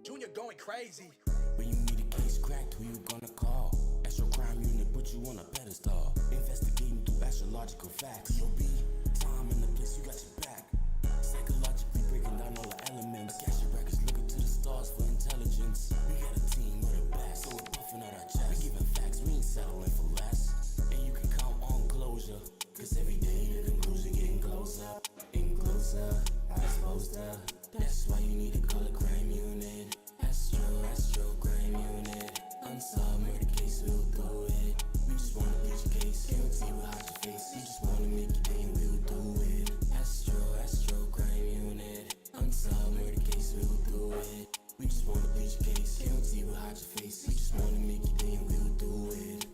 Junior going crazy. When you need a case cracked, who you gonna call? Astro Crime Unit put you on a pedestal. Investigating through astrological facts. POB, time and the place, you got your back. Psychologically breaking down all the elements. Cash your records, looking to the stars for intelligence. We got a team with a best, so we're puffing out our chest. We giving facts, we ain't settling for less. And you can count on closure, cause every day the conclusion getting closer and closer. I supposed to. That's why you need to call a crime unit. Astro crime unit. Unsolved murder case, we'll do it. We just wanna plead your case, guarantee we'll hide your face. We just wanna make your day and we'll do it. Astro crime unit. Unsolved murder case, we'll do it. We just wanna plead your case, guarantee we'll hide your face. We just wanna make your day and we'll do it.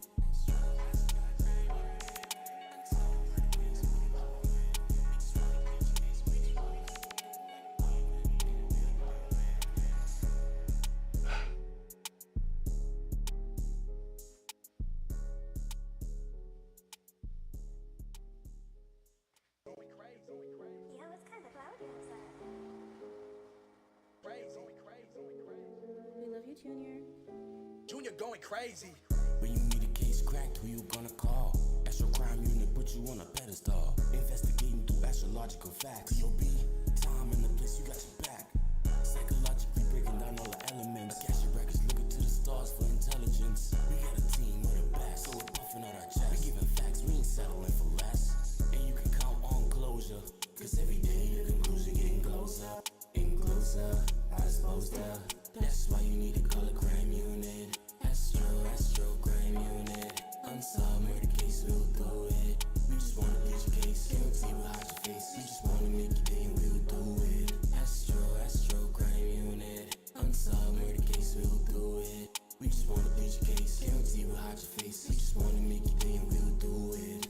Junior going crazy. When you need a case cracked, who you gonna call? Astro Crime Unit put you on a pedestal. Investigating through astrological facts. POB, time and the place, you got your back. Psychologically breaking down all the elements. Cash your records, looking to the stars for intelligence. We got a team with a best, so we're puffing out our chest. We giving facts, we ain't settling for less. And you can count on closure, cause every day the conclusion getting closer and closer. I supposed to. That's why you need to call a crime unit. Astro crime unit. Unsolved murder case, we'll do it. We just wanna plead your case, guarantee we'll hide your face. We just wanna make your day and we'll do it. Astro crime unit. Unsolved murder case, we'll do it. We just wanna plead your case, guarantee we'll hide your face. We just wanna make your day and we'll do it.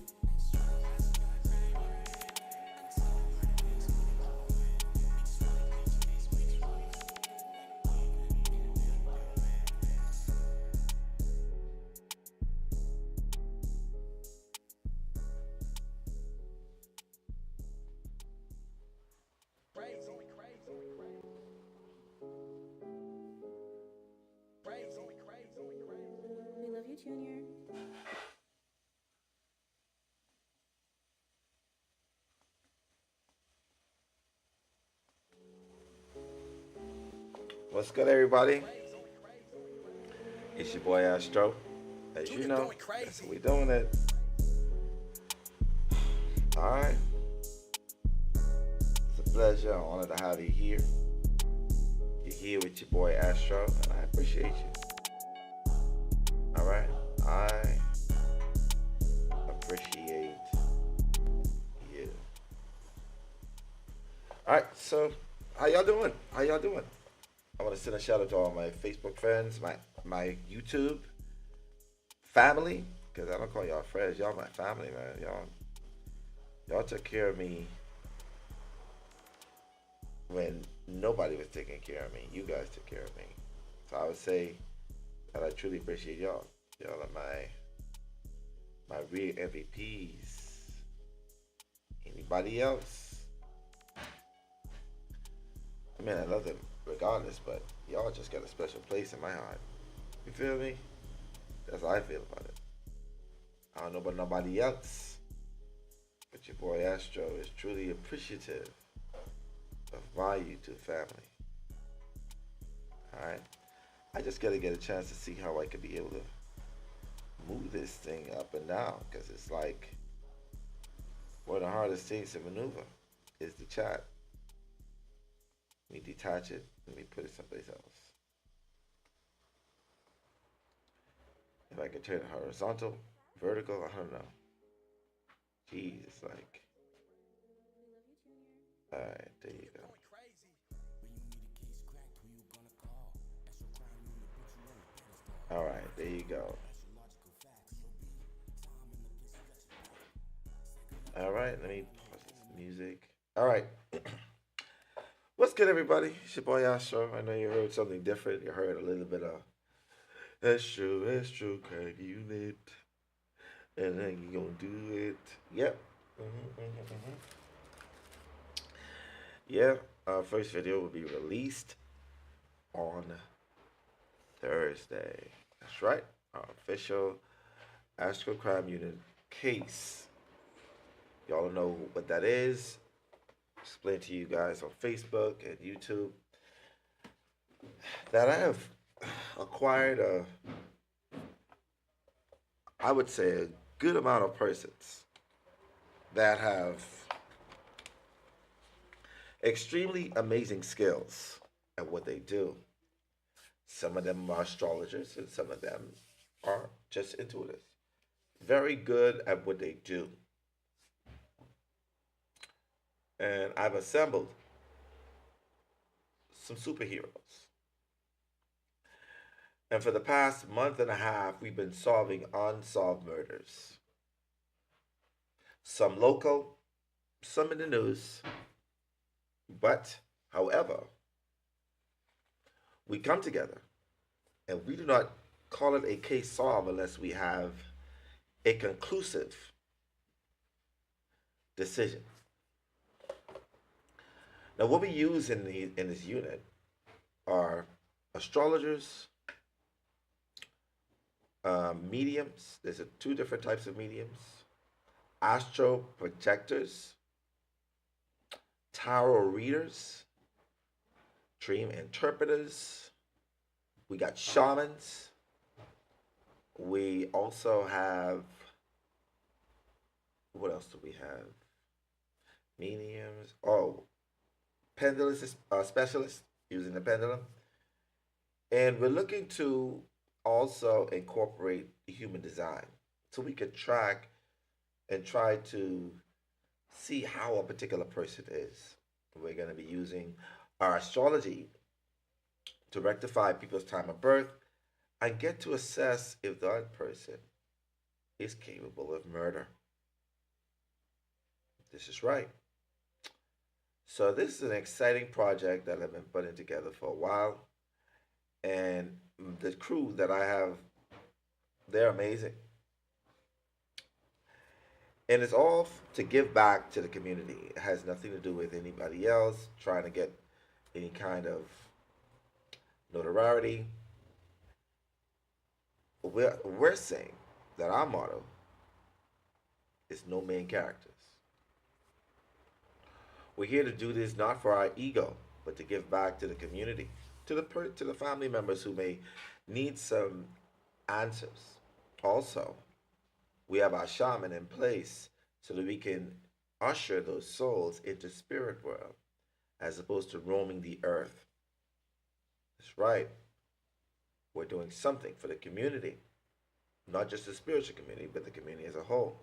We love you, Junior. What's good, everybody? It's your boy Astro. As you know, that's how we doing it. Alright. It's a pleasure. I'm honored to have you here. You're here with your boy Astro, and I appreciate you. Alright. I appreciate you. Alright, so how y'all doing? How y'all doing? I want to send a shout out to all my Facebook friends, my YouTube family, because I don't call y'all friends, y'all my family, man. Y'all took care of me when nobody was taking care of me. You guys took care of me. So I would say that I truly appreciate y'all. Y'all are my real MVPs. Anybody else? I mean, I love them regardless, but y'all just got a special place in my heart. You feel me? That's how I feel about it. I don't know about nobody else, but your boy Astro is truly appreciative of my YouTube family. Alright? I just gotta get a chance to see how I could be able to move this thing up and down, because it's like one of the hardest things to maneuver is the chat. Let me detach it. Let me put it someplace else. If I can turn it horizontal, vertical, I don't know. Jeez, it's like. Alright, there you go. Alright, there you go. Alright, let me pause this music. Alright. What's good, everybody? It's your boy Astro. I know you heard something different. You heard a little bit of Astro crime unit. And then you're gonna do it. Yep. Yeah, our first video will be released on Thursday. That's right. Our official Astro Crime Unit case. Y'all know what that is. Explain to you guys on Facebook and YouTube that I have acquired I would say, a good amount of persons that have extremely amazing skills at what they do. Some of them are astrologers, and some of them are just intuitives. Very good at what they do. And I've assembled some superheroes. And for the past month and a half, we've been solving unsolved murders. Some local, some in the news. But, however, we come together and we do not call it a case solved unless we have a conclusive decision. Now, what we use in this unit are astrologers, mediums. There's two different types of mediums: astro projectors, tarot readers, dream interpreters. We got shamans. We also have, what else do we have? Mediums. Oh, pendulum specialist using the pendulum. And we're looking to also incorporate human design so we can track and try to see how a particular person is. We're going to be using our astrology to rectify people's time of birth and get to assess if that person is capable of murder. This is right. So this is an exciting project that I've been putting together for a while. And the crew that I have, they're amazing. And it's all to give back to the community. It has nothing to do with anybody else trying to get any kind of notoriety. We're saying that our motto is no main characters. We're here to do this not for our ego, but to give back to the community, to the family members who may need some answers. Also, we have our shaman in place so that we can usher those souls into spirit world as opposed to roaming the earth. That's right. We're doing something for the community, not just the spiritual community, but the community as a whole.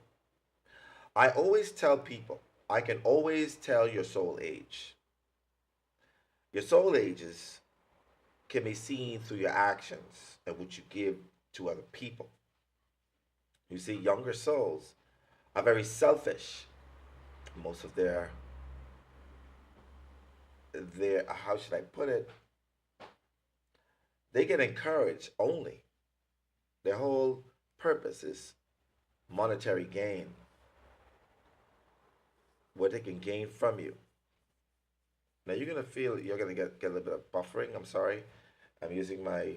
I always tell people, I can always tell your soul age. Your soul ages can be seen through your actions and what you give to other people. You see, younger souls are very selfish. Most of their how should I put it? They get encouraged only. Their whole purpose is monetary gain. What they can gain from you. Now you're gonna feel you're gonna get a little bit of buffering. I'm sorry. I'm using my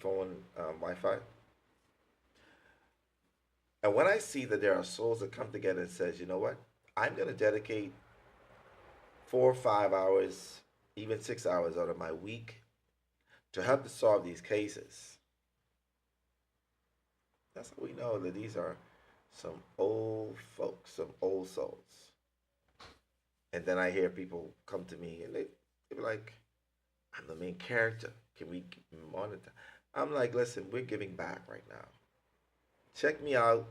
phone Wi-Fi. And when I see that there are souls that come together and says, you know what, I'm gonna dedicate 4 or 5 hours, even 6 hours out of my week to help to solve these cases. That's how we know that these are some old folks, some old souls. And then I hear people come to me and they be like, I'm the main character. Can we monitor? I'm like, listen, we're giving back right now. Check me out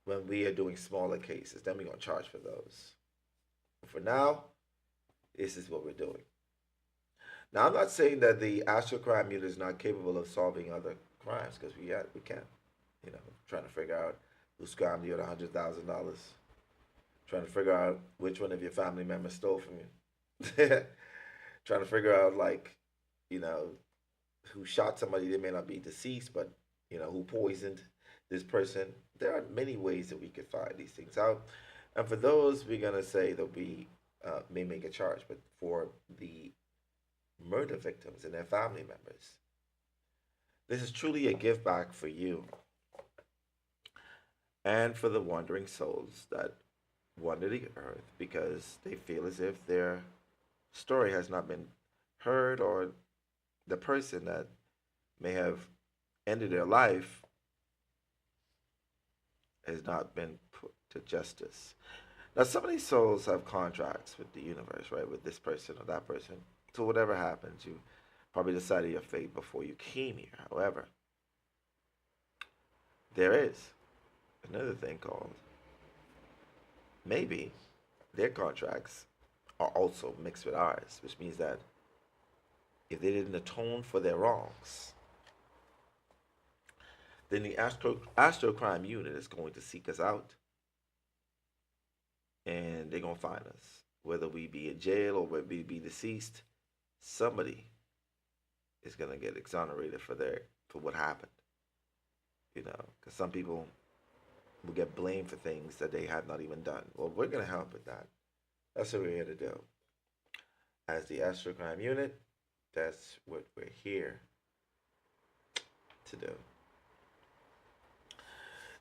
when we are doing smaller cases. Then we're going to charge for those. For now, this is what we're doing. Now, I'm not saying that the Astro Crime Unit is not capable of solving other crimes, because we can. You know, trying to figure out who scammed you at $100,000. Trying to figure out which one of your family members stole from you. Trying to figure out, like, you know, who shot somebody. They may not be deceased, but, you know, who poisoned this person. There are many ways that we could find these things out. And for those, we're going to say that we may make a charge. But for the murder victims and their family members. This is truly a give back for you and for the wandering souls that wander the earth because they feel as if their story has not been heard, or the person that may have ended their life has not been put to justice. Now, some of these souls have contracts with the universe, right? With this person or that person. So, whatever happens, you probably decided your fate before you came here. However, there is another thing called maybe their contracts are also mixed with ours, which means that if they didn't atone for their wrongs, then the Astro Crime Unit is going to seek us out, and they're going to find us. Whether we be in jail or whether we be deceased, somebody is going to get exonerated for what happened. You know, because some people will get blamed for things that they have not even done. Well, we're going to help with that. That's what we're here to do. As the Astro Crime Unit, that's what we're here to do.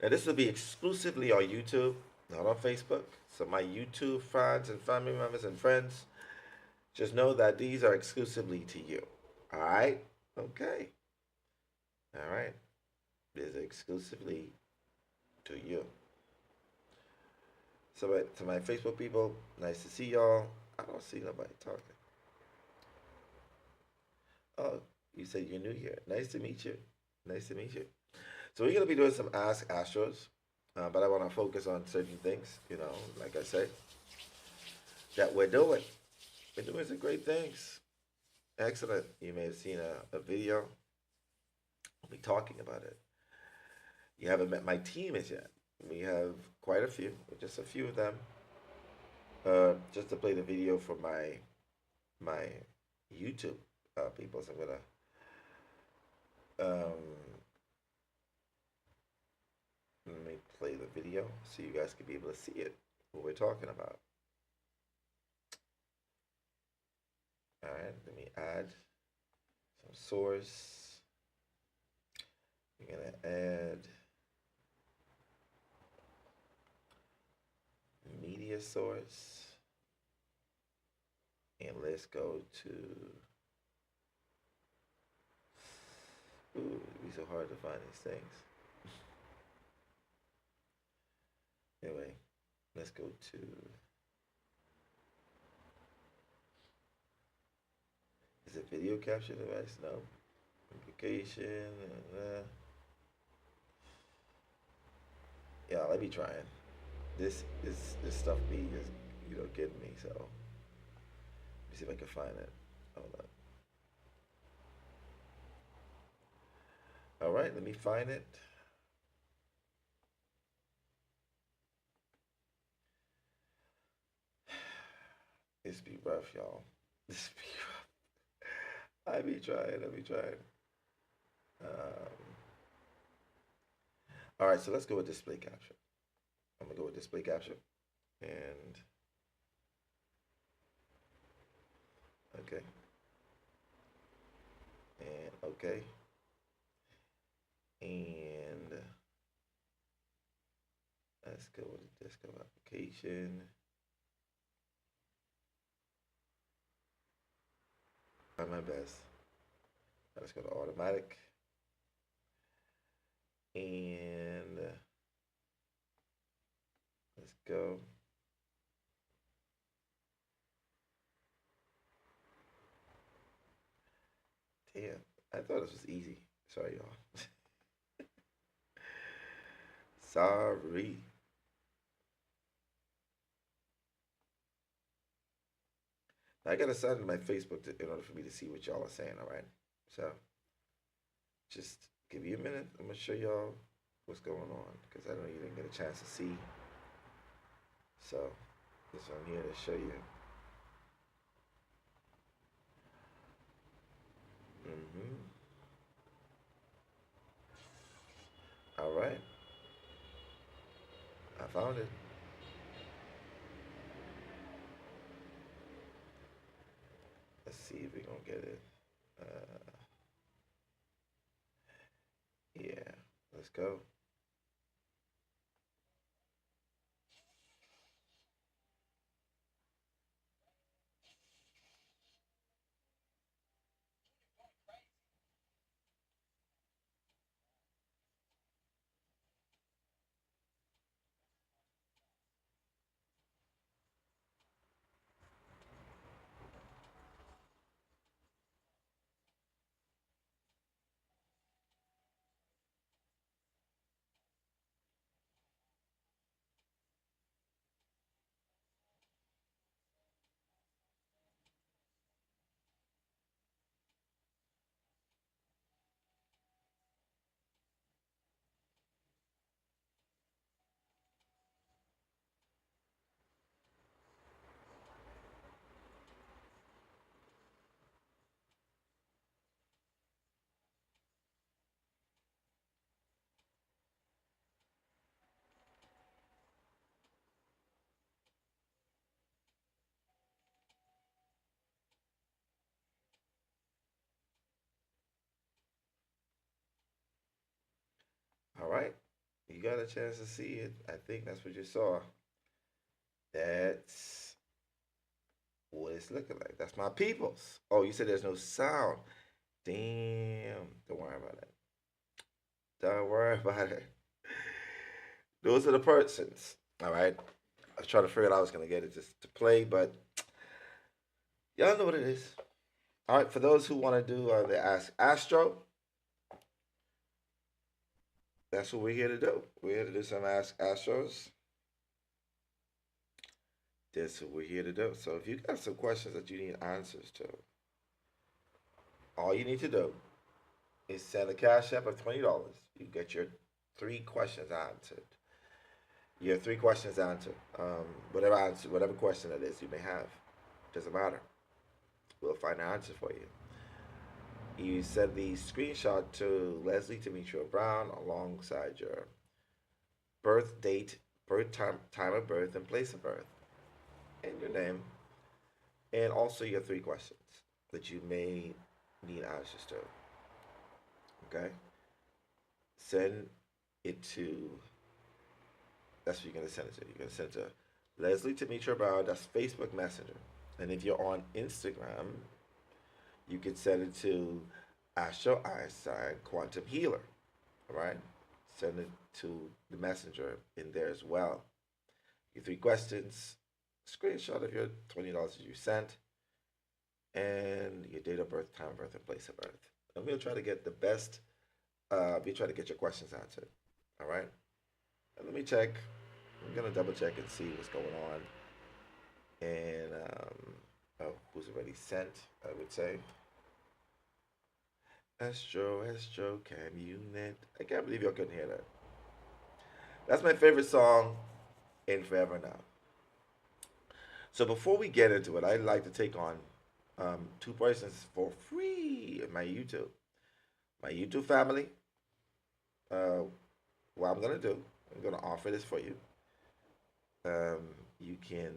Now, this will be exclusively on YouTube, not on Facebook. So my YouTube fans and family members and friends, just know that these are exclusively to you. All right? Okay. All right. These are exclusively to you. So to my Facebook people, nice to see y'all. I don't see nobody talking. Oh, you said you're new here. Nice to meet you. Nice to meet you. So we're going to be doing some Ask Astros, but I want to focus on certain things, you know, like I said, that we're doing. We're doing some great things. Excellent. You may have seen a video. I'll be talking about it. You haven't met my team as yet. We have quite a few, just a few of them. Just to play the video for my YouTube people. So I'm gonna let me play the video so you guys can be able to see it, what we're talking about. All right, let me add some source. We're gonna add media source, and let's go to. Ooh, it'd be so hard to find these things. Anyway, let's go to. Is it video capture device? No. Application. Yeah, let me try it. This stuff be just, you know, getting me. So let me see if I can find it. Hold on. All right, let me find it. This be rough, y'all. This be rough. I be trying. All right, so let's go with display capture. I'm gonna go with display capture, and okay, and okay, and let's go with the desktop application. Try my best. Let's go to automatic, and let's go. Damn, I thought this was easy. Sorry, y'all. Sorry. I gotta sign in my Facebook in order for me to see what y'all are saying, all right? So, just give you a minute. I'm gonna show y'all what's going on, because I know you didn't get a chance to see. So, just I'm here to show you. All right. I found it. Let's see if we're gonna don't get it. Yeah, let's go. All right. You got a chance to see it. I think that's what you saw. That's what it's looking like. That's my peoples. Oh, you said there's no sound. Damn. Don't worry about it. Don't worry about it. Those are the persons. All right. I was trying to figure out how I was going to get it just to play, but y'all know what it is. All right. For those who want to do the Ask Astro, that's what we're here to do. We're here to do some Ask Astros. That's what we're here to do. So if you got some questions that you need answers to, all you need to do is send a cash app of $20. You get your 3 questions answered. Your 3 questions answered. Whatever question it is you may have, doesn't matter. We'll find an answer for you. You send the screenshot to Leslie Demetrio Brown alongside your birth date, birth time of birth, and place of birth, and your name, and also your 3 questions that you may need answers to. Okay? Send it to, that's what you're going to send it to. You're going to send it to Leslie Demetrio Brown, that's Facebook Messenger. And if you're on Instagram, you can send it to Astro Einstein Quantum Healer. All right? Send it to the messenger in there as well. Your 3 questions, screenshot of your $20 that you sent, and your date of birth, time of birth, and place of birth. And we'll try to get the best, we'll try to get your questions answered. All right? And let me check. I'm going to double check and see what's going on. And, who's already sent, I would say. Astro, can you net? I can't believe y'all couldn't hear that. That's my favorite song in forever now. So before we get into it, I'd like to take on 2 persons for free in my YouTube. My YouTube family, what I'm going to do, I'm going to offer this for you. You can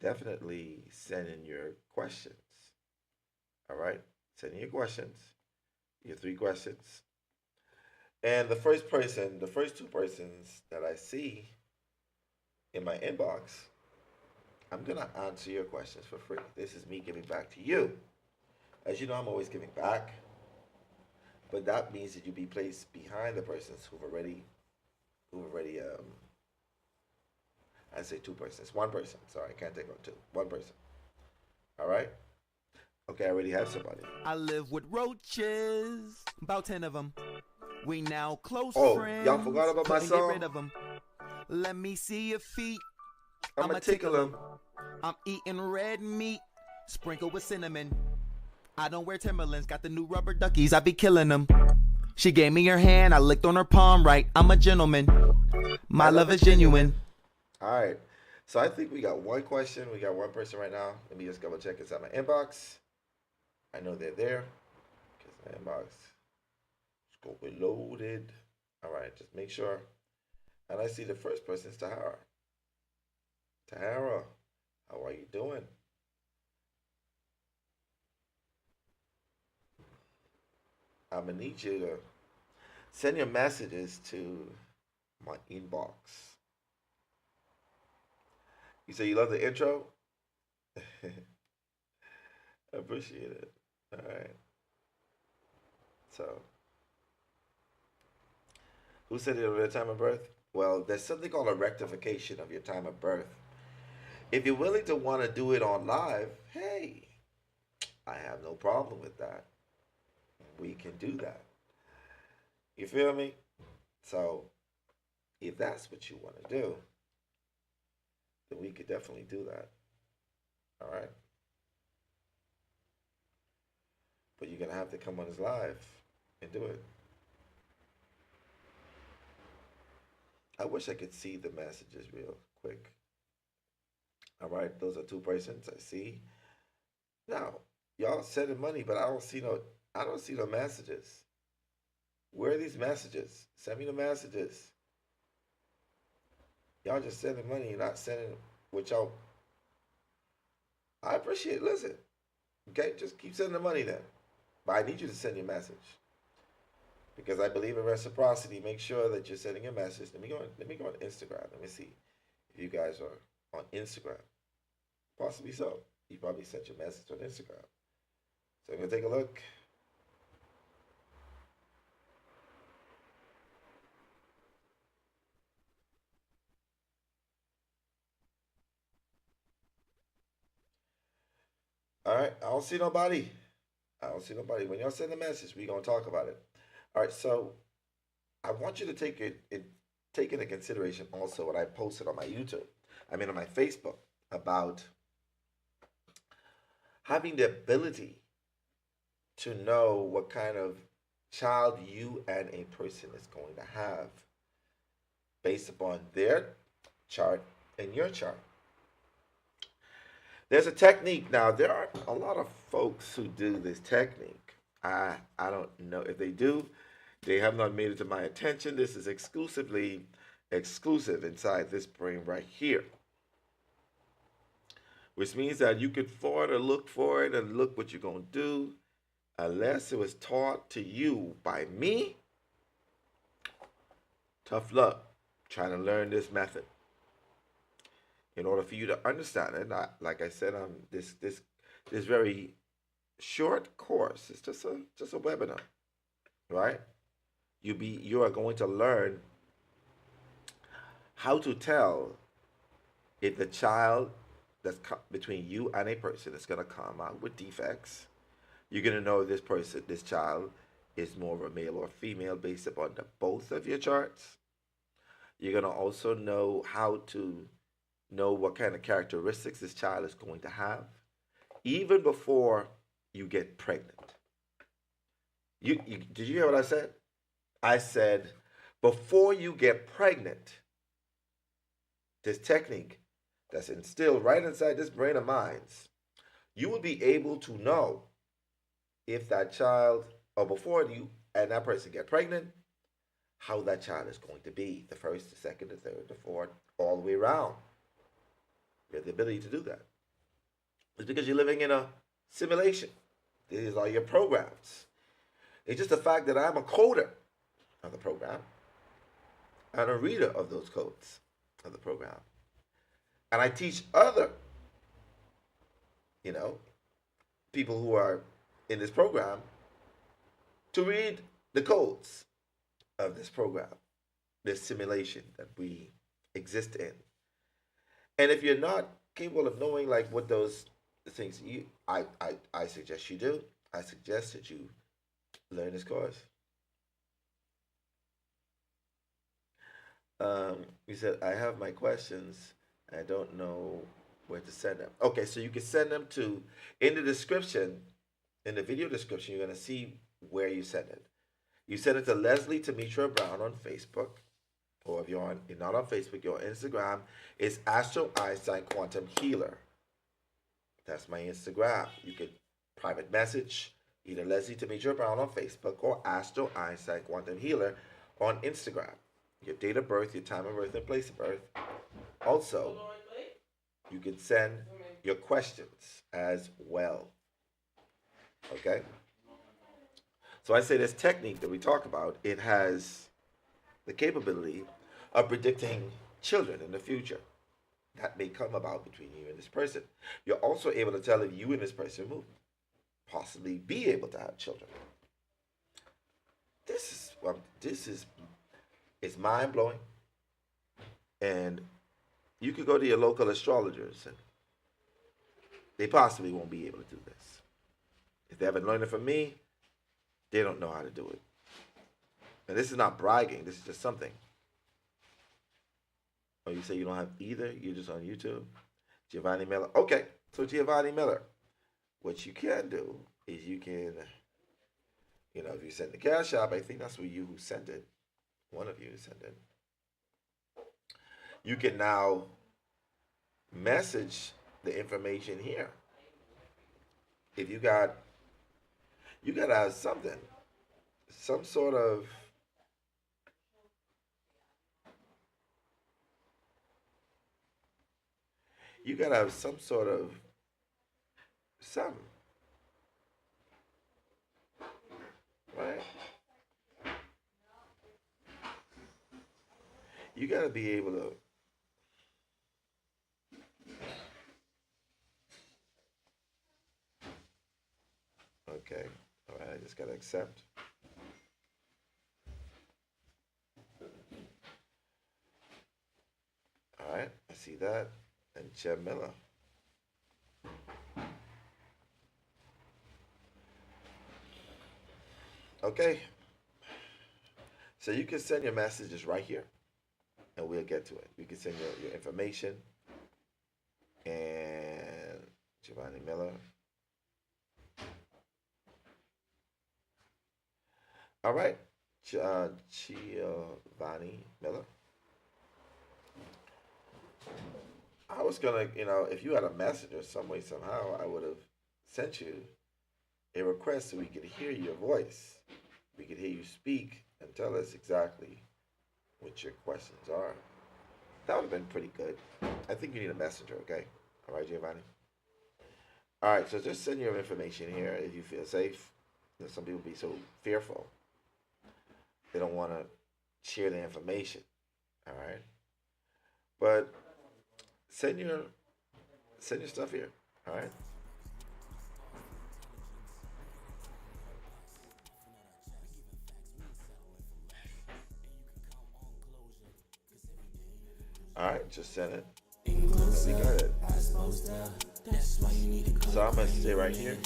definitely send in your questions. All right? Send in your questions, your 3 questions. And the first 2 persons that I see in my inbox, I'm going to answer your questions for free. This is me giving back to you. As you know, I'm always giving back. But that means that you'll be placed behind the persons who've already I say 2 persons. 1 person. Sorry, I can't take on 2. 1 person. All right? Okay, I already have somebody. I live with roaches, about 10 of them. We now close friends. Y'all forgot about my song? Get rid of them. Let me see your feet. I'ma tickle them. I'm eating red meat, sprinkled with cinnamon. I don't wear Timberlands, got the new rubber duckies, I be killing them. She gave me her hand, I licked on her palm right. I'm a gentleman. My love is genuine. All right. So I think we got 1 question. We got 1 person right now. Let me just double check inside my inbox. I know they're there because my inbox is going loaded. All right, just make sure. And I see the first person is Tahara. Tahara, how are you doing? I'm gonna need you to send your messages to my inbox. You say you love the intro? I appreciate it. All right. So, who said it over their time of birth? Well, there's something called a rectification of your time of birth. If you're willing to want to do it on live, hey, I have no problem with that. We can do that. You feel me? So, if that's what you want to do, then we could definitely do that. All right? But you're going to have to come on this live and do it. I wish I could see the messages real quick. All right, those are two persons I see. Now, y'all sending money, but I don't see no messages. Where are these messages? Send me the messages. Y'all just sending money, you're not sending what y'all. I appreciate it. Listen. Okay, just keep sending the money then. But I need you to send your message. Because I believe in reciprocity. Make sure that you're sending a message. Let me go on Instagram. Let me see if you guys are on Instagram. Possibly so. You probably sent your message on Instagram. So I'm gonna take a look. All right, I don't see nobody. When y'all send a message, we're gonna talk about it. All right, so I want you to take into consideration also what I posted on my YouTube. I mean on my Facebook about having the ability to know what kind of child you and a person is going to have based upon their chart and your chart. There's a technique. Now, there are a lot of folks who do this technique. I don't know if they do. They have not made it to my attention. This is exclusive inside this brain right here. Which means that you could afford to look for it and look what you're going to do. Unless it was taught to you by me, tough luck trying to learn this method. In order for you to understand it, like I said, this very short course. It's just a webinar, right? You are going to learn how to tell if the child that's between you and a person is going to come out with defects. You're going to know if this child is more of a male or female based upon both of your charts. You're going to also know how to know what kind of characteristics this child is going to have, even before you get pregnant. Did you hear what I said? I said, before you get pregnant, this technique that's instilled right inside this brain of mine, you will be able to know if that child, or before you and that person get pregnant, how that child is going to be, the first, the second, the third, the fourth, all the way around. You have the ability to do that. It's because you're living in a simulation. These are your programs. It's just the fact that I'm a coder of the program and a reader of those codes of the program. And I teach other, people who are in this program to read the codes of this program, this simulation that we exist in. And if you're not capable of knowing like what those things I suggest you do, I suggest that you learn this course. You said, I have my questions. I don't know where to send them. Okay, so you can send them to, in the description, in the video description, you're going to see where you send it. You send it to Leslie Demetra Brown on Facebook. Or if you're not on Facebook, you're on Instagram. It's Astro Einstein Quantum Healer. That's my Instagram. You can private message either Leslie Demetra Brown on Facebook or Astro Einstein Quantum Healer on Instagram. Your date of birth, your time of birth, and place of birth. Also, you can send your questions as well. Okay? So I say this technique that we talk about, it has the capability of predicting children in the future that may come about between you and this person. You're also able to tell if you and this person will possibly be able to have children. This is it's mind blowing, and you could go to your local astrologers and they possibly won't be able to do this. If they haven't learned it from me, they don't know how to do it. And this is not bragging. This is just something. Oh, you say you don't have either? You're just on YouTube? Giovanni Miller. Okay, so Giovanni Miller. What you can do is you can, if you send the Cash App, I think that's for you who sent it. One of you who sent it. You can now message the information here. If you gotta have something, some sort of something, right? You gotta be able to okay. All right, I just gotta accept. All right, I see that. And Jeb Miller. Okay. So you can send your messages right here, and we'll get to it. You can send your information. And Giovanni Miller. All right. Giovanni Miller. I was gonna, if you had a message or some way, somehow, I would have sent you a request so we could hear your voice. We could hear you speak and tell us exactly what your questions are. That would have been pretty good. I think you need a messenger, okay? All right, Giovanni? All right, so just send your information here if you feel safe. Some people be so fearful. They don't want to share the information, all right? But send your stuff here, all right? All right, just send it. We got it. So I'm gonna stay right here.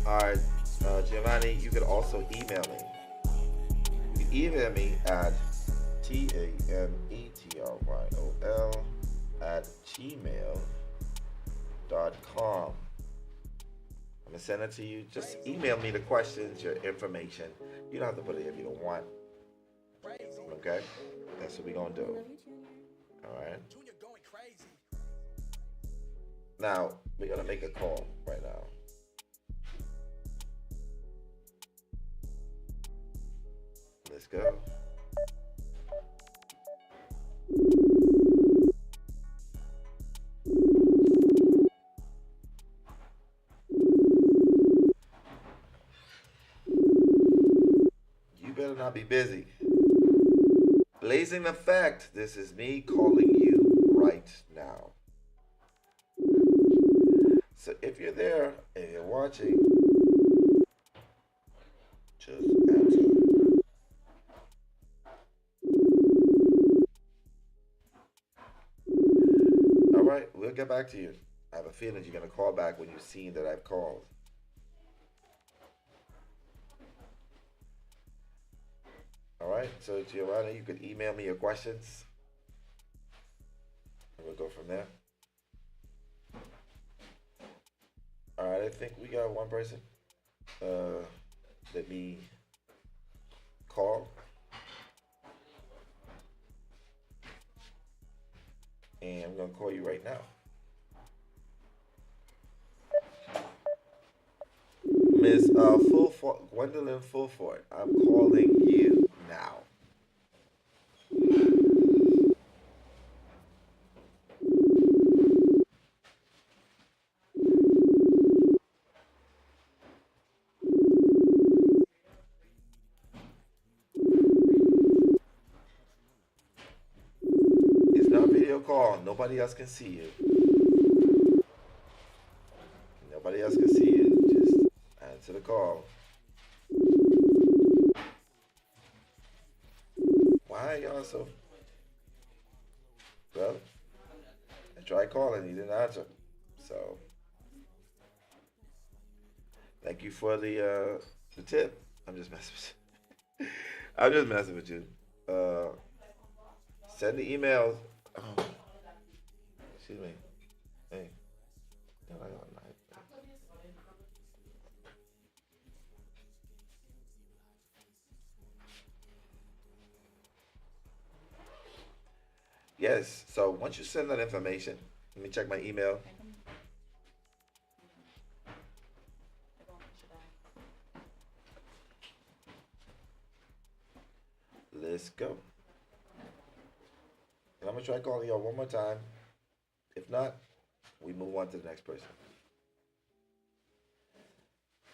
All right, Giovanni, you could also email me. You can email me at tametyol@gmail.com. I'm gonna send it to you. Just email me the questions, your information. You don't have to put it if you don't want. Okay? That's what we're gonna do. All right. Now, we're gonna make a call right now. Let's go. You better not be busy. Blazing Effect, this is me calling you right now. So if you're there and you're watching, just answer. All right, we'll get back to you. I have a feeling you're going to call back when you've seen that I've called. All right, so Giovanni, you could email me your questions, and we'll go from there. All right, I think we got one person. Let me call. and I'm gonna call you right now. Miss Fulford, Gwendolyn Fulford, I'm calling you now. It's not video call. Nobody else can see you. Nobody else can see you. Just answer the call. Why y'all so? Well, I tried calling. He didn't answer. So, thank you for the tip. I'm just messing with you. I'm just messing with you. Send the emails. Oh, excuse me. Hey. No, I got a knife. Yes. So once you send that information, let me check my email. Let's go. And I'm gonna try calling y'all one more time. If not, we move on to the next person.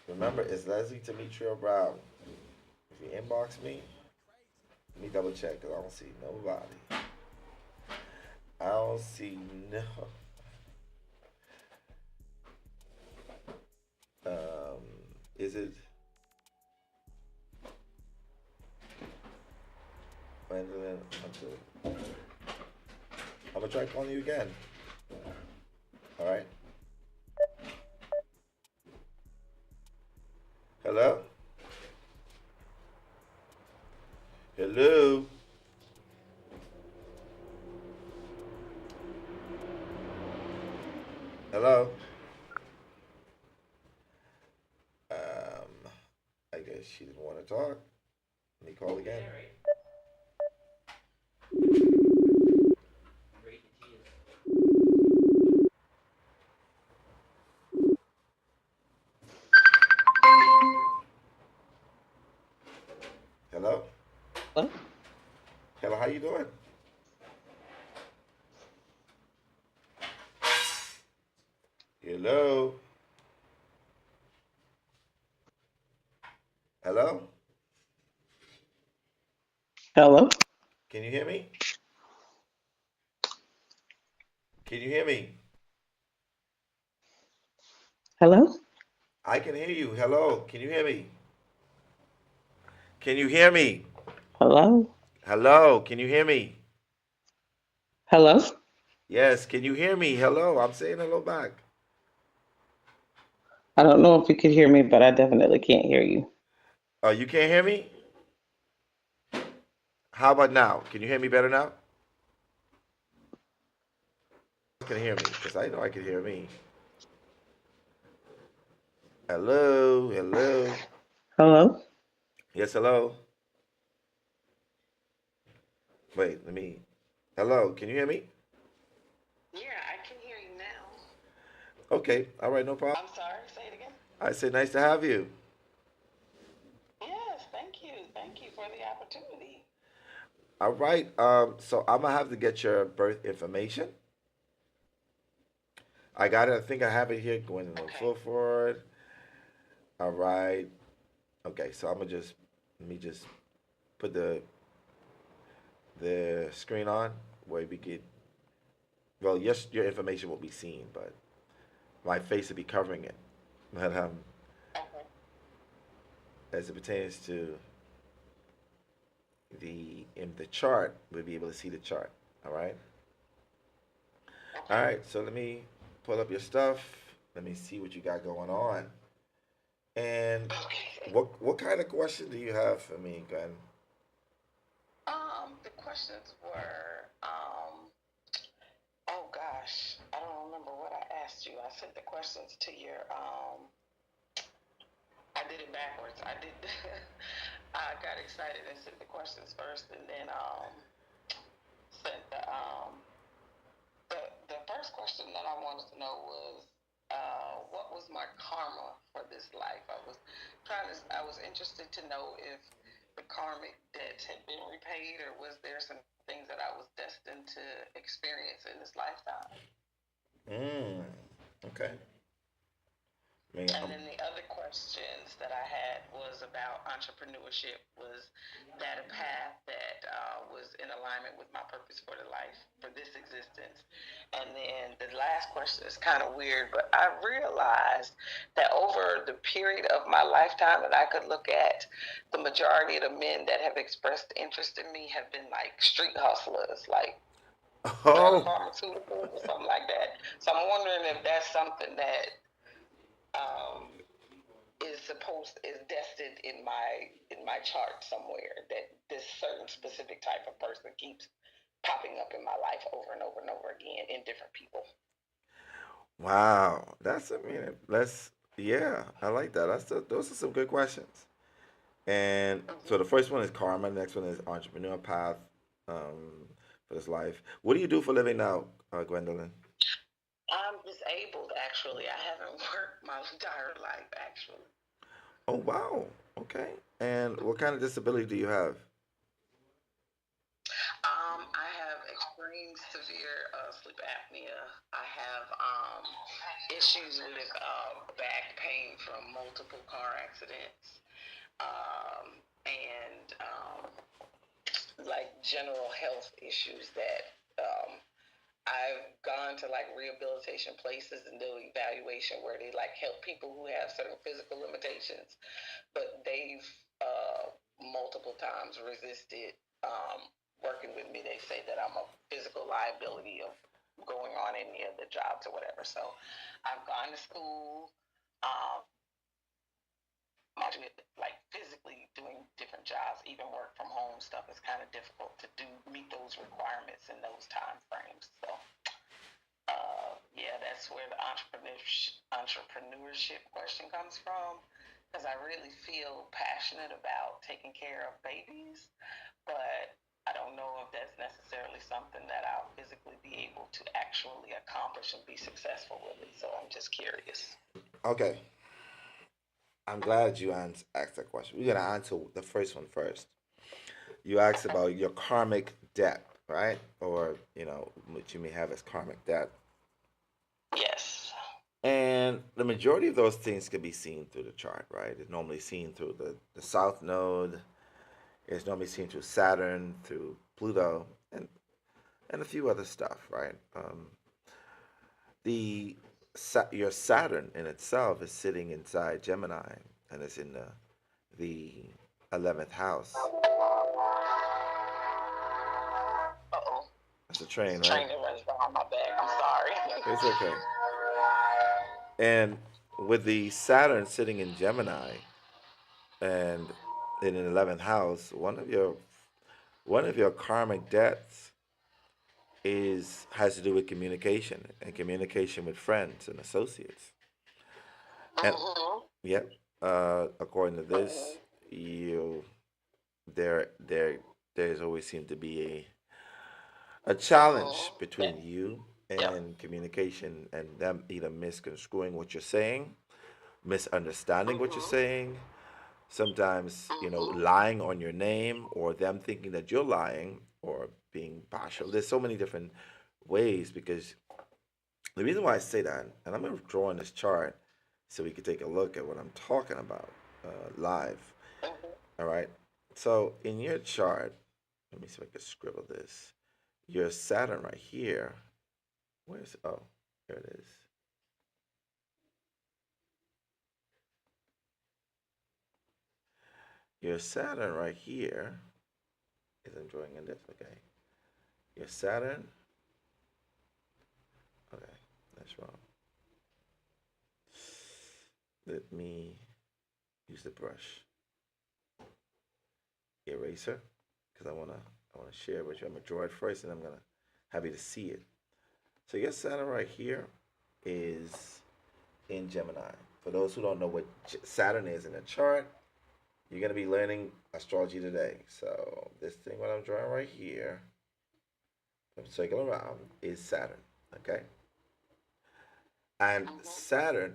Remember, it's Leslie Demetrio Brown. If you inbox me, let me double check because I don't see nobody. I don't see no. Is it? Gwendolyn, I'm gonna try calling you again. All right. Hello? Hello? Hello? I guess she didn't want to talk. Let me call again. Hello? Hello? Hello, how you doing? Hello? Hello? Hello? Can you hear me? Can you hear me? Hello? I can hear you. Hello? Can you hear me? Can you hear me? Hello? Hello? Can you hear me? Hello? Yes, can you hear me? Hello? I'm saying hello back. I don't know if you could hear me, but I definitely can't hear you. Oh, you can't hear me? How about now? Can you hear me better now? Can hear me? Because I know I can hear me. Hello? Hello? Hello? Yes, hello? Wait, let me. Hello, can you hear me? Yeah, I can hear you now. Okay, all right, no problem. I'm sorry, say it again. I said nice to have you. Yes, thank you. Thank you for the opportunity. All right, so I'm gonna have to get your birth information. I got it. I think I have it here. Going a little full forward. All right. Okay, so I'm gonna just let me just put the screen on where we get. Well, yes, your information will be seen, but my face will be covering it. But as it pertains to the chart, we'll be able to see the chart. All right. All right. So let me pull up your stuff. Let me see what you got going on. And what kind of question do you have for me, Glenn? The questions were, oh gosh, I don't remember what I asked you. I sent the questions to your, I did it backwards. I did, I got excited and sent the questions first and then, sent the, first question that I wanted to know was, what was my karma for this life? I was interested to know if the karmic debts had been repaid, or was there some things that I was destined to experience in this lifetime? Mm. Okay. I mean, And then the other questions that I had was about entrepreneurship. Was that a path that was in alignment with my purpose for the life, for this existence? And then the last question is kind of weird, but I realized that over the period of my lifetime that I could look at, the majority of the men that have expressed interest in me have been like street hustlers, like oh, pharmaceuticals or something like that. So I'm wondering if that's something that um, is destined in my chart somewhere, that this certain specific type of person keeps popping up in my life over and over and over again in different people. wow. I mean, yeah, I like that. Those are some good questions. And so the Mm-hmm. first one is karma. The next one is entrepreneur path for this life. What do you do for a living now, Gwendolyn? I'm disabled, actually. I haven't worked my entire life, actually. Oh, wow. Okay. And what kind of disability do you have? I have extreme severe sleep apnea. I have issues with back pain from multiple car accidents, and like general health issues that I've gone to like rehabilitation places and do evaluation where they like help people who have certain physical limitations, but they've multiple times resisted working with me. They say that I'm a physical liability of going on any of the jobs or whatever. So I've gone to school. Um, like physically doing different jobs, even work from home stuff is kind of difficult to do, meet those requirements in those time frames. So yeah, that's where the entrepreneurship question comes from, because I really feel passionate about taking care of babies, but I don't know if that's necessarily something that I'll physically be able to actually accomplish and be successful with it. So I'm just curious. Okay. I'm glad you asked that question. We're going to answer the first one first. You asked Okay. about your karmic debt, right? Or, what you may have as karmic debt. Yes. And the majority of those things can be seen through the chart, right? It's normally seen through the South Node. It's normally seen through Saturn, through Pluto, and a few other stuff, right? The your Saturn in itself is sitting inside Gemini, and it's in the 11th house. Uh-oh. That's a train, right? Train that runs behind my back. I'm sorry. It's okay. And with the Saturn sitting in Gemini and in an 11th house, one of your karmic debts is has to do with communication and communication with friends and associates. And Mm-hmm. yep, according to this, you there there's always seemed to be a challenge Mm-hmm. Yeah. between you Yep. and communication, and them either misconstruing what you're saying, misunderstanding what you're Mm-hmm. saying, sometimes Mm-hmm. lying on your name, or them thinking that you're lying or being partial. There's so many different ways, because the reason why I say that, and I'm going to draw on this chart so we can take a look at what I'm talking about live. Mm-hmm. All right. So in your chart, let me see if I can scribble this. Your Saturn right here. Where's, oh, there it is. Your Saturn right here isn't drawing in this. Okay. Your Saturn. Okay, that's wrong. Let me use the brush eraser, because I wanna share it with you. I'm gonna draw it first, and I'm gonna have you to see it. So your Saturn right here is in Gemini. For those who don't know what Saturn is in the chart, you're gonna be learning astrology today. So this thing, what I'm drawing right here, I'm circling around, is Saturn. Okay. And Saturn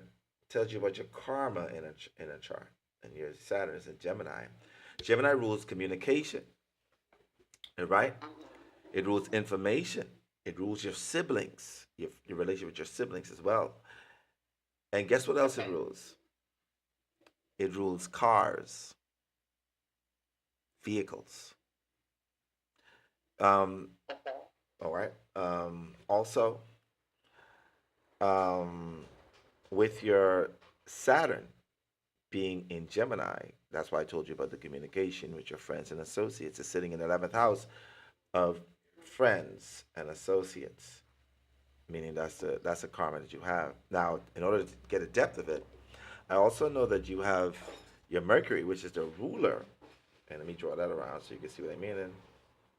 tells you about your karma in a chart, and your Saturn is in Gemini. Gemini rules communication, right? It rules information. It rules your siblings, your relationship with your siblings as well. And guess what else it rules? It rules cars, vehicles. Um, all right. Also, um, with your Saturn being in Gemini, that's why I told you about the communication with your friends and associates. It's sitting in the 11th house of friends and associates, meaning that's the karma that you have. Now, in order to get a depth of it, I also know that you have your Mercury, which is the ruler, and let me draw that around so you can see what I mean, and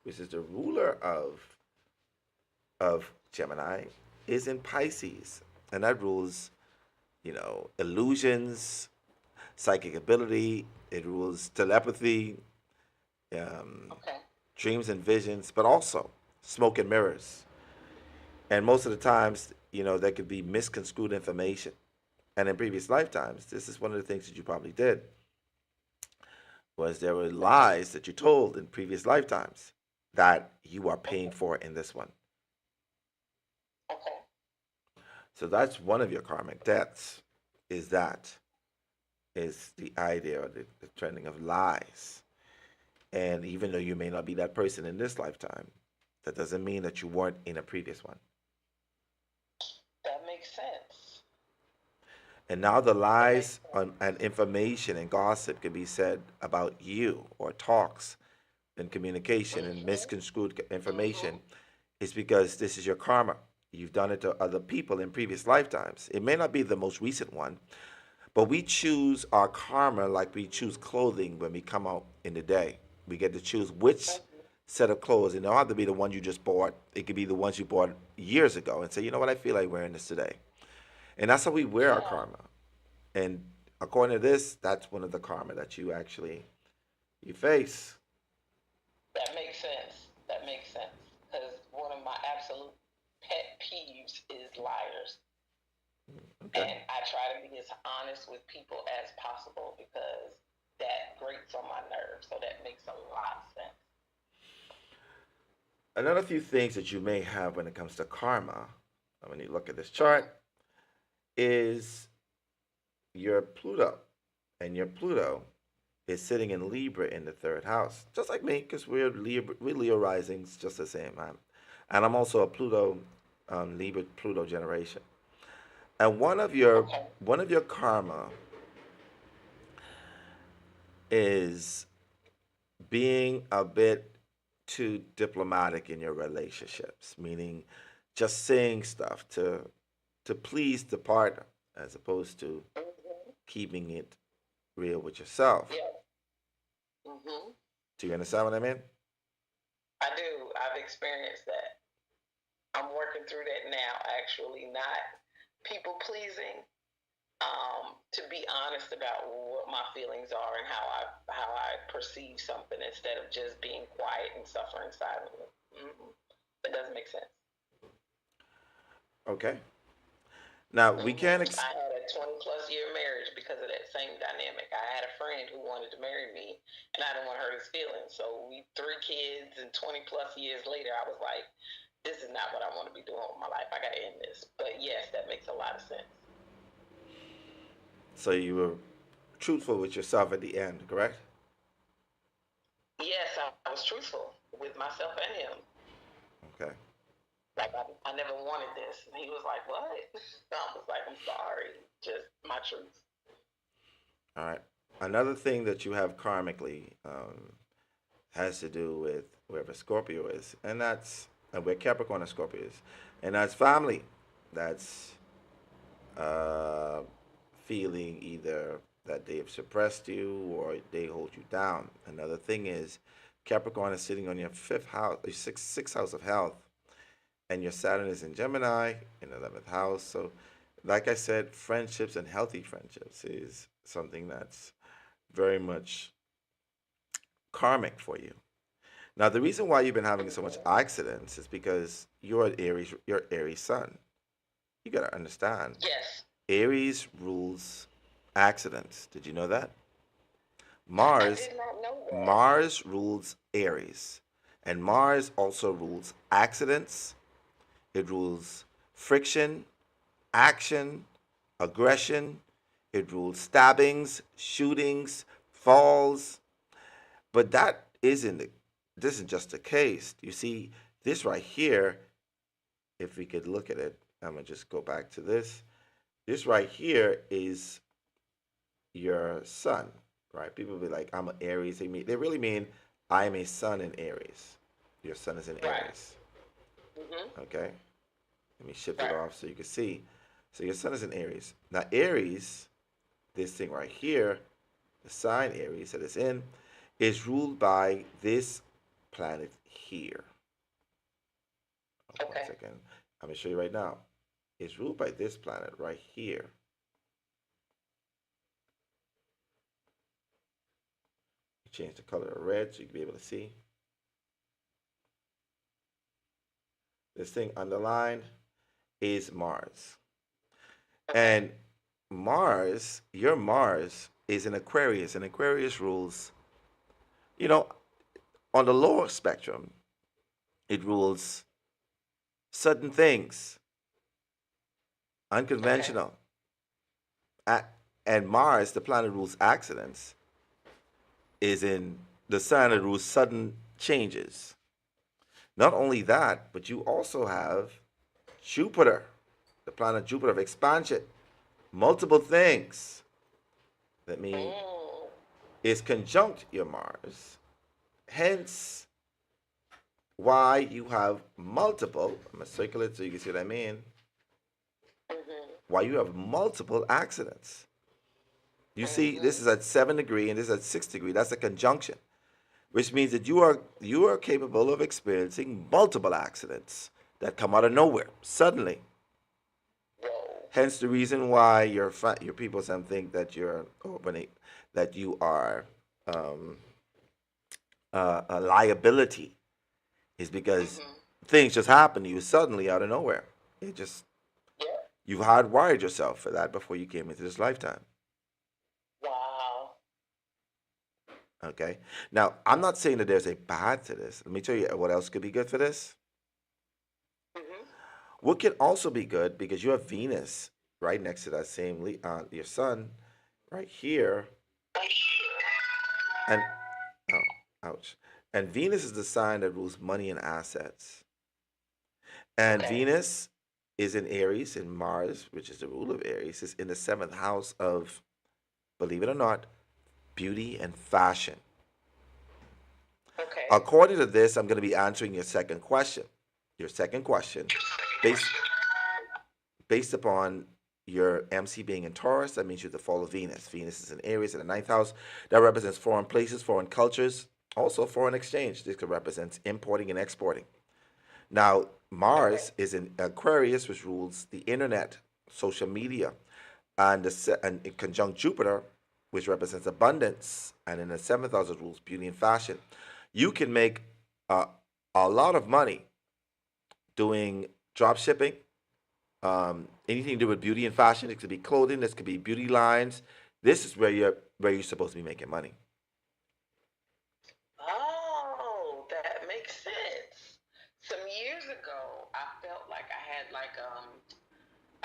which is the ruler of Gemini, is in Pisces, and that rules, illusions, psychic ability. It rules telepathy, um, Okay. dreams and visions, but also smoke and mirrors. And most of the times, there could be misconstrued information. And in previous lifetimes, this is one of the things that you probably did, was there were lies that you told in previous lifetimes that you are paying for in this one. Okay. So that's one of your karmic debts, is the idea or the trending of lies. And even though you may not be that person in this lifetime, that doesn't mean that you weren't in a previous one. That makes sense. And now the lies and information and gossip can be said about you, or talks and communication and misconstrued information, is because this is your karma. You've done it to other people in previous lifetimes. It may not be the most recent one, but we choose our karma like we choose clothing when we come out in the day. We get to choose which set of clothes. It don't have to be the one you just bought. It could be the ones you bought years ago and say, you know what, I feel like wearing this today. And that's how we wear our karma. And according to this, that's one of the karma that you face. That makes sense. That makes sense. Because one of my absolute pet peeves is liars. Okay. And I try to be as honest with people as possible because that grates on my nerves. So that makes a lot of sense. Another few things that you may have when it comes to karma, when you look at this chart, is your Pluto. And your Pluto is sitting in Libra in the third house, just like me, because we're Leo risings, just the same. And I'm also a Pluto, Libra Pluto generation. And one of your karma is being a bit too diplomatic in your relationships, meaning just saying stuff to please the partner as opposed to keeping it real with yourself. Yeah. Mm-hmm. Do you understand what I mean? I do. I've experienced that. I'm working through that now, actually, not people pleasing. To be honest about what my feelings are and how I perceive something instead of just being quiet and suffering silently. It doesn't make sense. Okay. Now we can't. I had a 20+ year marriage because of that same dynamic. I had a friend who wanted to marry me, and I didn't want to hurt his feelings. So 3 kids, and 20+ years later, I was like, "This is not what I want to be doing with my life. I got to end this." But yes, that makes a lot of sense. So you were truthful with yourself at the end, correct? Yes, I was truthful with myself and him. Okay. Like, I never wanted this. And he was like, "What?" I was like, "I'm sorry. Just my truth." All right. Another thing that you have karmically has to do with wherever Scorpio is, and where Capricorn and Scorpio is, and that's family. That's feeling either that they have suppressed you or they hold you down. Another thing is Capricorn is sitting on your fifth house, sixth house of health, and your Saturn is in Gemini in the 11th house. So, like I said, friendships and healthy friendships is something that's very much karmic for you. Now, the reason why you've been having so much accidents is because you're Aries sun. You gotta understand. Yes. Aries rules accidents. Did you know that? I Mars did not know that. Mars rules Aries. And Mars also rules accidents. It rules friction, action, aggression. It rules stabbings, shootings, falls. But this isn't just the case. You see, this right here, if we could look at it, I'm gonna just go back to this. This right here is your sun, right? People be like, I'm an Aries. They really mean I am a sun in Aries. Your sun is in Right. Aries. Mhm. Okay? Let me shift it Right. off so you can see. So your sun is in Aries. Now Aries, this thing right here, the sign Aries that is in, is ruled by this planet here. One Okay. second. I'm gonna show you right now. It's ruled by this planet right here. Change the color to red so you can be able to see. This thing underlined is Mars. Okay. And Mars, your Mars is in Aquarius, and Aquarius rules, you know, on the lower spectrum, it rules sudden things, Okay. unconventional. And Mars, the planet rules accidents, is in the sign that rules sudden changes. Not only that, but you also have Jupiter, the planet Jupiter of expansion, multiple things. That means Mm. is conjunct your Mars. Hence, why you have multiple, I'm going to circle it so you can see what I mean, Mhm. why you have multiple accidents. You see, this Mhm. is at 7 degree and this is at 6 degree. That's a conjunction, which means that you are capable of experiencing multiple accidents that come out of nowhere suddenly. Whoa. Hence the reason why your people some think that that you are um, a liability is because Mhm. things just happen to you suddenly out of nowhere. It just Yeah. you've hardwired yourself for that before you came into this lifetime. Wow. Okay. Now I'm not saying that there's a bad to this. Let me tell you what else could be good for this. Mhm. What can also be good because you have Venus right next to that same your sun right here, and oh, ouch. And Venus is the sign that rules money and assets. And Okay. Venus is in Aries, and Mars, which is the rule of Aries, is in the seventh house of, believe it or not, beauty and fashion. Okay. According to this, I'm going to be answering your second question. Your second question, based based upon your MC being in Taurus, that means you're the fall of Venus. Venus is in Aries in the ninth house. That represents foreign places, foreign cultures, also foreign exchange. This could represent importing and exporting. Now, Okay. Mars is in Aquarius, which rules the internet, social media, and in conjunct Jupiter, which represents abundance, and in the seventh house it rules beauty and fashion. You can make uh, a lot of money doing drop shipping, anything to do with beauty and fashion. It could be clothing, this could be beauty lines. This is where you're supposed to be making money. Oh, that makes sense. Some years ago, I felt like I had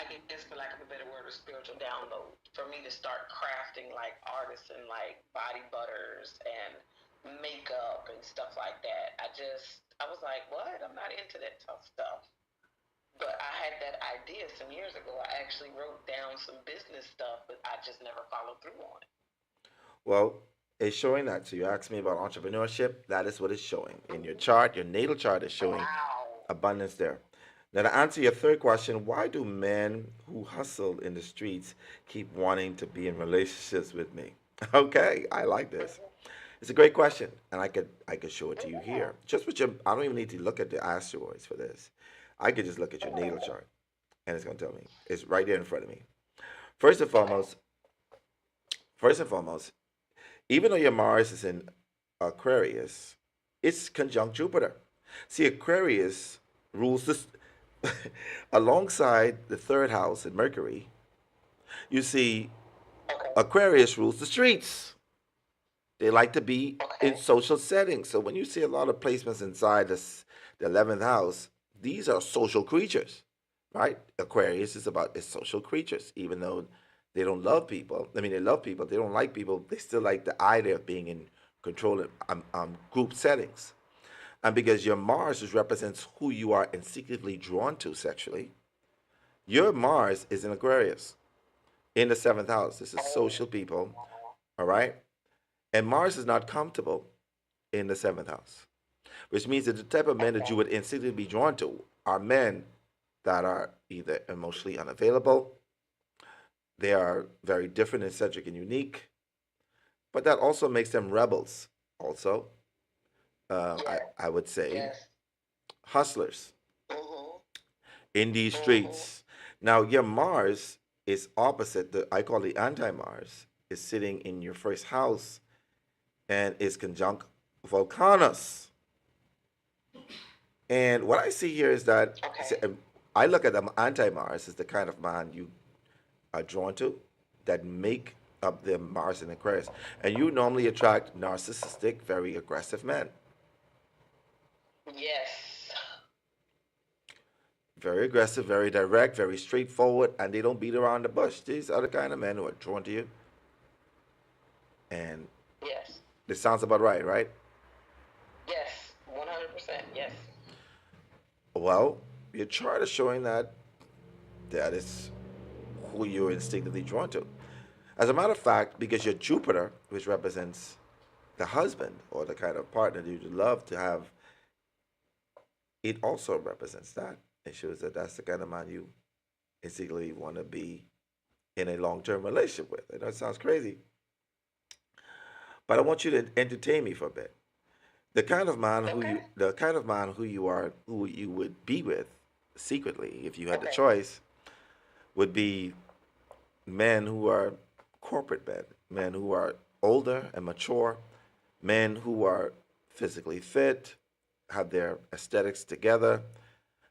I guess for lack of a better word, a spiritual download for me to start crafting like artists and like body butters and makeup and stuff like that. I was like, what? I'm not into that tough stuff. But I had that idea some years ago. I actually wrote down some business stuff, but I just never followed through on it. Well, it's showing that. So you asked me about entrepreneurship. That is what it's showing in your chart. Your natal chart is showing Wow. abundance there. Now, to answer your third question, why do men who hustle in the streets keep wanting to be in relationships with me? Okay, I like this. It's a great question, and I could show it to you here. Just with your, I don't even need to look at the asteroids for this. I could just look at your natal chart, and it's gonna tell me. It's right there in front of me. First and Okay. foremost, first and foremost, even though your Mars is in Aquarius, it's conjunct Jupiter. See, Aquarius rules this. alongside the third house in Mercury, you see Okay. Aquarius rules the streets. They like to be in Okay. social settings. So when you see a lot of placements inside the 11th house, these are social creatures, right? Aquarius is about its social creatures, even though they don't love people. I mean, they love people. They don't like people. They still like the idea of being in controlled group settings. And because your Mars represents who you are instinctively drawn to sexually, your Mars is in Aquarius in the seventh house. This is social people, all right? And Mars is not comfortable in the seventh house, which means that the type of men that you would instinctively be drawn to are men that are either emotionally unavailable, they are very different, eccentric, and unique, but that also makes them rebels. Also, Yes. I would say Yes. hustlers Mhm. in these Mhm. streets. Now, your Mars is opposite. The I call the anti-Mars is sitting in your first house and is conjunct Volcanus. And what I see here is that Okay. I look at the anti-Mars as the kind of man you are drawn to that make up the Mars in Aquarius. And you normally attract narcissistic, very aggressive men. Yes. Very aggressive, very direct, very straightforward, and they don't beat around the bush. These are the kind of men who are drawn to you. And Yes. this sounds about right, right? Yes. 100%. Yes. Well, your chart is showing that that is who you're instinctively drawn to. As a matter of fact, because your Jupiter, which represents the husband or the kind of partner that you'd love to have, it also represents that. It shows that that's the kind of man you instinctively want to be in a long-term relationship with. I know it sounds crazy, but I want you to entertain me for a bit. Okay. The kind of man who you are, who you would be with secretly, if you had the Okay. choice, would be men who are corporate men, men who are older and mature, men who are physically fit, have their aesthetics together,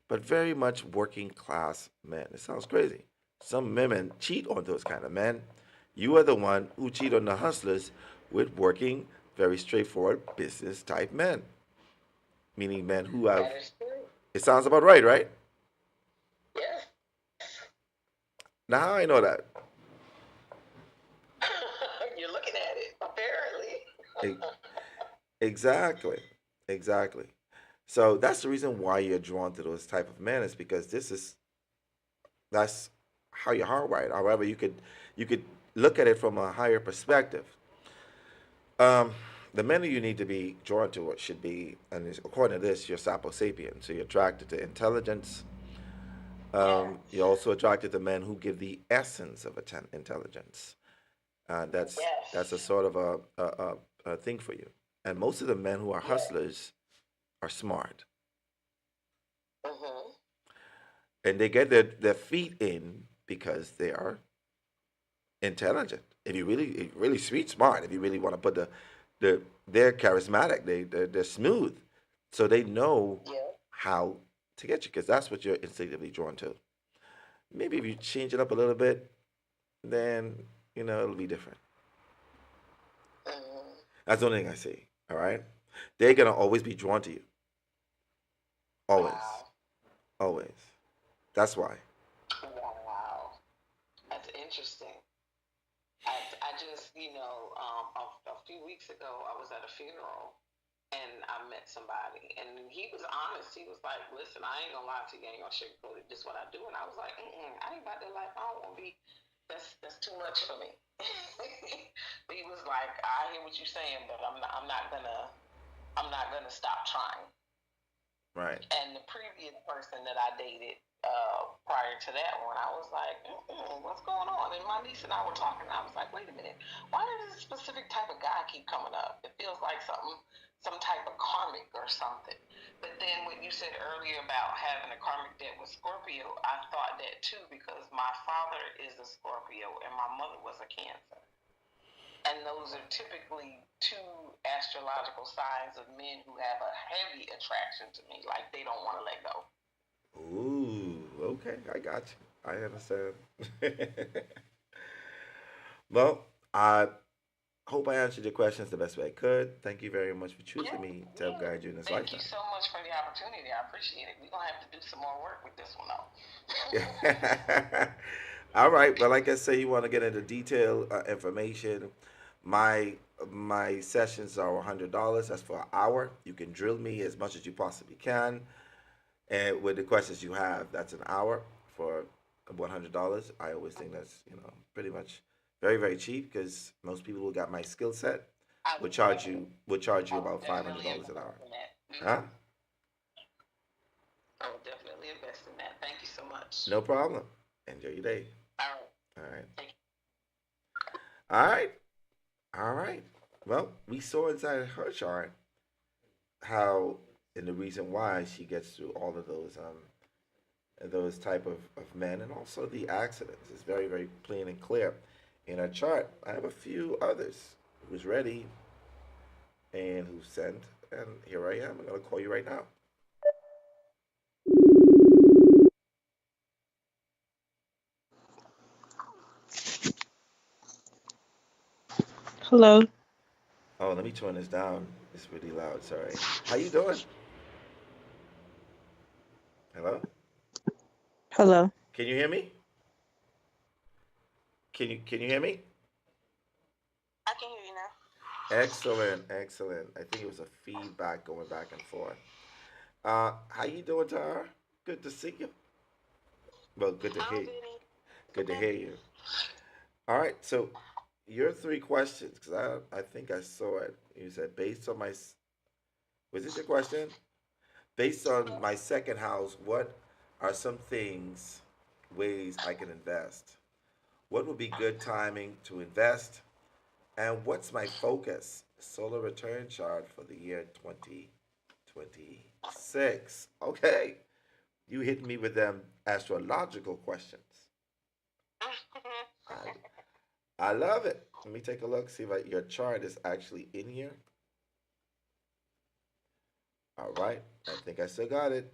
but very much working class men. It sounds crazy. Some women cheat on those kind of men. You are the one who cheat on the hustlers with working, very straightforward business type men, meaning men who have. That is true. It sounds about right, right? Yes. Now, how I know that? You're looking at it, apparently. E- Exactly, exactly. So that's the reason why you're drawn to those type of men is because that's how you're hardwired. However, you could look at it from a higher perspective. Um, the men that you need to be drawn to should be, and according to this, you're Sapo sapien. So you're attracted to intelligence. You're Yes. also attracted to men who give the essence of intelligence. That's a Yes. sort of a thing for you. And most of the men who are Yes. hustlers are smart, Mhm. and they get their feet in because they are intelligent. If you really street smart, if you really want to put they're charismatic. They're smooth, so they know Yeah. how to get you because that's what you're instinctively drawn to. Maybe if you change it up a little bit, then it'll be different. Mhm. That's the only thing I see. All right, they're gonna always be drawn to you. Always, Wow. always. That's why. Wow. That's interesting. I just, a few weeks ago, I was at a funeral and I met somebody, and he was honest. He was like, "Listen, I ain't gonna lie to you. I ain't gonna sugarcoat it. This is what I do." And I was like, "I ain't about that life. I don't want to be. That's too much for me." But he was like, "I hear what you're saying, but I'm not gonna stop trying." Right. And the previous person that I dated prior to that one, I was like, what's going on? And my niece and I were talking. And I was like, wait a minute, why does this specific type of guy keep coming up? It feels like some type of karmic or something. But then what you said earlier about having a karmic debt with Scorpio, I thought that too because my father is a Scorpio and my mother was a Cancer. And those are typically two astrological signs of men who have a heavy attraction to me, like they don't want to let go. Ooh. Okay, I got you. I understand. Well, I hope I answered your questions the best way I could. Thank you very much for Yeah, choosing me to help yeah. guide you in this Thank you lifetime. so much for the opportunity. I appreciate it. We're gonna have to do some more work with this one though. All right. Well, like I say, you want to get into detailed information. My my sessions are $100. That's for an hour. You can drill me as much as you possibly can, and with the questions you have, that's an hour for $100. I always think that's pretty much very cheap because most people who got my skill set I would would charge you definitely, would charge you I would about definitely $500 an hour. invest in that. Huh? I will definitely invest in that. Thank you so much. No problem. Enjoy your day. All right. All right. Thank All right. All right. Well, we saw inside her chart how and the reason why she gets through all of those type of men and also the accidents is very plain and clear in her chart. I have a few others who's ready and who sent, and here I am. I'm gonna call you right now. Hello. Oh, let me turn this down. It's really loud. Sorry. How you doing? Hello? Hello. Can you hear me? Can you hear me? I can hear you now. Excellent, excellent. I think it was a feedback going back and forth. How you doing, Tara? Good to see you. Well, good to I'm hear. good. Good to hear you. All right, so your three questions, because I think I saw it. You said based on was this your question? Based on my second house, what are some things, ways I can invest? What would be good timing to invest? And what's my focus? Solar return chart for the year 2026. Okay, you hit me with them astrological questions. I, I love it. Let me take a look, see if your chart is actually in here. All right, I think I still got it.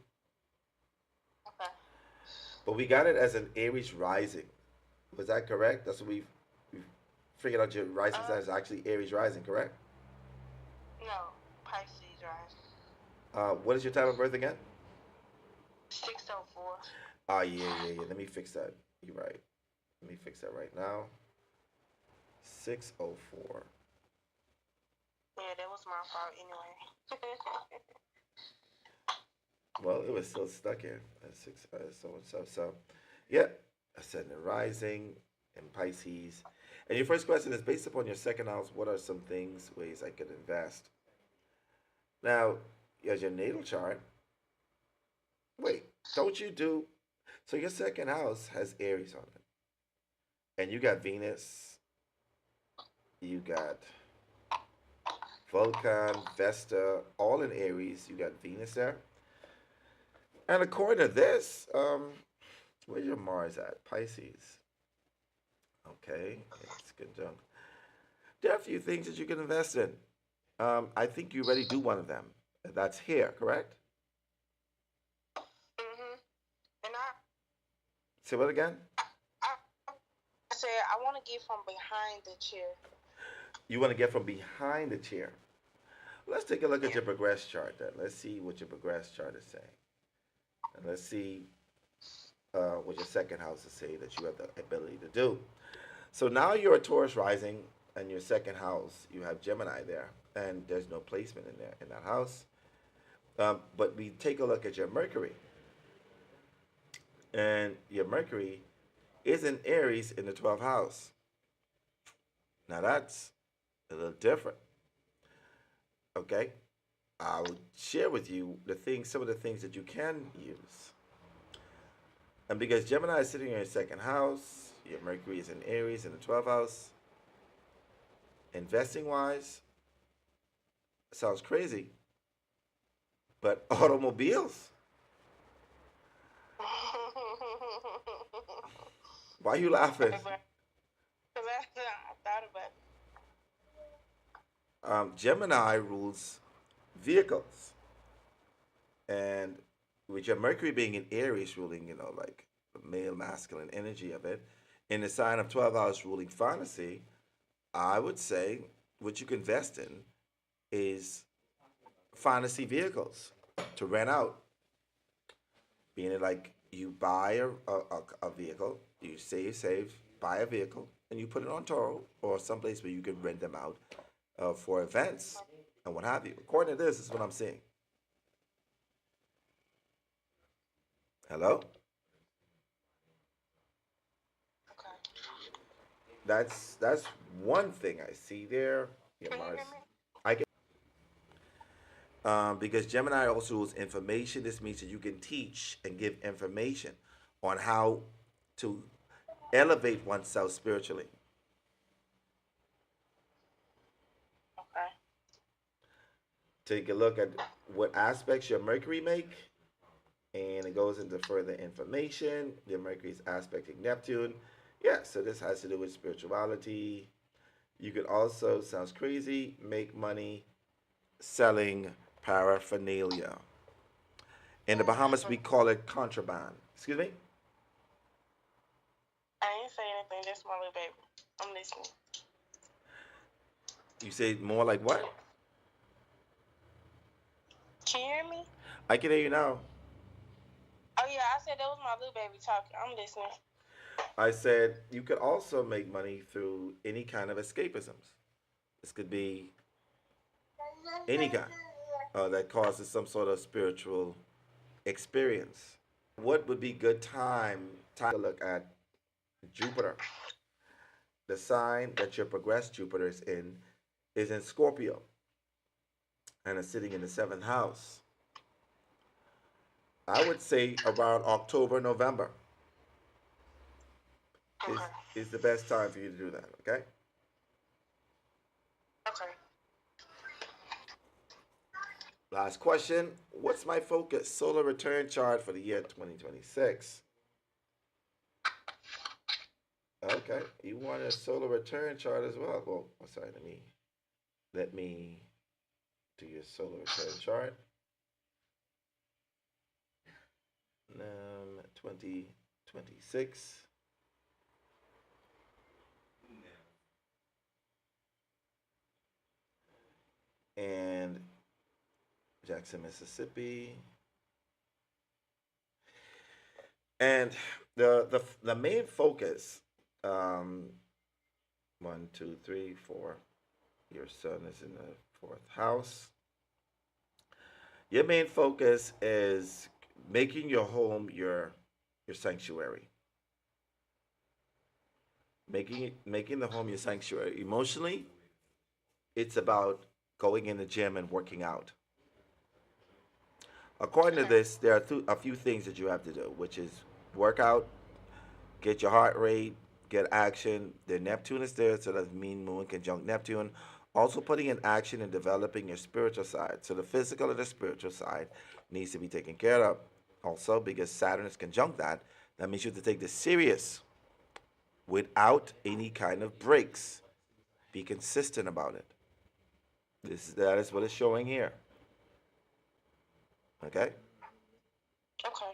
Okay. But we got it as an Aries rising. Was that correct? That's what we figured out your rising sign is actually Aries rising, correct? No, Pisces rise. What is your time of birth again? 604. Oh, yeah. Let me fix that. You're right. Let me fix that right now. 604. Yeah, that was my fault anyway. Well, it was still stuck in at six, so and so. So, yeah, ascendant rising in Pisces. And your first question is based upon your second house. What are some things, ways I could invest? Now, as your natal chart, wait, don't you do? So your second house has Aries on it, and you got Venus, you got Vulcan, Vesta, all in Aries. You got Venus there. And according to this, where's your Mars at? Pisces. Okay, it's conjunct. There are a few things that you can invest in. I think you already do one of them. That's here, correct? Mhm. And Say what again? I said I want to get from behind the chair. You want to get from behind the chair. Let's take a look at Yeah. your progress chart then. Let's see what your progress chart is saying. And let's see what your second house is saying that you have the ability to do. So now you're a Taurus rising, and your second house, you have Gemini there, and there's no placement in there in that house. But we take a look at your Mercury, and your Mercury is in Aries in the 12th house. Now that's a little different. Okay, I'll share with you some of the things that you can use. And because Gemini is sitting in your second house, your Mercury is in Aries in the 12th house. Investing wise, sounds crazy, but automobiles. Why are you laughing? Because I thought about Gemini rules vehicles, and with your Mercury being in Aries, ruling like male masculine energy of it. In the sign of 12 hours ruling fantasy, I would say what you can invest in is fantasy vehicles to rent out. Being it like you buy a vehicle, you save, buy a vehicle, and you put it on Toro or someplace where you can rent them out for events and what have you. According to this is what I'm seeing. Hello? That's one thing I see there. Yeah, Can you Mars. hear me? I can. Because Gemini also rules information. This means that you can teach and give information on how to elevate oneself spiritually. Okay. Take a look at what aspects your Mercury make, and it goes into further information. Your Mercury is aspecting Neptune. Yeah, so this has to do with spirituality. You could also, sounds crazy, make money selling paraphernalia. In the Bahamas, we call it contraband. Excuse me? I ain't say anything. That's my little baby. I'm listening. You say more like what? Can you hear me? I can hear you now. Oh yeah, I said that was my little baby talking. I'm listening. I said you could also make money through any kind of escapisms. This could be any kind that causes some sort of spiritual experience. What would be good time to look at Jupiter? The sign that your progressed Jupiter is in Scorpio and is sitting in the seventh house. I would say around October, November is the best time for you to do that, okay? Okay. Last question. What's my focus solar return chart for the year 2026? Okay, you want a solar return chart as well. Well, I'm sorry, let me do your solar return chart. 2026. And Jackson, Mississippi. And the main focus, 1, 2, 3, 4. Your sun is in the fourth house. Your main focus is making your home your sanctuary. Making the home your sanctuary. Emotionally, it's about going in the gym and working out. According to this, there are a few things that you have to do, which is work out, get your heart rate, get action. The Neptune is there, so that's mean moon conjunct Neptune. Also putting in action and developing your spiritual side. So the physical and the spiritual side needs to be taken care of. Also, because Saturn is conjunct that means you have to take this serious without any kind of breaks. Be consistent about it. That is what it's showing here. Okay? Okay.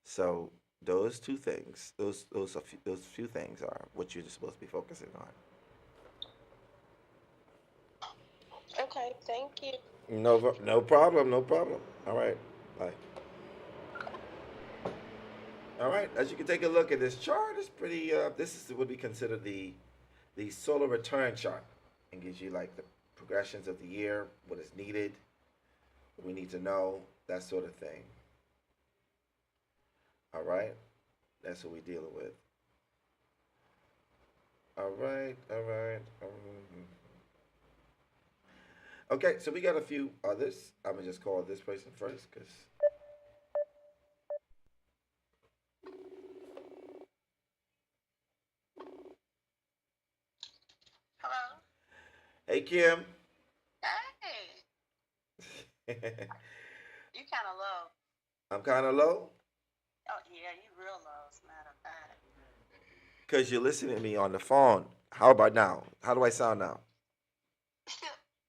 So those two things, those few things are what you're supposed to be focusing on. Okay, thank you. No problem, no problem. All right, bye. All right, as you can take a look at this chart, it's pretty. This would be considered the solar return chart, and gives you like the progressions of the year, what is needed, what we need to know, that sort of thing. All right, that's what we're dealing with. All right. Okay, so we got a few others. I'm gonna just call this person first, cause. Hello. Hey, Kim. Hey. You kind of low. I'm kind of low. Oh yeah, you real low. As a matter of fact. Cause you're listening to me on the phone. How about now? How do I sound now?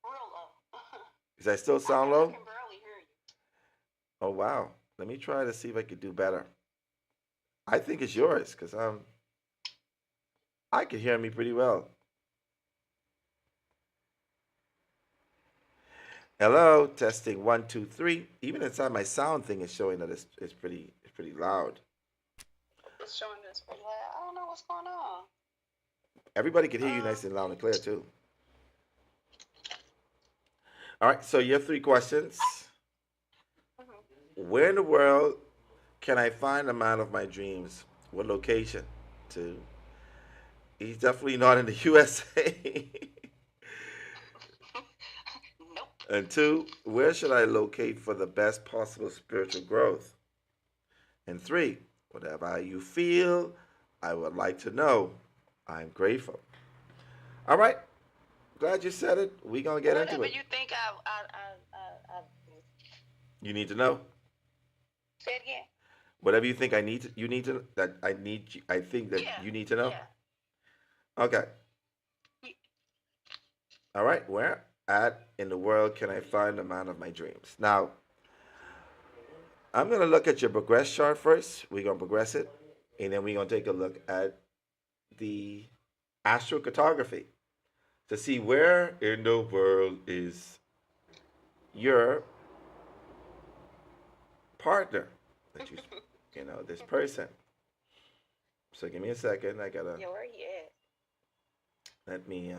Real low. Does I still sound low? I can barely hear you. Oh wow. Let me try to see if I could do better. I think it's yours because I can hear me pretty well. Hello, testing 1 2 3. Even inside my sound thing is showing that it's pretty loud. It's showing us pretty loud. I don't know what's going on. Everybody can hear you nice and loud and clear too. All right, so you have 3 questions. Where in the world can I find the man of my dreams? What location? 2. He's definitely not in the USA. Nope. And 2, where should I locate for the best possible spiritual growth? And 3, whatever you feel, I would like to know. I'm grateful. All right, glad you said it. We gonna get into Whatever it. you think I You need to know. say it again. Whatever you think you need to that I need. I think that Yeah. you need to know. Yeah. Okay. All right. Where at in the world can I find the man of my dreams? Now, I'm gonna look at your progress chart first. We're gonna progress it, and then we're gonna take a look at the astrocartography to see where in the world is your partner that you know this person. So give me a second. I gotta Yeah, where you at? let me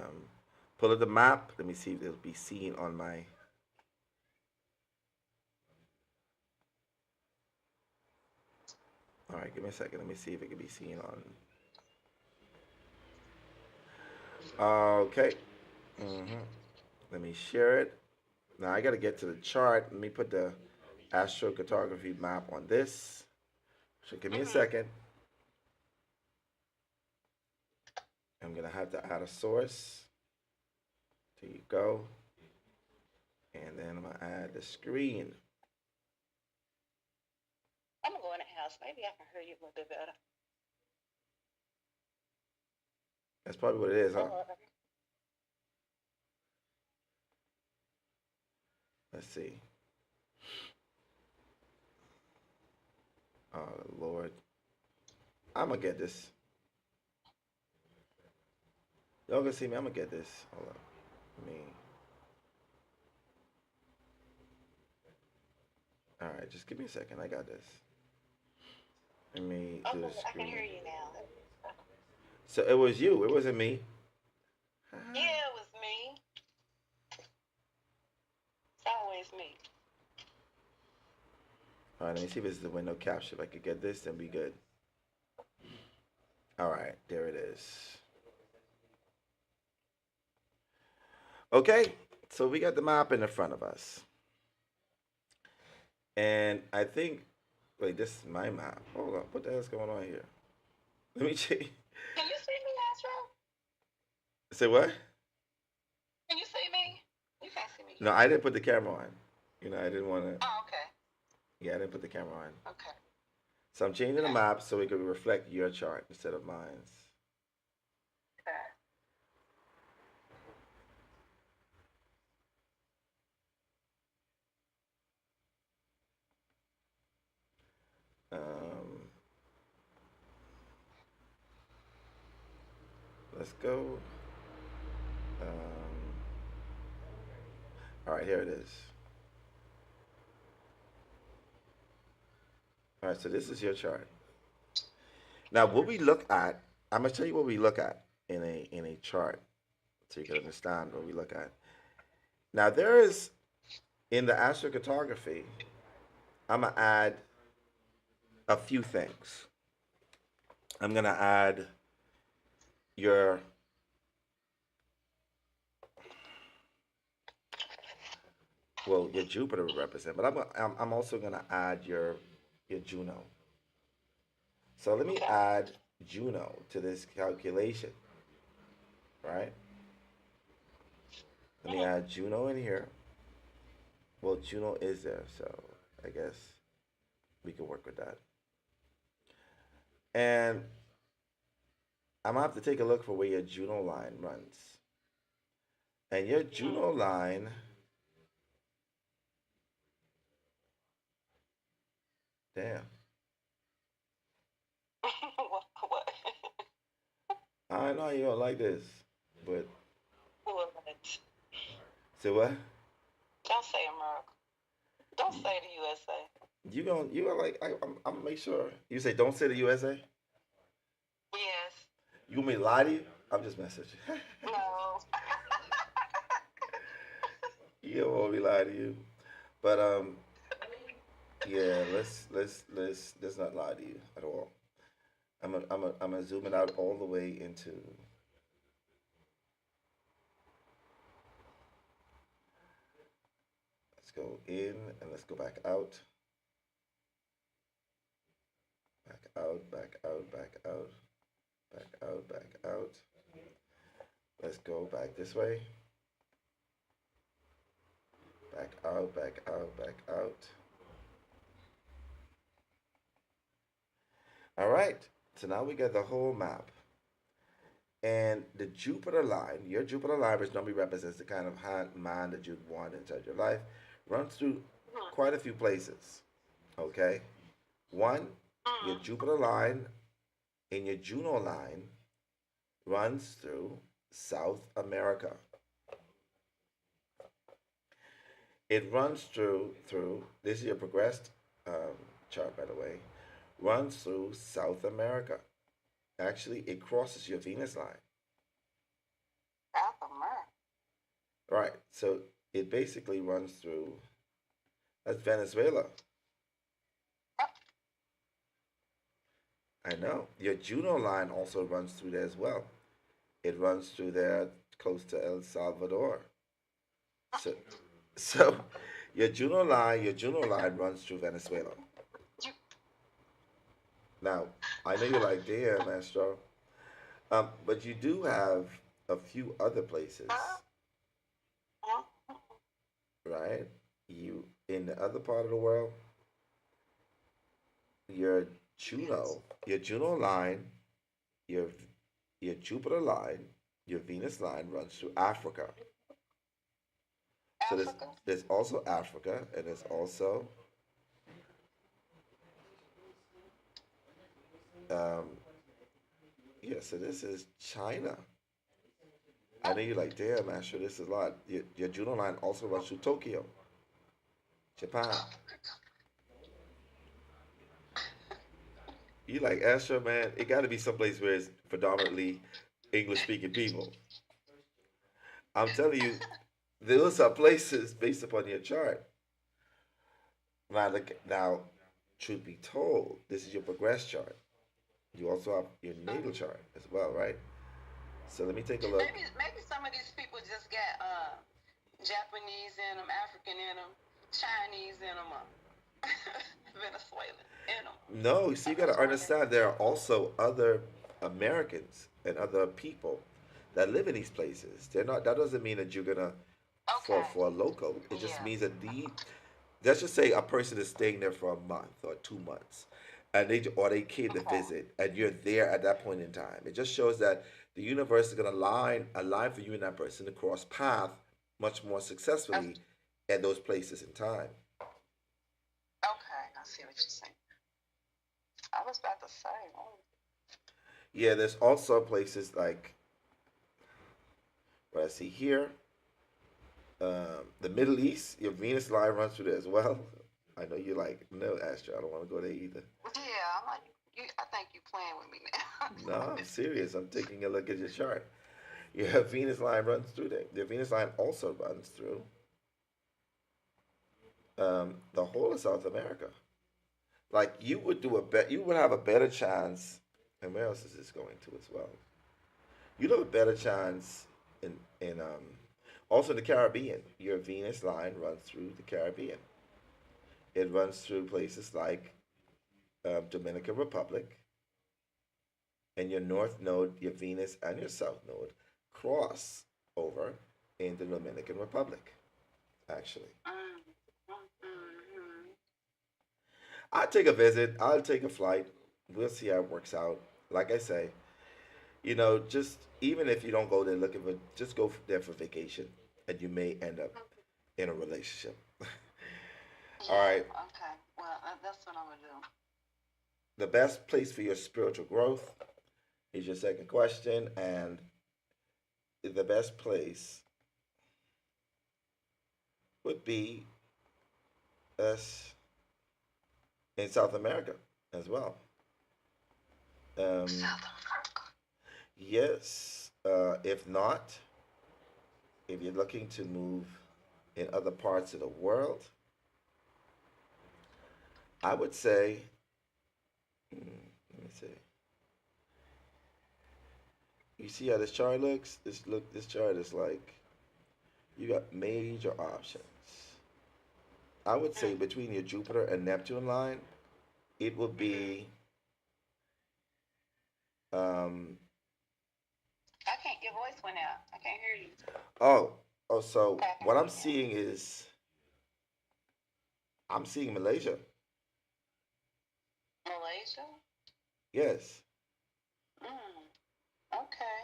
pull up the map. Let me see if it'll be seen on my. All right, give me a second. Let me see if it can be seen on. Okay. Let me share it. Now I got to get to the chart. Let me put the astrocartography map on this. So give me a second. I'm going to have to add a source. There you go. And then I'm going to add the screen. I'm gonna go in the house. Maybe I can hear you a little bit better. That's probably what it is, huh? Let's see. Oh, Lord. I'm going to get this. Y'all gonna see me? I'm gonna get this. Hold on. All right, just give me a second. I got this. Let me do the screen. I can hear you now. So it was you. It wasn't me. Yeah, it was me. It's always me. All right, let me see if this is the window capture. If I could get this, then be good. All right, there it is. Okay, so we got the map in the front of us. And I think, wait, this is my map. Hold on, what the hell's going on here? Let me check. Can you see me, Astro? Say what? Can you see me? You can't see me. No, I didn't put the camera on. You know, I didn't want to. Oh, okay. Yeah, I didn't put the camera on. Okay. So I'm changing the map so it could reflect your chart instead of mine's. Okay. Let's go. All right, here it is. All right, so this is your chart. Now, what we look at, I'm gonna tell you what we look at in a chart, so you can understand what we look at. Now, there is in the astrocartography, I'm gonna add a few things. I'm gonna add your Jupiter will represent, but I'm also gonna add your Juno. So let me add Juno to this calculation, right? Let me add Juno in here. Well, Juno is there, so I guess we can work with that. And I'm gonna have to take a look for where your Juno line runs. And your Juno line, damn. I know you don't like this, but What? say what? Don't say America. Don't say the USA. You gonna like? I'm gonna make sure. You say don't say the USA. Yes. You want me to lie to you? I'm just messing with No. you. You don't want me to lie to you, but yeah. Let's not lie to you at all. I'm gonna zoom it out all the way into. Let's go in and let's go back out. Back out, back out, back out, back out, back out. Let's go back this way. Back out, back out, back out. All right. So now we got the whole map. And the Jupiter line, your Jupiter line, which normally represents the kind of mind that you'd want inside your life, runs through quite a few places. Okay? One, your Jupiter line and your Juno line runs through South America. It runs through this is your progressed chart, by the way, runs through South America. Actually, it crosses your Venus line. South America. Right. So it basically runs through, that's Venezuela. I know. Your Juno line also runs through there as well. It runs through there close to El Salvador. So, so your Juno line runs through Venezuela. Now, I know you're like, damn, Astro. But you do have a few other places, right? You in the other part of the world, your your Juno line, your your Jupiter line, your Venus line runs through Africa. So there's also Africa, and there's also um, yeah. So this is China. I know you're like, damn, Astro, this is a lot. Your Juno line also runs through Tokyo, Japan. You like Astro, man? It got to be someplace where it's predominantly English-speaking people. I'm telling you, those are places based upon your chart. Now, now, truth be told, this is your progress chart. You also have your natal chart as well, right? So let me take a look. Maybe some of these people just got Japanese in them, African in them, Chinese in them, Venezuelan in them. No, so you got to understand there are also other Americans and other people that live in these places. They're not. That doesn't mean that you're gonna fall for a local. It just means that let's just say a person is staying there for a month or 2 months, and they came to visit, and you're there at that point in time. It just shows that the universe is gonna align for you and that person to cross path much more successfully at those places in time. Okay, I see what you're saying. I was about to say. Oh. Yeah, there's also places like what I see here. The Middle East, your Venus line runs through there as well. I know you're like, no, Astro, I don't want to go there either. Yeah, I'm like, I think you're playing with me now. No, I'm serious. I'm taking a look at your chart. Your Venus line runs through there. Your Venus line also runs through the whole of South America. Like you would you would have a better chance. And where else is this going to as well? You'd have a better chance in also in the Caribbean. Your Venus line runs through the Caribbean. It runs through places like Dominican Republic, and your North Node, your Venus, and your South Node cross over in the Dominican Republic. Actually, I'll take a visit. I'll take a flight. We'll see how it works out. Like I say, just even if you don't go there looking for, just go there for vacation, and you may end up in a relationship. All right. Okay. Well, that's what I'm gonna do. The best place for your spiritual growth Here's your second question, and the best place would be us in South America as well. Um, South America. yes, if not, if you're looking to move in other parts of the world, I would say, let me see. You see how this chart looks? This chart is like you got major options. I would say between your Jupiter and Neptune line, it would be um I can't. Your voice went out. I can't hear you. oh so Okay, I can what hear I'm you now. seeing is I'm seeing Malaysia. Malaysia. Yes. Mm. Okay.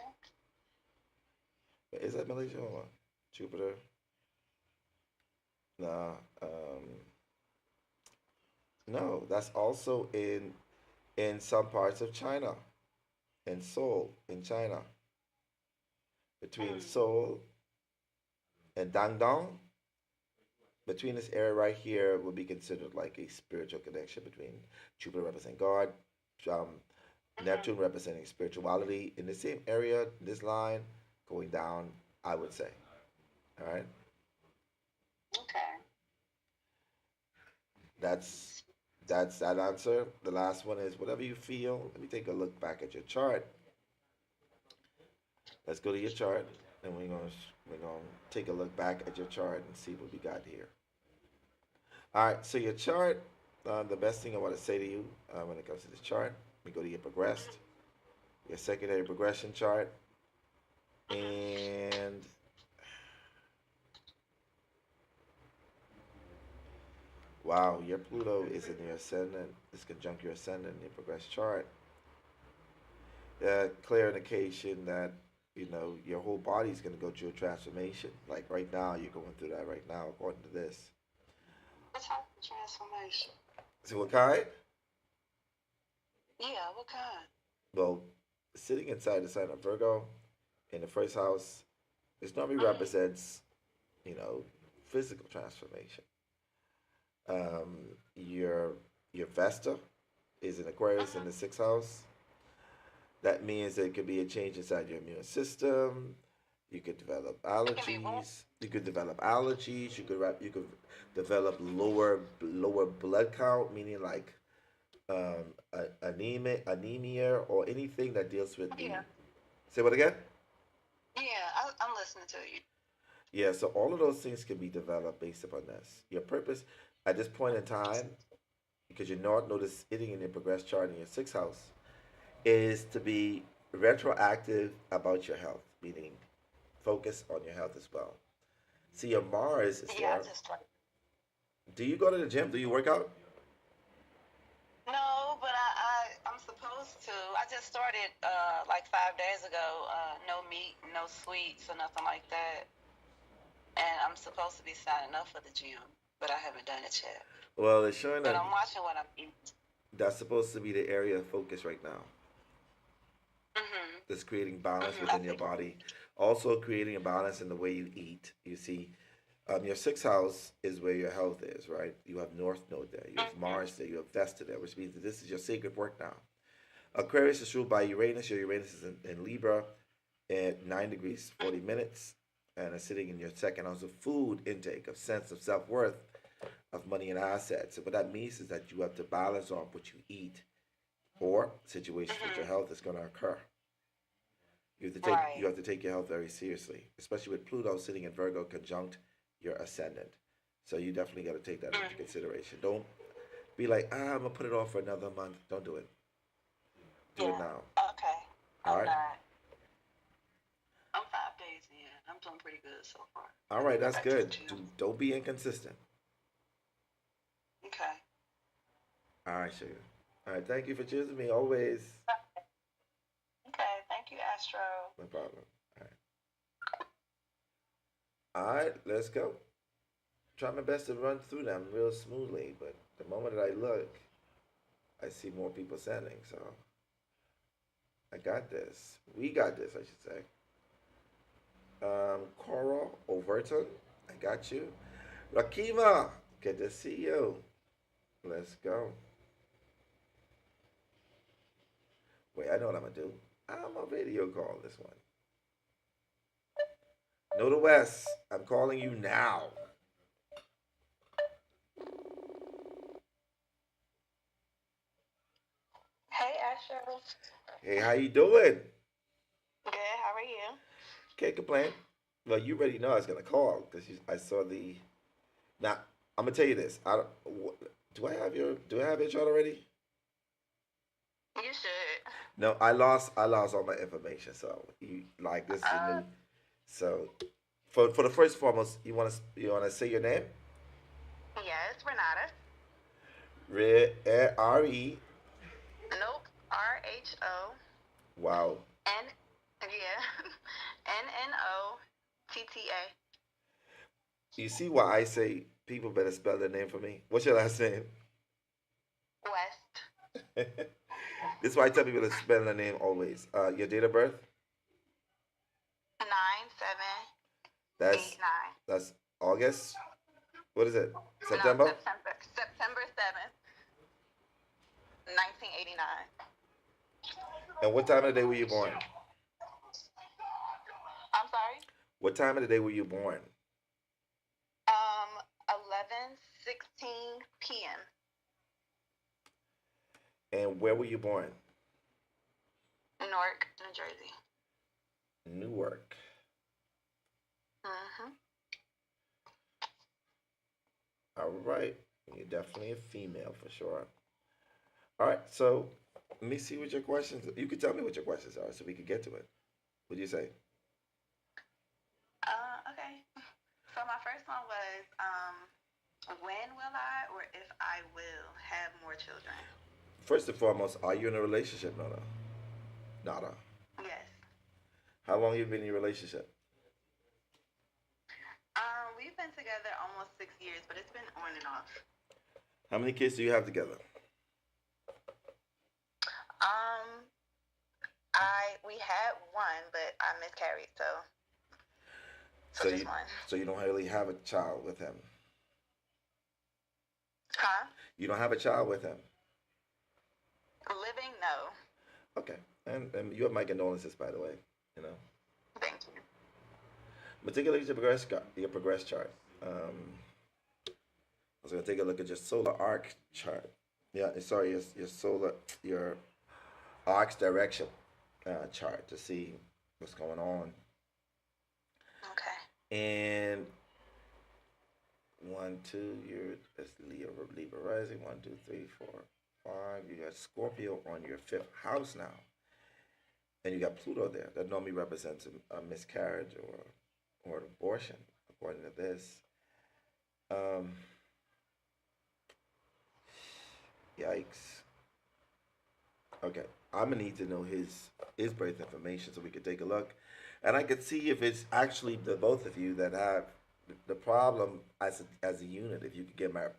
Is that Malaysia? Hold on. Jupiter. Nah. No, that's also in some parts of China. In Seoul, in China. Between Mm. Seoul and Dandong, between this area right here would be considered like a spiritual connection between Jupiter representing God, um, Mhm. Neptune representing spirituality in the same area, this line going down, I would say. All right. Okay. That's that's that answer. The last one is whatever you feel. Let me take a look back at your chart. Let's go to your chart and we're gonna take a look back at your chart and see what we got here. All right, so your chart, the best thing I want to say to you when it comes to this chart, we go to your progressed, your secondary progression chart, and wow, your Pluto is in your ascendant. It's conjunct your ascendant in your progressed chart. Clear indication that your whole body's going to go through a transformation. Like right now, you're going through that right now, according to this. What type of transformation? So what kind? Yeah. What kind? Well, sitting inside the sign of Virgo in the first house, this normally Mm. represents, you know, physical transformation. Um, your your Vesta is in Aquarius in Mhm. the sixth house. That means there could be a change inside your immune system. You could develop It can be what? allergies. You could develop allergies. You could develop lower blood count, meaning like anemia, or anything that deals with the. Yeah. Say what again? Yeah. I'm listening to you. Yeah, so all of those things can be developed based upon this. Your purpose at this point in time, because you're not notice hitting in your progress chart in your sixth house, is to be retroactive about your health, meaning focus on your health as well. See, your Mars is Yeah. I there. just like. Do you go to the gym? Do you work out? No, but I'm supposed to. I just started like 5 days ago. No meat, no sweets, or nothing like that. And I'm supposed to be signing up for the gym, but I haven't done it yet. Well, it's showing But that I'm watching what I'm eating. that's supposed to be the area of focus right now. Mhm. That's creating balance Mhm. I within your think. body. Also creating a balance in the way you eat. You see, your sixth house is where your health is, right? You have North Node there. You have Mhm. Mars there. You have Vesta there, which means that this is your sacred work now. Aquarius is ruled by Uranus. Your Uranus is in Libra at 9 degrees 40 minutes, and is sitting in your second house of food intake, of sense of self worth, of money and assets. And what that means is that you have to balance off what you eat, or situations with your Mhm. health is going to occur. You Right. have to take your health very seriously, especially with Pluto sitting in Virgo conjunct your ascendant. So you definitely got to take that into Mhm. consideration. Don't be like, I'm gonna put it off for another month. Don't do it. Do it Yeah. now. Okay. All I'm right. not. I'm 5 days in. I'm doing pretty good so far. All I need right. to go That's back to the good. gym. Don't be inconsistent. Okay. All right, sugar. All right. Thank you for choosing me always. Okay. Thank you, Astro. No problem. All right. All right. Let's go. Try my best to run through them real smoothly, but the moment that I look, I see more people sending. So I got this. We got this, I should say. Coral Overton, I got you. Rakima, good to see you. Let's go. Wait, I know what I'm gonna do. I'm a video call this one. No to West, I'm calling you now. Hey, Astro. Hey, how you doing? Good. How are you? Can't complain. Well, you already know I was gonna call because I saw the. Now, I'm gonna tell you this. Do I have your chart already? You should. No, I lost all my information. So this is a new. So, for the first foremost, you wanna say your name? Yes, Renata. R-E. Nope. RHO. Wow. N. Yeah. NNOTTA. You see why I say people better spell their name for me? What's your last name? West. This is why I tell people to spell their name always. Your date of birth? 9789. That's August. What is it? No, September? September 7th, 1989. And what time of the day were you born? I'm sorry. What time of the day were you born? 11:16 p.m. And where were you born? Newark, New Jersey. Newark. Mm-hmm. All right. You're definitely a female for sure. All right. So let me see what your questions. You can tell me what your questions are, so we can get to it. What do you say? Okay. So my first one was, when will I, or if I will, have more children? First and foremost, are you in a relationship, Nada? Nada. Yes. How long you been in your relationship? We've been together almost 6 years, but it's been on and off. How many kids do you have together? We had one, but I miscarried, so just one. So you don't really have a child with him. Huh? You don't have a child with him. Living? No. Okay. And you have my condolences, by the way. You know. Thank you. But take a look at your progress chart. I was gonna take a look at your solar arc chart. Yeah, sorry, your arc's direction chart to see what's going on. Okay. And 1, 2, that's Libra rising. 1, 2, 3, 4, 5. You got Scorpio on your 5th house now, and you got Pluto there. That normally represents a miscarriage or an abortion, according to this. Yikes. Okay, I'm gonna need to know his birth information so we can take a look, and I could see if it's actually the both of you that have the problem as a unit. If you could get married,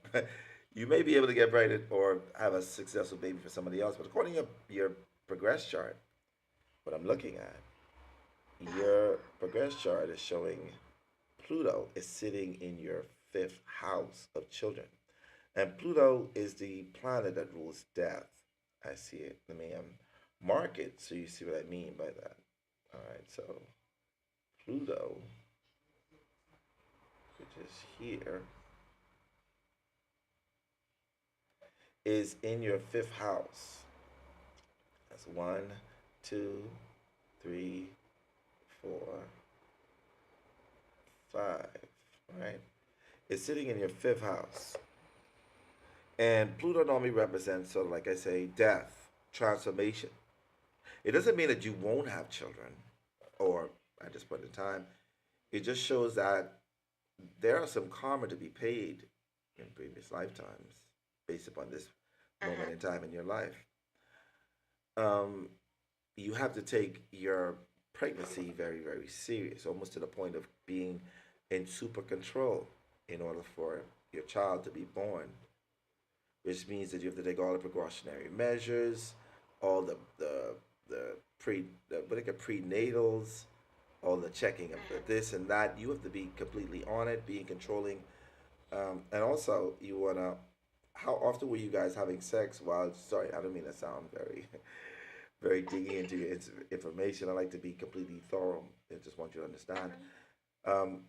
you may be able to get pregnant or have a successful baby for somebody else. But according to your progress chart, what I'm looking at, your progress chart is showing Pluto is sitting in your 5th house of children. And Pluto is the planet that rules death. I see it. Let me mark it so you see what I mean by that. All right, so Pluto, which is here, is in your 5th house. That's 1, 2, 3, 4, 5. Right? It's sitting in your 5th house. And Pluto normally represents, sort of like I say, death, transformation. It doesn't mean that you won't have children, or at this point in time. It just shows that there are some karma to be paid in previous lifetimes based upon this moment in time in your life. You have to take your pregnancy very, very serious, almost to the point of being in super control in order for your child to be born, which means that you have to take all the precautionary measures, all the what they get prenatals, all the checking of the this and that. You have to be completely on it, being controlling, and also you wanna. How often were you guys having sex while? Sorry, I don't mean to sound very, very digging into your information. I like to be completely thorough. I just want you to understand. Um,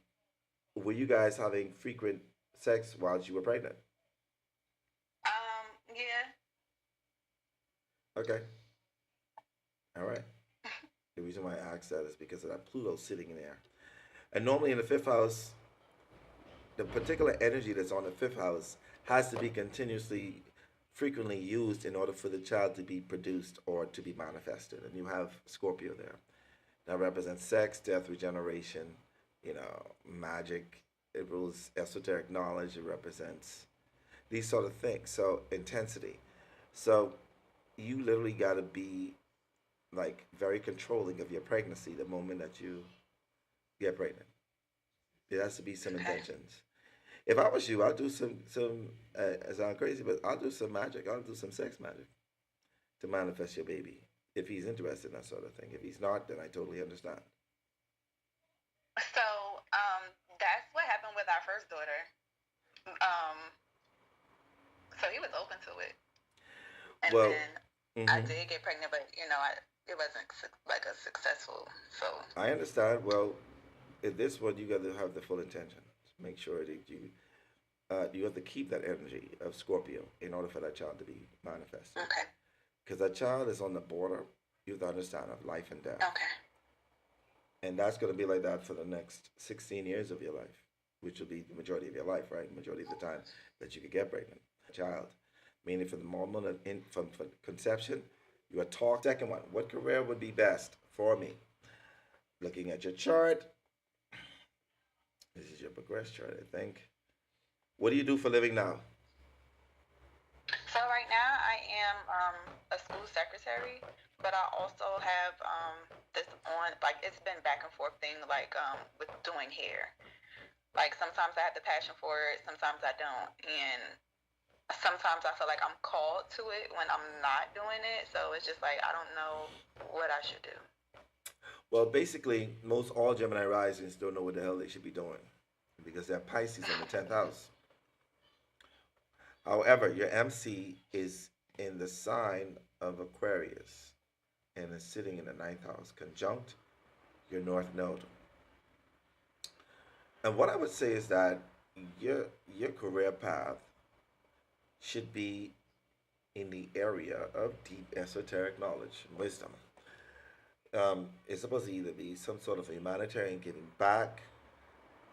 were you guys having frequent sex while you were pregnant? Yeah. Okay, all right. The reason why I asked that is because of that Pluto sitting in there. And normally in the fifth house, the particular energy that's on the fifth house has to be continuously, frequently used in order for the child to be produced or to be manifested. And you have Scorpio there. That represents sex, death, regeneration, magic. It rules esoteric knowledge. It represents these sort of things. So intensity. So you literally got to be like very controlling of your pregnancy the moment that you get pregnant. There has to be some intentions. If I was you, I'll do some. I sound crazy, but I'll do some magic. I'll do some sex magic to manifest your baby. If he's interested in that sort of thing. If he's not, then I totally understand. So, that's what happened with our first daughter. Um, so he was open to it, and Well, then I hmm did get pregnant, but it wasn't like a successful. So, I understand. Well, in this one, you got to have the full intention. Make sure that you have to keep that energy of Scorpio in order for that child to be manifested. okay, Because that child is on the border. You have to understand of life and death. okay, And that's going to be like that for the next 16 years of your life, which will be the majority of your life, right? Majority of the time that you could get pregnant. Child, meaning from the moment from conception, you are taught. Second one, what career would be best for me? Looking at your chart, this is your progress chart, I think. What do you do for a living now? So right now I am a school secretary, but I also have this on like it's been back and forth thing like with doing hair. Like sometimes I have the passion for it, sometimes I don't, and sometimes I feel like I'm called to it when I'm not doing it. So it's just like I don't know what I should do. Well, basically, most all Gemini risings don't know what the hell they should be doing because they're Pisces in the 10th house. However, your MC is in the sign of Aquarius and is sitting in the ninth house, conjunct your North Node. And what I would say is that your career path should be in the area of deep esoteric knowledge and wisdom. It's supposed to either be some sort of humanitarian giving back,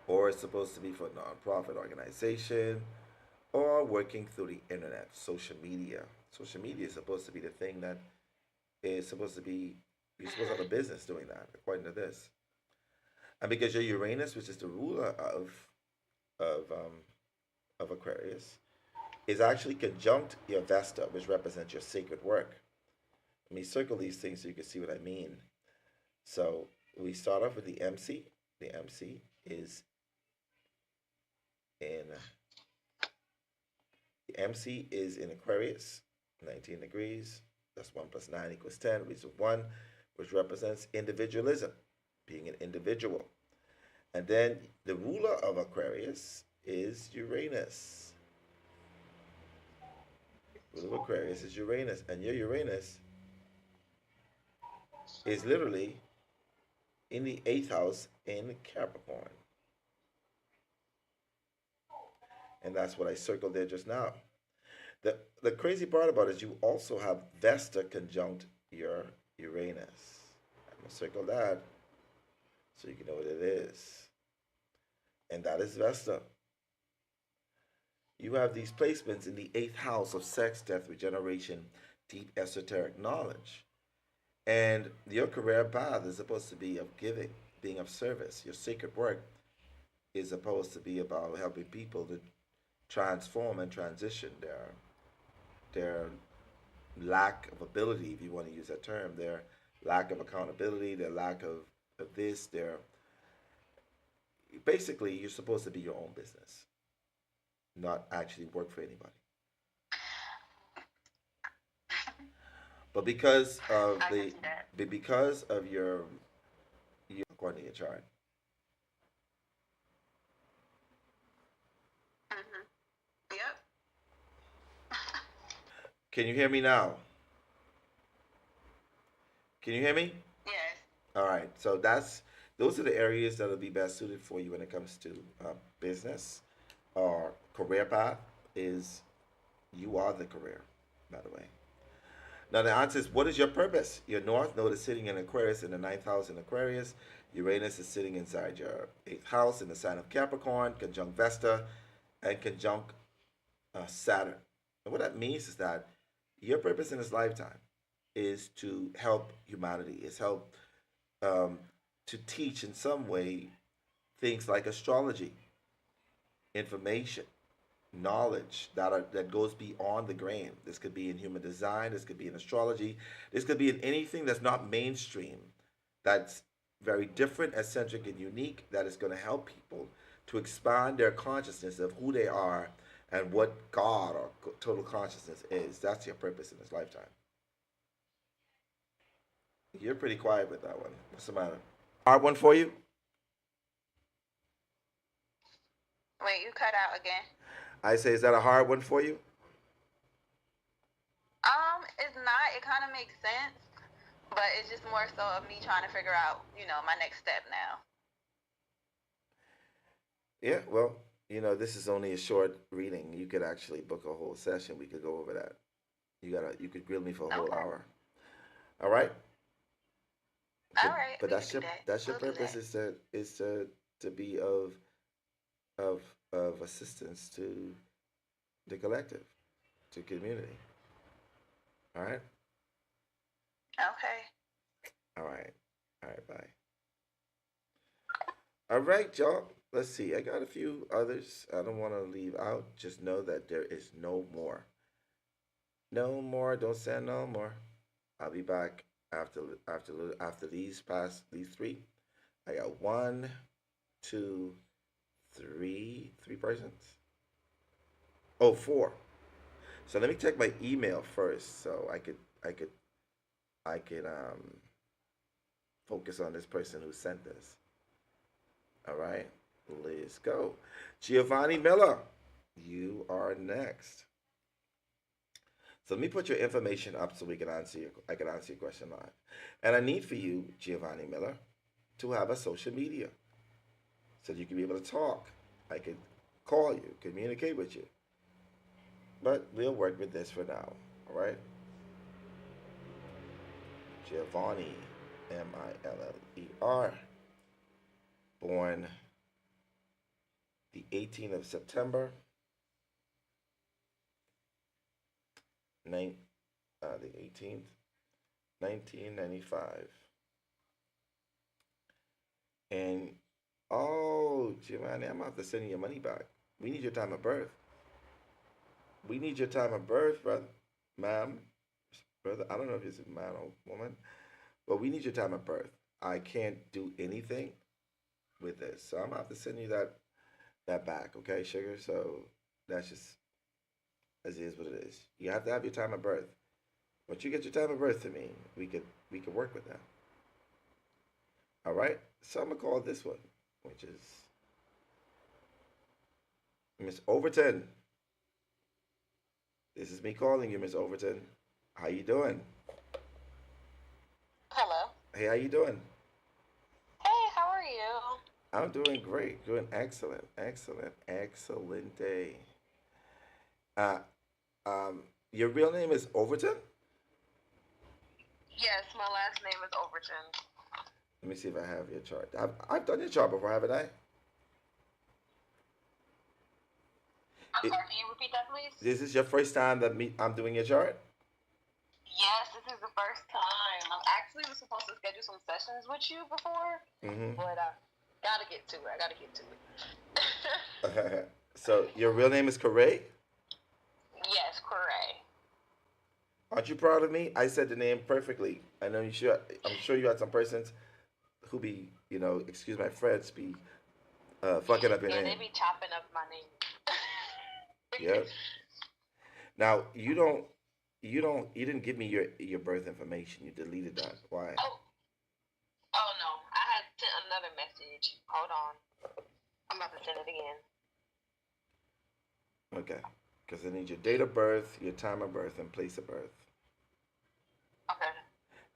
or it's supposed to be for a nonprofit organization, or working through the internet, social media. Social media is supposed to be the thing that is supposed to be, you're supposed to have a business doing that, according to this. And because your Uranus, which is the ruler of um, of Aquarius, is actually conjunct your Vesta, which represents your sacred work. Let me circle these things so you can see what I mean. So we start off with the MC. The MC is in the MC is in Aquarius, 19 degrees. That's 1 plus 9 equals 10, which is 1, which represents individualism, being an individual. And then the ruler of Aquarius is Uranus. Ruler of Aquarius is Uranus. And your Uranus is literally in the 8th house in Capricorn. And that's what I circled there just now. The crazy part about it is you also have Vesta conjunct your Uranus. I'm going to circle that so you can know what it is. And that is Vesta. You have these placements in the 8th house of sex, death, regeneration, deep esoteric knowledge. And your career path is supposed to be of giving, being of service. Your sacred work is supposed to be about helping people to transform and transition their lack of ability, if you want to use that term, their lack of accountability, their lack of this, their basically you're supposed to be your own business, not actually work for anybody. But because of I can see that. because of your according to your chart. Yep. Can you hear me now? Can you hear me? Yes. All right. So those are the areas that'll be best suited for you when it comes to business or career path. Is you are the career, by the way. Now the answer is, what is your purpose? Your North Node is sitting in Aquarius in the ninth house in Aquarius. Uranus is sitting inside your eighth house in the sign of Capricorn, conjunct Vesta, and conjunct Saturn. And what that means is that your purpose in this lifetime is to help humanity, is help um, to teach in some way things like astrology, information, knowledge that goes beyond the grain. This could be in human design. This could be in astrology. This could be in anything that's not mainstream. That's very different, eccentric, and unique. That is going to help people to expand their consciousness of who they are and what God or total consciousness is. That's your purpose in this lifetime. You're pretty quiet with that one. What's the matter? Hard one for you? Wait, you cut out again. I say, is that a hard one for you? It's not. It kind of makes sense, but it's just more so of me trying to figure out, my next step now. Yeah, well, this is only a short reading. You could actually book a whole session. We could go over that. You could grill me for a whole hour. All right? All right. But that's your We'll do purpose that. is to be of assistance to the collective, to community. All right? Okay. All right. All right, bye. All right, y'all. Let's see. I got a few others I don't want to leave out. Just know that there is no more. No more. Don't say no more. I'll be back after these three. I got 1, 2, 3 persons. Oh, 4. So let me check my email first, so I could focus on this person who sent this. All right, let's go. Giovanni Miller, you are next. So let me put your information up so I can answer your question live. And I need for you, Giovanni Miller, to have a social media so you can be able to talk. I could call you, communicate with you. But we'll work with this for now, all right? Giovanni, Miller, born the 18th of September, the 18th, 1995. And, Giovanni, I'm going to have to send you your money back. We need your time of birth. We need your time of birth, brother, ma'am, brother. I don't know if it's a man or woman, but we need your time of birth. I can't do anything with this, so I'm gonna have to send you that back, okay, sugar? So that's just as it is what it is. You have to have your time of birth. Once you get your time of birth to me, we could work with that. All right. So I'm gonna call this one, which is Miss Overton. This is me calling you, Miss Overton. How you doing? Hello. Hey, how you doing? Hey, how are you? I'm doing great. Doing excellent day. Uh, your real name is Overton? Yes, my last name is Overton. Let me see if I have your chart. I've done your chart before, haven't I? I'm sorry, can you repeat that, please? This is your first time that I'm doing your chart? Yes, this is the first time. I actually was supposed to schedule some sessions with you before, but I gotta get to it. So your real name is Corey? Yes, correct. Aren't you proud of me? I said the name perfectly. I know you should. I'm sure you had some persons who be, excuse my French, be fucking up your name. Yeah, they be chopping up my name. Yep. Now you don't You didn't give me your birth information. You deleted that. Why? Oh, oh no, I had sent another message. Hold on, I'm about to send it again. Okay. Because I need your date of birth, your time of birth, and place of birth. Okay.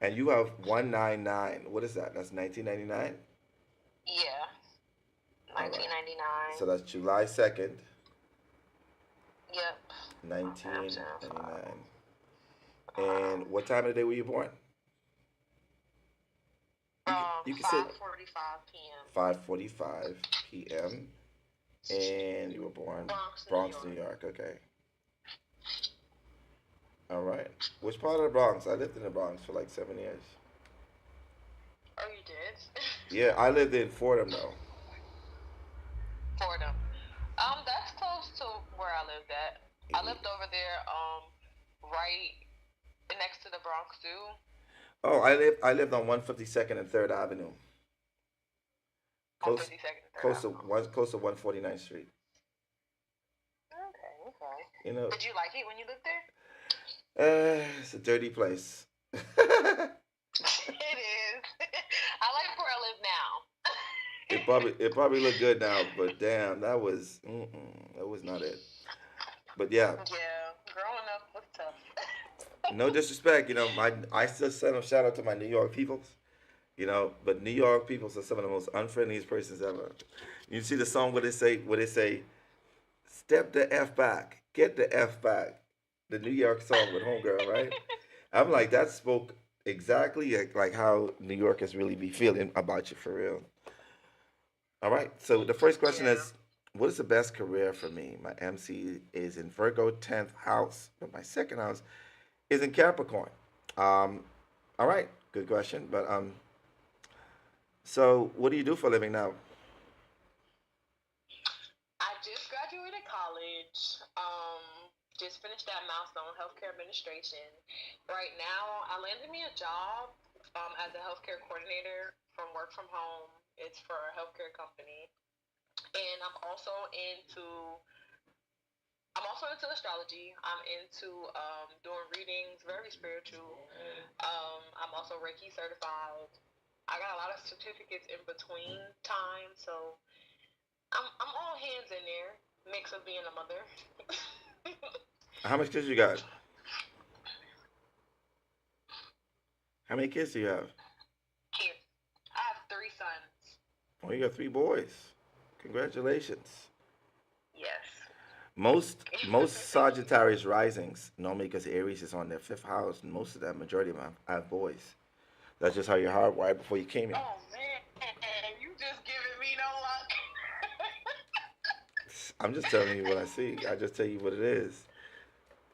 And you have 199. What is that? That's 1999? Yeah, All right. 1999. So that's July 2nd, Yep. 1999. And what time of the day were you born? You can say 5:45 p.m. 5:45 p.m. And you were born Bronx, New York. Okay. All right. Which part of the Bronx? I lived in the Bronx for like 7 years. Oh, you did? Yeah, I lived in Fordham though. Fordham. That's close to where I lived at. I lived over there, right next to the Bronx Zoo. Oh, I lived on 152nd and 3rd Avenue. On Close 52nd and 3rd close to Avenue. close to 149th Street. Okay, okay. You know, Did you like it when you lived there? it's a dirty place. It is. I like where I live now. It probably looked good now, but damn, that was not it. But yeah, Yeah, growing up was tough. no disrespect, I still send a shout out to my New York peoples, but New York peoples are some of the most unfriendliest persons ever. You see the song where they say, step the F back, get the F back. The New York song with Homegirl, right? I'm like, that spoke exactly like how New Yorkers really be feeling about you for real. All right. So the first question Yeah. is, what is the best career for me? My MC is in Virgo 10th house, but my second house is in Capricorn. Um, all right, good question. But so what do you do for a living now? I just graduated college. Just finished that milestone, healthcare administration. Right now, I landed me a job as a healthcare coordinator from work from home. It's for a healthcare company, and I'm also into astrology. I'm into doing readings, very spiritual. I'm also Reiki certified. I got a lot of certificates in between time, so I'm all hands in there. Mix of being a mother. How much kids you got? How many kids do you have? Kids. I have 3 sons. Oh, you got 3 boys. Congratulations. Yes. Most Sagittarius risings normally because Aries is on their 5th house. Most of them, majority of them, have boys. That's just how you're hardwired before you came here. Oh man, you just giving me no luck. I'm just telling you what I see. I just tell you what it is.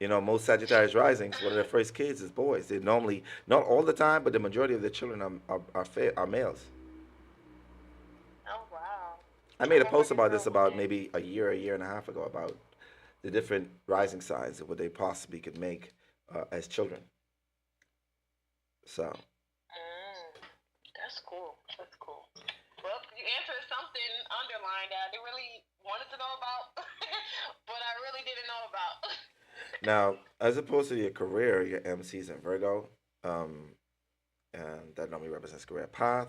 Most Sagittarius risings, one of their first kids is boys. They normally, not all the time, but the majority of their children are males. Oh wow. I made a Sounds post like a about girl this about weekend. maybe a year and a half ago about the different rising signs and what they possibly could make as children. So, That's cool. That's cool. Well, you answered something underlined that I didn't really wanted to know about, but I really didn't know about. now, as opposed to your career, your MC's in Virgo, um, and that normally represents career path.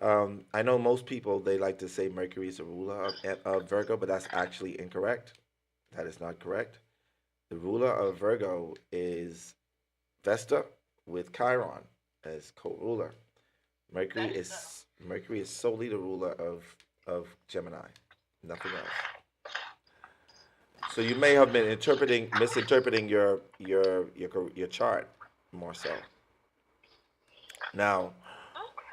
I know most people they like to say Mercury is the ruler of Virgo, but that's actually incorrect. That is not correct. The ruler of Virgo is Vesta with Chiron as co-ruler. Mercury That's is Mercury is solely the ruler of Gemini, nothing else. So you may have been misinterpreting your chart more so. Now,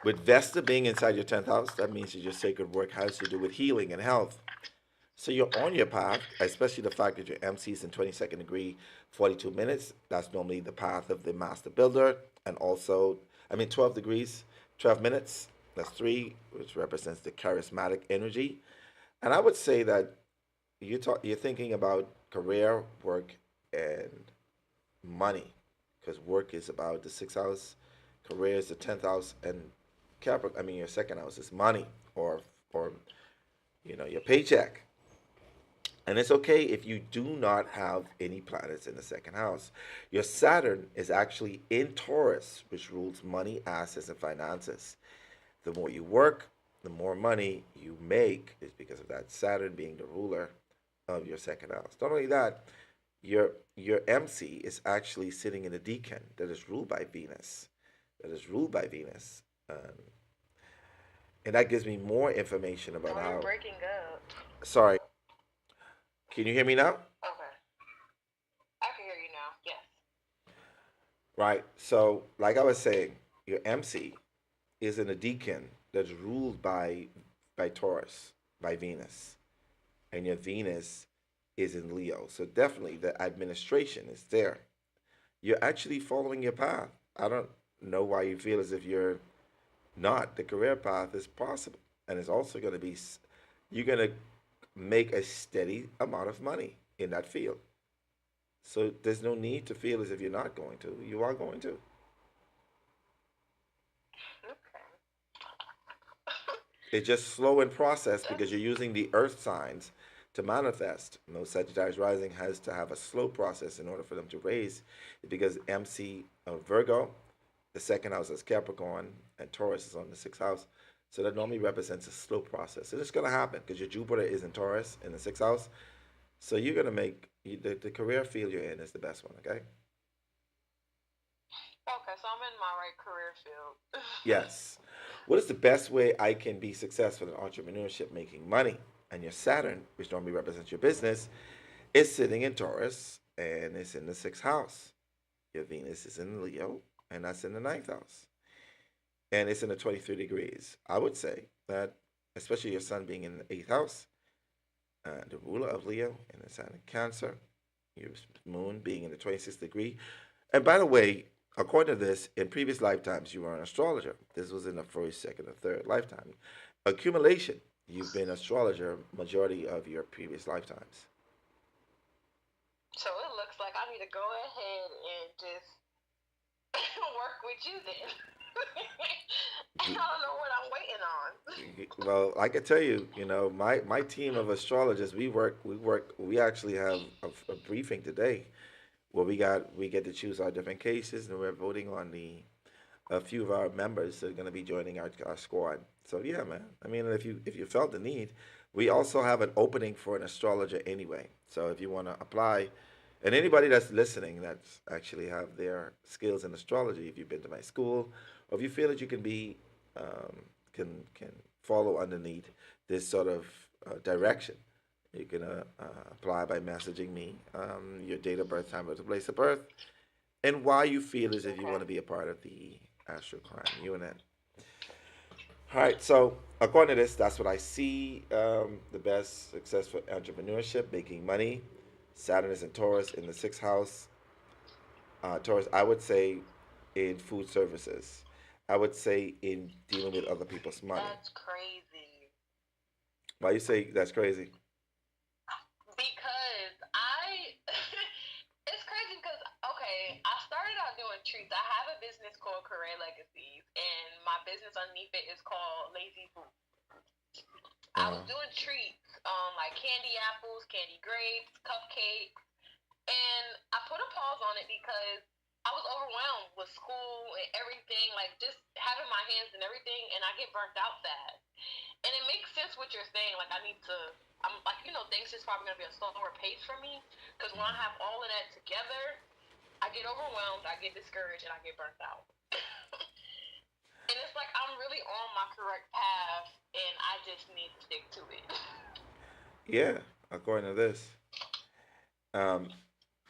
with Vesta being inside your 10th house, that means that your sacred work has to do with healing and health. So you're on your path, especially the fact that your MC is in 22nd degree, 42 minutes. That's normally the path of the master builder. And also, 12 degrees, 12 minutes. That's 3, which represents the charismatic energy. And I would say that you're thinking about career, work, and money. Because work is about the 6th house, career is the 10th house, and your second house is money or your paycheck. And it's okay if you do not have any planets in the second house. Your Saturn is actually in Taurus, which rules money, assets, and finances. The more you work, the more money you make is because of that Saturn being the ruler of your second house. Not only that, your MC is actually sitting in a decan that is ruled by Venus. That is ruled by Venus. And that gives me more information about You're how. breaking up. Sorry, can you hear me now? Okay. I can hear you now. Yes. Right. So, like I was saying, your MC is in a decan that's ruled by Taurus, by Venus, and your Venus is in Leo. So definitely the administration is there. You're actually following your path. I don't know why you feel as if you're not. The career path is possible, and it's also going to be. You're going to make a steady amount of money in that field. So there's no need to feel as if you're not going to. You are going to. Okay. It's just slow in process because you're using the earth signs to manifest. You know, Sagittarius rising has to have a slow process in order for them to raise. Because MC of Virgo, the second house is Capricorn, and Taurus is on the sixth house. So that normally represents a slow process. And it's going to happen because your Jupiter is in Taurus in the sixth house. So you're going to make the career field you're in is the best one, okay? Okay, so I'm in my right career field. Yes. What is the best way I can be successful in entrepreneurship, making money? And your Saturn, which normally represents your business, is sitting in Taurus and it's in the sixth house. Your Venus is in Leo, and that's in the ninth house. And it's in the 23 degrees. I would say that, especially your Sun being in the eighth house, the ruler of Leo in the sign of Cancer, your Moon being in the 26th degree. And by the way, according to this, in previous lifetimes, you were an astrologer. This was in the first, second, or third lifetime. Accumulation, you've been an astrologer majority of your previous lifetimes. So it looks like I need to go ahead and just work with you then. I don't know what I'm waiting on. Well, I can tell you, my team of astrologers, we actually have a briefing today where we get to choose our different cases, and we're voting on a few of our members that are going to be joining our squad. So yeah, man. I mean, if you felt the need, we also have an opening for an astrologer anyway. So if you want to apply, and anybody that's listening that's actually have their skills in astrology, if you've been to my school, or if you feel that you can be can follow underneath this sort of direction, you can apply by messaging me your date of birth, time of the place of birth, and why you feel as if you want to be a part of the Astro Crime Unit. All right, so according to this, that's what I see. The best success for entrepreneurship, making money. Saturn is in Taurus in the sixth house. Taurus, I would say, in food services. I would say in dealing with other people's money. That's crazy. Why you say that's crazy? Because it's crazy because, okay, I started out doing treats. I have a business called Career Legacies, and my business underneath it is called Lazy Food. I was doing treats, like candy apples, candy grapes, cupcakes, and I put a pause on it because I was overwhelmed with school and everything, like just having my hands and everything, and I get burnt out fast. And it makes sense what you're saying. Like I'm like, things is probably gonna be a slower pace for me because when I have all of that together, I get overwhelmed, I get discouraged, and I get burnt out. And it's like I'm really on my correct path, and I just need to stick to it. Yeah, according to this.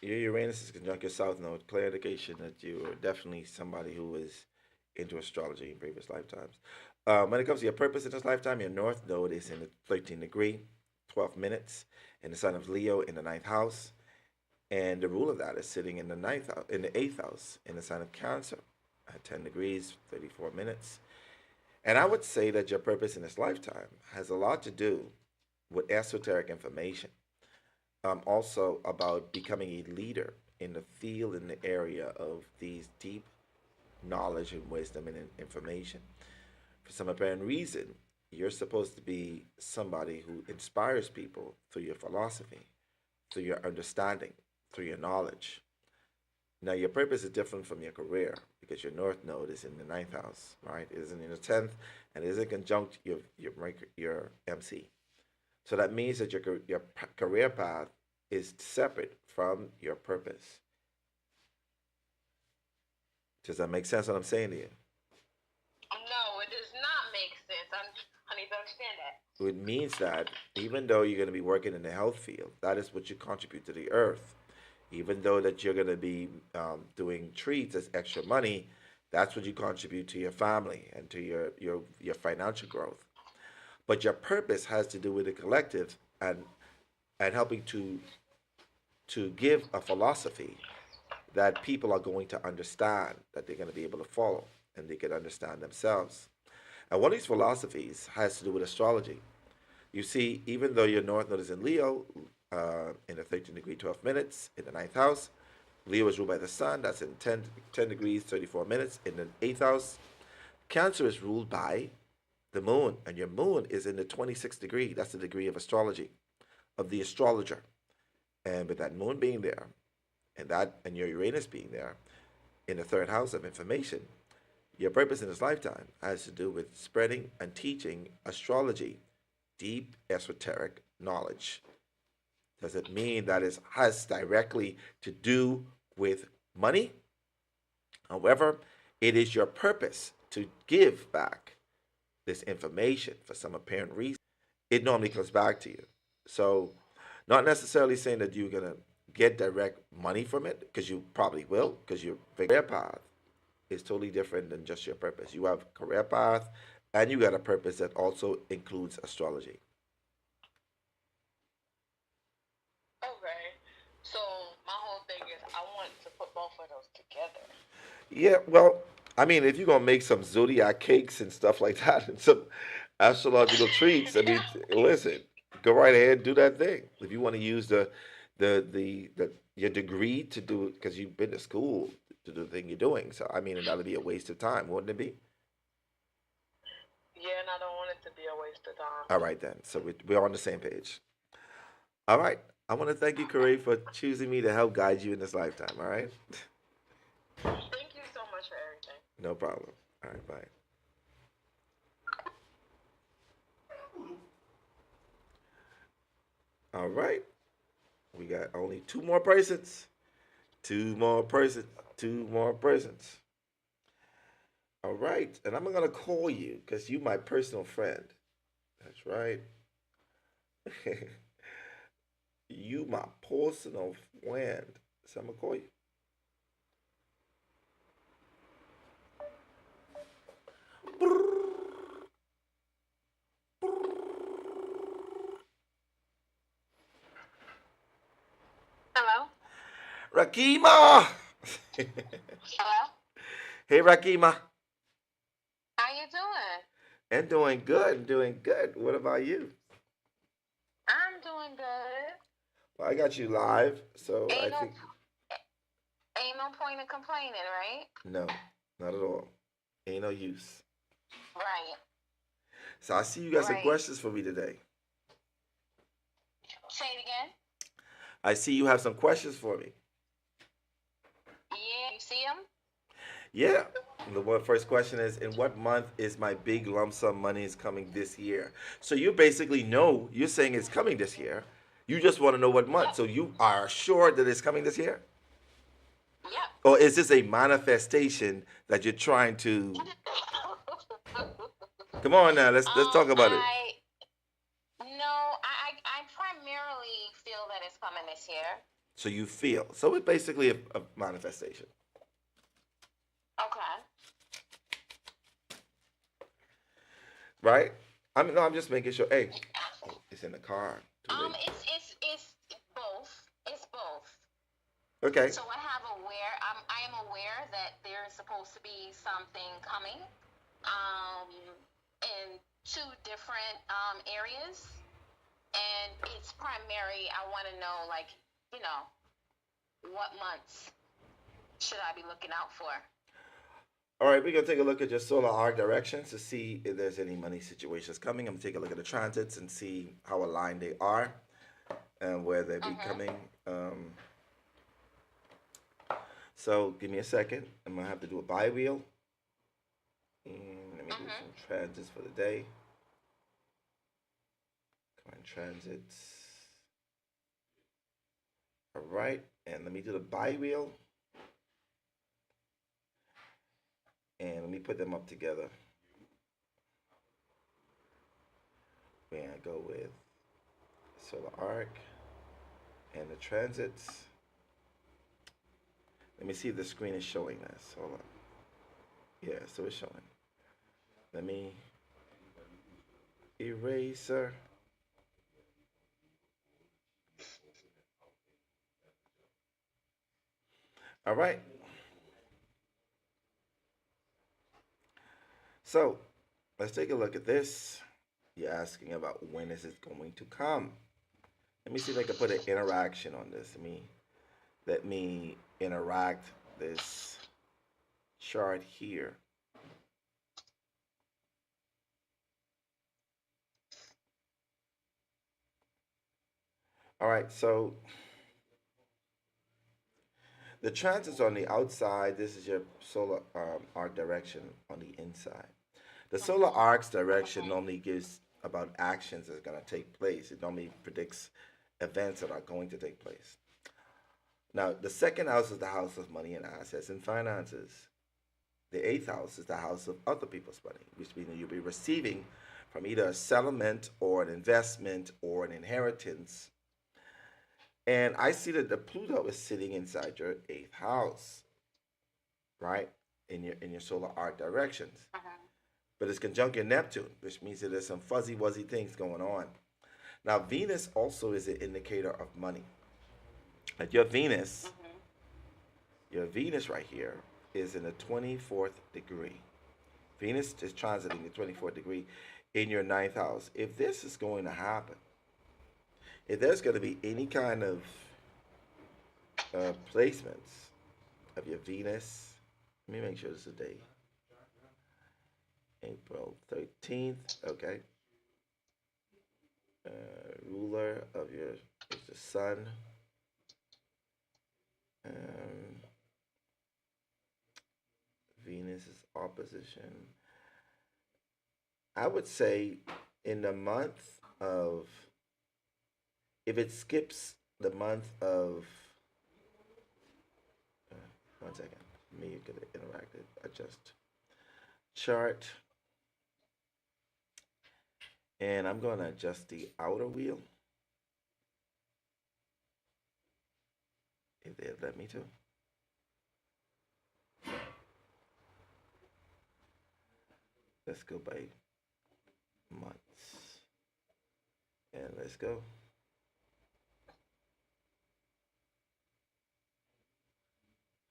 Your Uranus is conjunct your South Node, clear indication that you are definitely somebody who is into astrology in previous lifetimes. When it comes to your purpose in this lifetime, your North Node is in the 13th degree, 12 minutes, in the sign of Leo in the ninth house, and the rule of that is sitting in the ninth house, in the eighth house, in the sign of Cancer, at 10 degrees, 34 minutes. And I would say that your purpose in this lifetime has a lot to do with esoteric information. Also about becoming a leader in the field, in the area of these deep knowledge and wisdom and information. For some apparent reason, you're supposed to be somebody who inspires people through your philosophy, through your understanding, through your knowledge. Now, your purpose is different from your career because your North Node is in the ninth house, right? It isn't in the 10th, and it is in conjunct your MC. So that means that your career path is separate from your purpose. Does that make sense what I'm saying to you? No, it does not make sense. I need to understand that. It means that even though you're going to be working in the health field, that is what you contribute to the earth. Even though that you're going to be doing treats as extra money, that's what you contribute to your family and to your financial growth. But your purpose has to do with the collective and helping to give a philosophy that people are going to understand, that they're going to be able to follow, and they can understand themselves. And one of these philosophies has to do with astrology. You see, even though your North Node is in Leo, in the 13 degree 12 minutes, in the ninth house, Leo is ruled by the Sun, that's in 10 degrees 34 minutes, in the eighth house. Cancer is ruled by the moon, and your moon is in the 26th degree. That's the degree of astrology, of the astrologer. And with that moon being there, and your Uranus being there, in the third house of information, your purpose in this lifetime has to do with spreading and teaching astrology, deep esoteric knowledge. Does it mean that it has directly to do with money? However, it is your purpose to give back this information for some apparent reason. It normally comes back to you. So, not necessarily saying that you're going to get direct money from it, because you probably will, because your career path is totally different than just your purpose. You have a career path, and you got a purpose that also includes astrology. Okay. So my whole thing is I want to put both of those together. Yeah, well, I mean, if you're gonna make some zodiac cakes and stuff like that, and some astrological treats, I mean, listen, go right ahead, do that thing. If you want to use the your degree to do, because you've been to school to do the thing you're doing, so I mean, that'd be a waste of time, wouldn't it be? Yeah, and I don't want it to be a waste of time. All right then, so we're on the same page. All right, I want to thank you, Corey, for choosing me to help guide you in this lifetime. All right, Thank you so much for everything. no problem. All right, bye. All right. We got only two more persons. Two more persons. Two more persons. All right. And I'm going to call you because you my personal friend. That's right. You my personal friend. So I'm going to call you. Hello? Rakima! Hello? Hey, Rakima. How you doing? I'm doing good. I'm doing good. What about you? I'm doing good. Well, I got you live, so I Ain't no think ain't no point in complaining, right? no, not at all. Ain't no use. Right. So I see you got some Right. questions for me today. Say it again. I see you have some questions for me. Yeah, you see him? Yeah. First question is, in what month is my big lump sum money is coming this year? So you basically know, you're saying it's coming this year. You just want to know what month. So you are sure that it's coming this year? Yep. Or is this a manifestation that you're trying to come on now, let's talk about it. I primarily feel that it's coming this year. So you feel. So it's basically a manifestation. Okay. Right? I'm just making sure. Hey, oh, it's in the car. Too late. It's both. It's both. Okay. So I am aware that there is supposed to be something coming, in two different areas, and it's primary. I want to know, like, what months should I be looking out for? All right, we're gonna take a look at your solar arc directions to see if there's any money situations coming. I'm gonna take a look at the transits and see how aligned they are and where they be coming. Um, so give me a second. I'm gonna have to do a bi-wheel. And let me do some transits for the day. Come on, transits. All right, and let me do the bi-wheel. And let me put them up together. We're gonna go with solar arc and the transits. Let me see if the screen is showing this. Hold on. Yeah, so it's showing. Let me eraser. All right. So let's take a look at this. You're asking about when is it going to come? Let me see if I can put an interaction on this. Let me interact this chart here. All right, so the transits on the outside. This is your solar arc direction on the inside. The solar arc's direction normally gives about actions that's going to take place. It normally predicts events that are going to take place. Now, the second house is the house of money and assets and finances. The eighth house is the house of other people's money, which means that you'll be receiving from either a settlement or an investment or an inheritance. And I see that the Pluto is sitting inside your eighth house, right? In your solar arc directions. But it's conjunct your Neptune, which means that there's some fuzzy wuzzy things going on. Now, Venus also is an indicator of money. Like your Venus right here is in the 24th degree. Venus is transiting the 24th degree in your ninth house. If this is going to happen, if there's going to be any kind of placements of your Venus, let me make sure this is the date. April 13th, okay. Ruler of your is the sun. Venus is opposition. I would say in the month of, if it skips the month of, one second, me gonna interact it, adjust chart. And I'm going to adjust the outer wheel, if they let me to. Let's go by months. And let's go.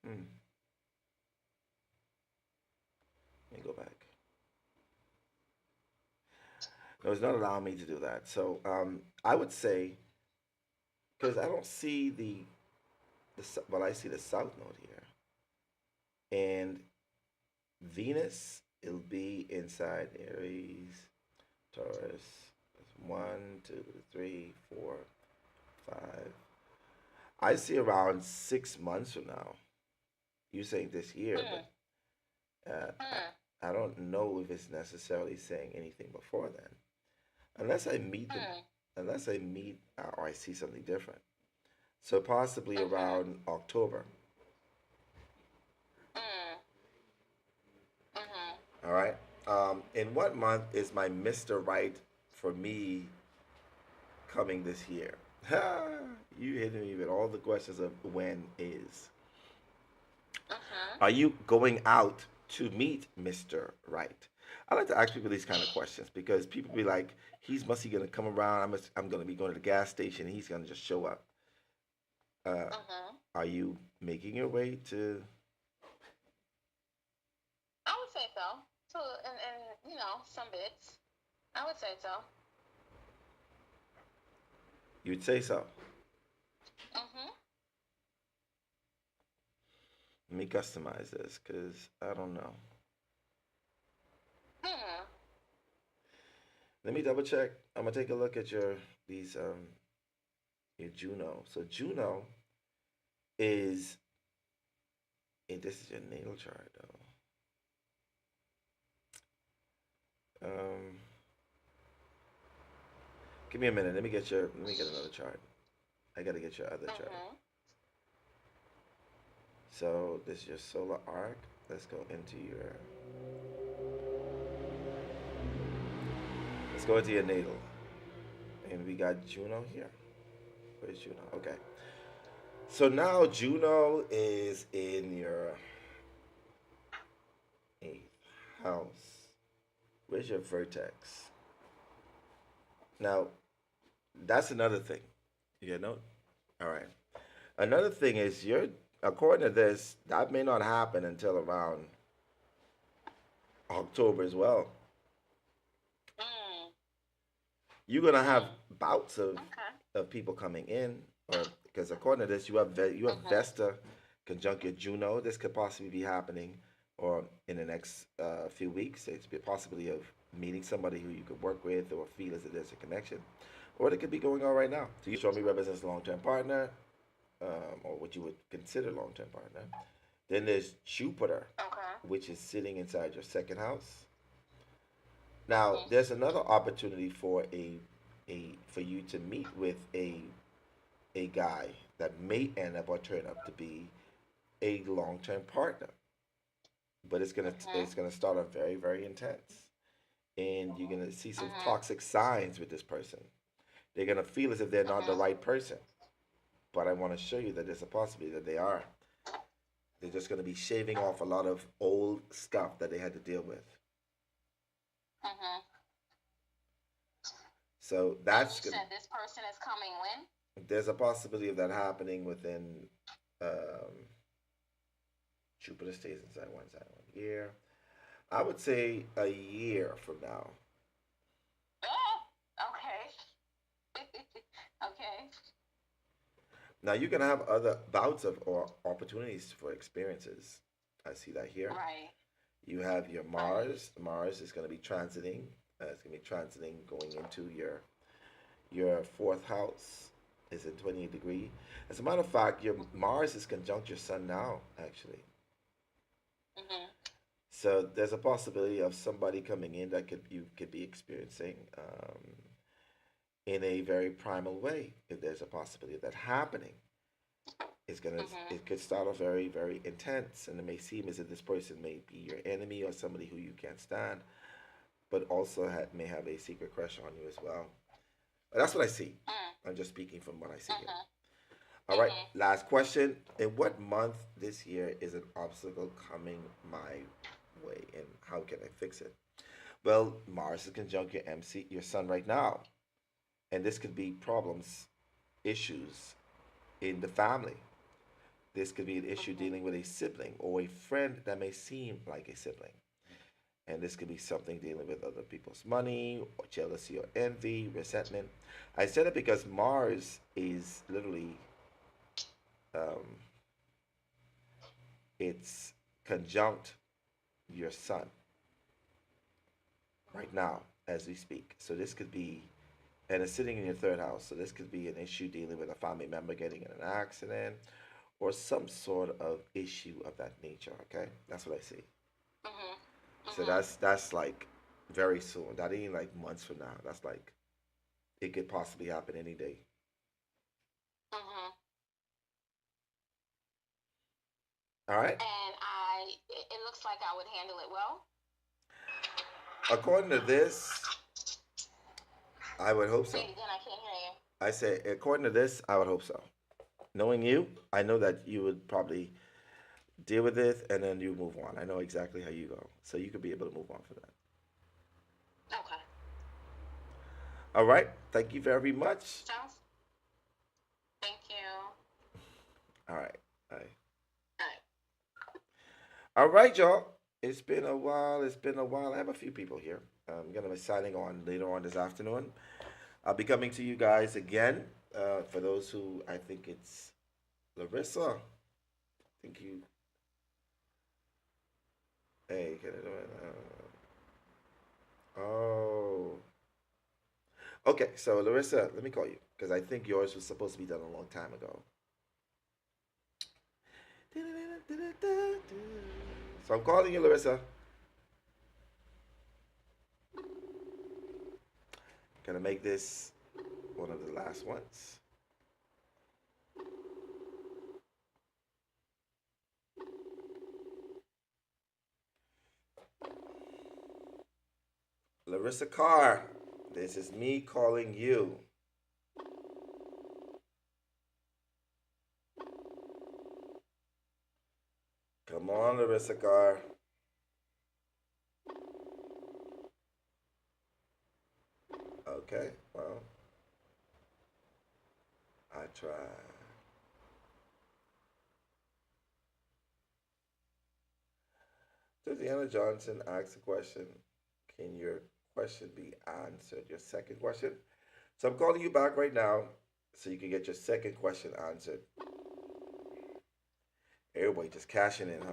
Let me go back. No, it's not allowing me to do that. So I would say, because I don't see well, I see the south node here. And Venus, it'll be inside Aries, Taurus. That's 1, 2, 3, 4, 5. I see around 6 months from now. You're saying this year, but I don't know if it's necessarily saying anything before then. Unless I meet or I see something different. So possibly around October. All right. In what month is my Mr. Right for me coming this year? You hitting me with all the questions of when is. Are you going out to meet Mr. Right? I like to ask people these kind of questions because people be like, must he gonna come around? I'm gonna be going to the gas station. And he's gonna just show up. Are you making your way to? I would say so. So, and some bits. I would say so. You'd say so. Let me customize this because I don't know. Let me double check. I'm gonna take a look at these your Juno. So Juno is, and this is your natal chart though. Give me a minute. Let me get another chart. I gotta get your other chart. So this is your solar arc. Let's go into your natal. And we got Juno here. Where's Juno? Okay. So now Juno is in your eighth house. Where's your vertex? Now, that's another thing. You get a note? All right. Another thing is according to this, that may not happen until around October as well. You're gonna have bouts of people coming in, or because according to this, you have Vesta conjunct your Juno. This could possibly be happening, or in the next few weeks. It's a possibility of meeting somebody who you could work with, or feel as if there's a connection, or it could be going on right now. So you show me represents a long-term partner, or what you would consider long-term partner. Then there's Jupiter, which is sitting inside your second house. Now, there's another opportunity for for you to meet with a guy that may end up or turn up to be a long-term partner, but it's gonna start off very, very intense, and you're gonna see some toxic signs with this person. They're gonna feel as if they're not the right person, but I want to show you that there's a possibility that they are. They're just gonna be shaving off a lot of old stuff that they had to deal with. So that's you said this person is coming when? There's a possibility of that happening within Jupiter stays inside one year. I would say a year from now. Oh, okay. Okay. Now you're gonna have other bouts of or opportunities for experiences. I see that here. Right. You have your Mars. Mars is gonna be transiting. It's gonna be transiting going into your fourth house. Is in 28 degree. As a matter of fact, your Mars is conjunct your Sun now, actually. So there's a possibility of somebody coming in that you could be experiencing in a very primal way. If there's a possibility of that happening, it could start off very, very intense, and it may seem as if this person may be your enemy or somebody who you can't stand, but also may have a secret crush on you as well. But that's what I see. I'm just speaking from what I see here. All right, last question. In what month this year is an obstacle coming my way, and how can I fix it? Well, Mars is conjunct your MC, your Sun right now, and this could be problems, issues in the family. This could be an issue dealing with a sibling or a friend that may seem like a sibling. And this could be something dealing with other people's money, or jealousy, or envy, resentment. I said it because Mars is literally, it's conjunct your Sun right now as we speak. So this could be, and it's sitting in your third house. So this could be an issue dealing with a family member getting in an accident, or some sort of issue of that nature. Okay, that's what I see. So that's like very soon. That ain't like months from now. That's like it could possibly happen any day. All right. And it looks like I would handle it well. According to this, I would hope so. Say it again, I can't hear you. I say, according to this, I would hope so. Knowing you, I know that you would probably deal with it and then you move on. I know exactly how you go. So you could be able to move on for that. Okay. All right. Thank you very much. Sounds. Thank you. All right. Bye. All right. All right, y'all. It's been a while. I have a few people here. I'm going to be signing on later on this afternoon. I'll be coming to you guys again. For those who, I think it's Larissa. I think you. Hey, can I do it? Oh. Okay, so Larissa, let me call you because I think yours was supposed to be done a long time ago. So I'm calling you, Larissa. Gonna make this one of the last ones. Larissa Carr, this is me calling you. Come on, Larissa Carr. Okay, well, I try. Tatiana Johnson asks a question. Can your question be answered? Your second question? So I'm calling you back right now so you can get your second question answered. Everybody just cashing in, huh?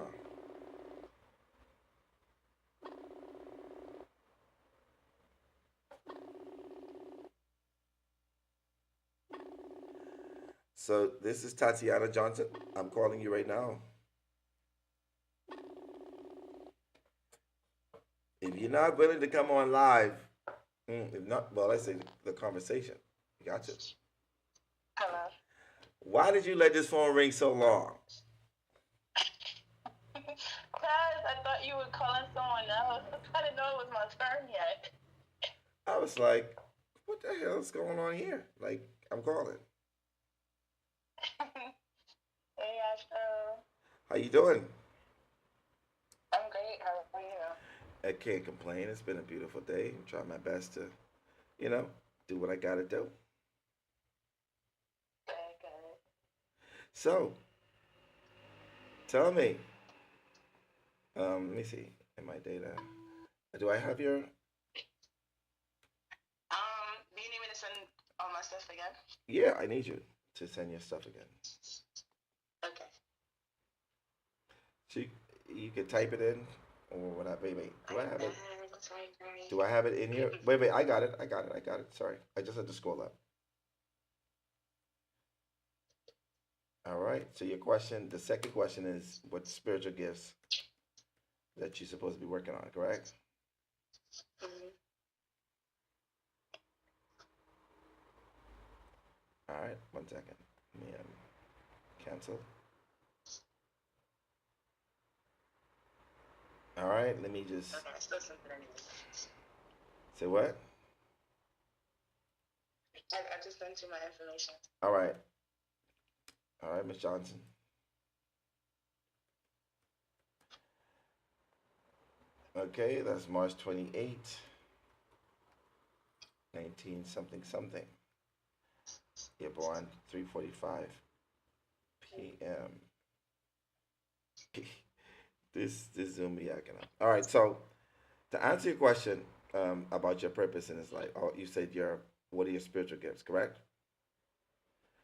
So this is Tatiana Johnson. I'm calling you right now. If you're not willing to come on live, if not, well, let's say the conversation. You got you. Hello. Why did you let this phone ring so long? Because I thought you were calling someone else. I didn't know it was my turn yet. I was like, what the hell is going on here? Like, I'm calling. Hey, Astro. How you doing? I'm great. How are you? I can't complain. It's been a beautiful day. I'm trying my best to, you know, do what I gotta do. Very good. So, tell me. Let me see in my data. Do I have your? Do you need me to send all my stuff again? Yeah, I need you to send your stuff again. Okay. So you can type it in, or what? Wait. Do I have it? Do I have it in here? Wait. I got it. I got it. Sorry, I just had to scroll up. All right. So your question, the second question is, what spiritual gifts that you're supposed to be working on? Correct? Mm-hmm. All right. 1 second. Let me cancel. All right. Let me just. Okay, I still sent it anyway. Say what? I just sent you my information. All right. All right, Miss Johnson. Okay, that's March 28th, 19 something something. You're born 3:45 p.m. This Zoom be acting up. All right, so to answer your question about your purpose in this life, oh, you said what are your spiritual gifts, correct?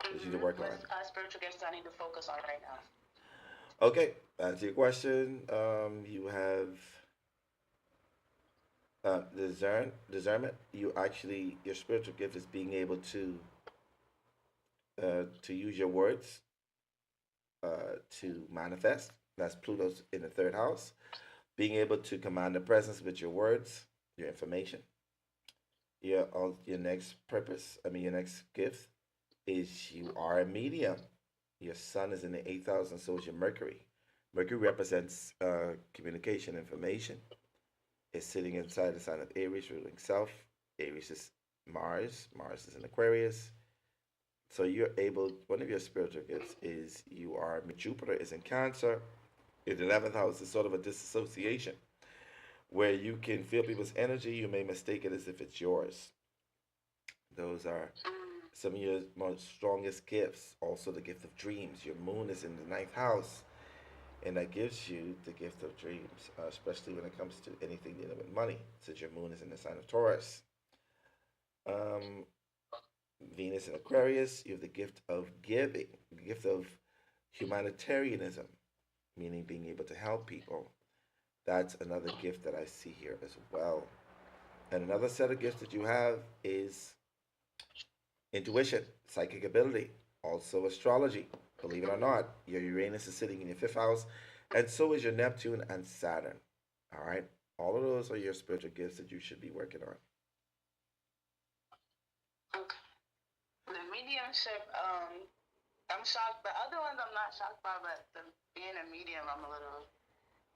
That you need to work on. What spiritual gifts do I need to focus on right now? Okay, answer your question. You have discernment. Your spiritual gift is being able to use your words to manifest. That's Pluto's in the third house. Being able to command the presence with your words, your information. Your next purpose, your next gift is you are a medium. Your sun is in the 8th house, and so is your Mercury. Mercury represents communication, information. It's sitting inside the sign of Aries, ruling Self. Aries is Mars. Mars is in Aquarius. So one of your spiritual gifts is Jupiter is in Cancer. In the 11th house is sort of a disassociation where you can feel people's energy. You may mistake it as if it's yours. Those are some of your most strongest gifts. Also, the gift of dreams. Your moon is in the 9th house, and that gives you the gift of dreams, especially when it comes to anything dealing with money, since your moon is in the sign of Taurus. Venus in Aquarius, you have the gift of giving, the gift of humanitarianism, meaning being able to help people. That's another gift that I see here as well. And another set of gifts that you have is Intuition, psychic ability, also astrology. Believe it or not, your Uranus is sitting in your fifth house, and so is your Neptune and Saturn. All right? All of those are your spiritual gifts that you should be working on. Okay. The mediumship, I'm shocked. The other ones I'm not shocked by, but being a medium, I'm a little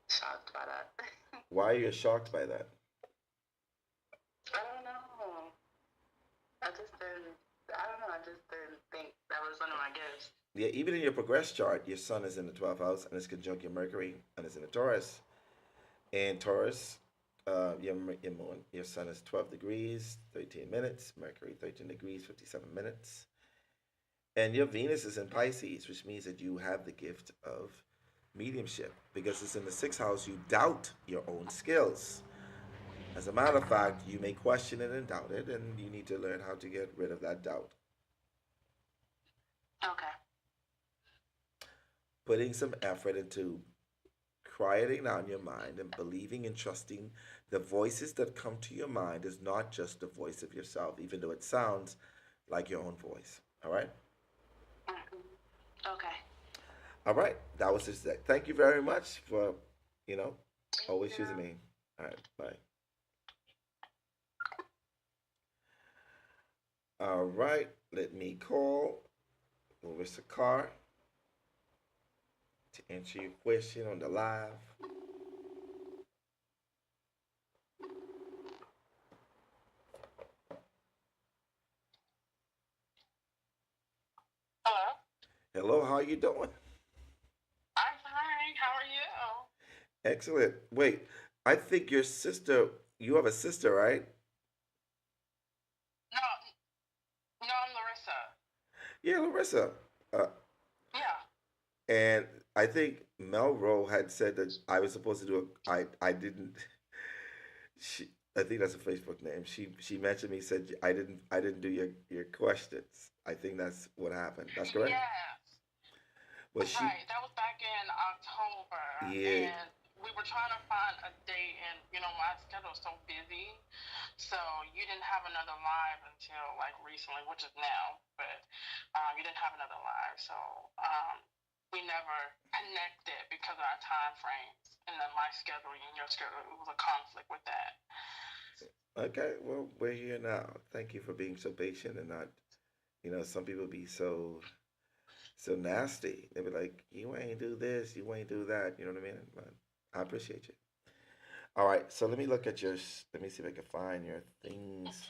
shocked by that. Why are you shocked by that? I don't know. I just didn't. I don't know. I just didn't think that was one of my gifts. Yeah, even in your progress chart, your sun is in the 12th house and it's conjunct your Mercury and it's in the Taurus. And Taurus, your sun is 12 degrees, 13 minutes. Mercury, 13 degrees, 57 minutes. And your Venus is in Pisces, which means that you have the gift of mediumship. Because it's in the sixth house, you doubt your own skills. As a matter of fact, you may question it and doubt it, and you need to learn how to get rid of that doubt. Okay. Putting some effort into quieting down your mind and believing and trusting the voices that come to your mind is not just the voice of yourself, even though it sounds like your own voice. All right? Okay. All right. That was just that. Thank you very much for, always choosing me. All right. Bye. All right. Let me call Larissa Carr to answer your question on the live. Hello. Hello, how are you doing? I'm fine. How are you? Excellent. Wait, I think you have a sister, right? No, no, I'm Larissa. Yeah, Larissa. Uh, Yeah. and I think Melro had said that I was supposed to do I didn't. I think that's a Facebook name. She mentioned me, said I didn't do your questions. I think that's what happened. That's correct. Yes. Well, she Right. That was back in October. yeah. And we were trying to find a date, and my schedule's so busy. So you didn't have another live until like recently, which is now, but you didn't have another live. So we never connected because of our time frames, and then my schedule and your schedule, it was a conflict with that. Okay, well, we're here now. Thank you for being so patient and not, some people be so nasty. They be like, you ain't do this, you ain't do that. You know what I mean? But I appreciate you. All right, so let me look at let me see if I can find your things.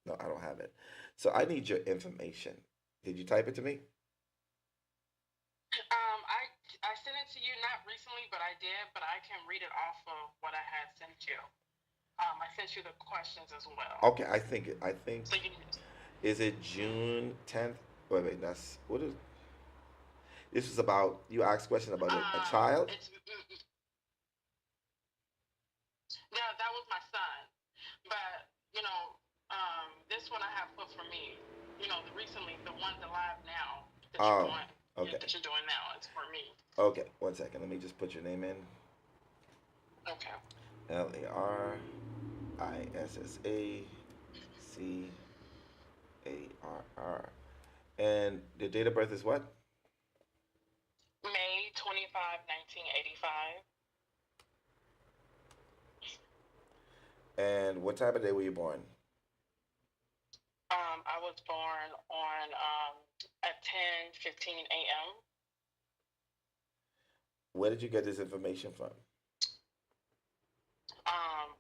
No, I don't have it. So I need your information. Did you type it to me? I sent it to you not recently, but I did. But I can read it off of what I had sent you. I sent you the questions as well. Okay, I think So you. is it June 10th? Wait, what is this was about you asked question about a child? Yeah, that was my son. But, this one I have put for me. Recently, the one, the live now that you're doing, okay. that you're doing now, it's for me. Okay, 1 second. Let me just put your name in. Okay. LARISSACARR. And the date of birth is what? May 25, 1985. And what time of day were you born? I was born on at 10:15 a.m. Where did you get this information from?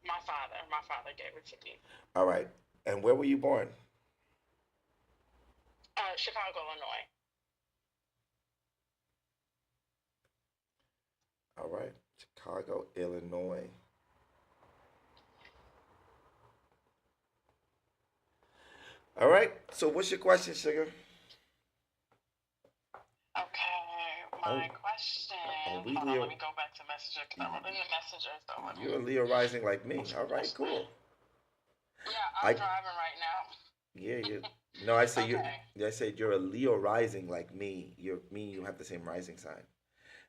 My father gave it to me. All right. And where were you born? Chicago, Illinois. All right. Chicago, Illinois. All right. So what's your question, sugar? Okay. My question. Hold on, let me go back to Messenger because I'm in the Messenger. So You're a Leo rising like me. All right, cool. Yeah, I'm driving right now. Yeah, you. No, I say Okay. I said you're a Leo rising like me. You have the same rising sign,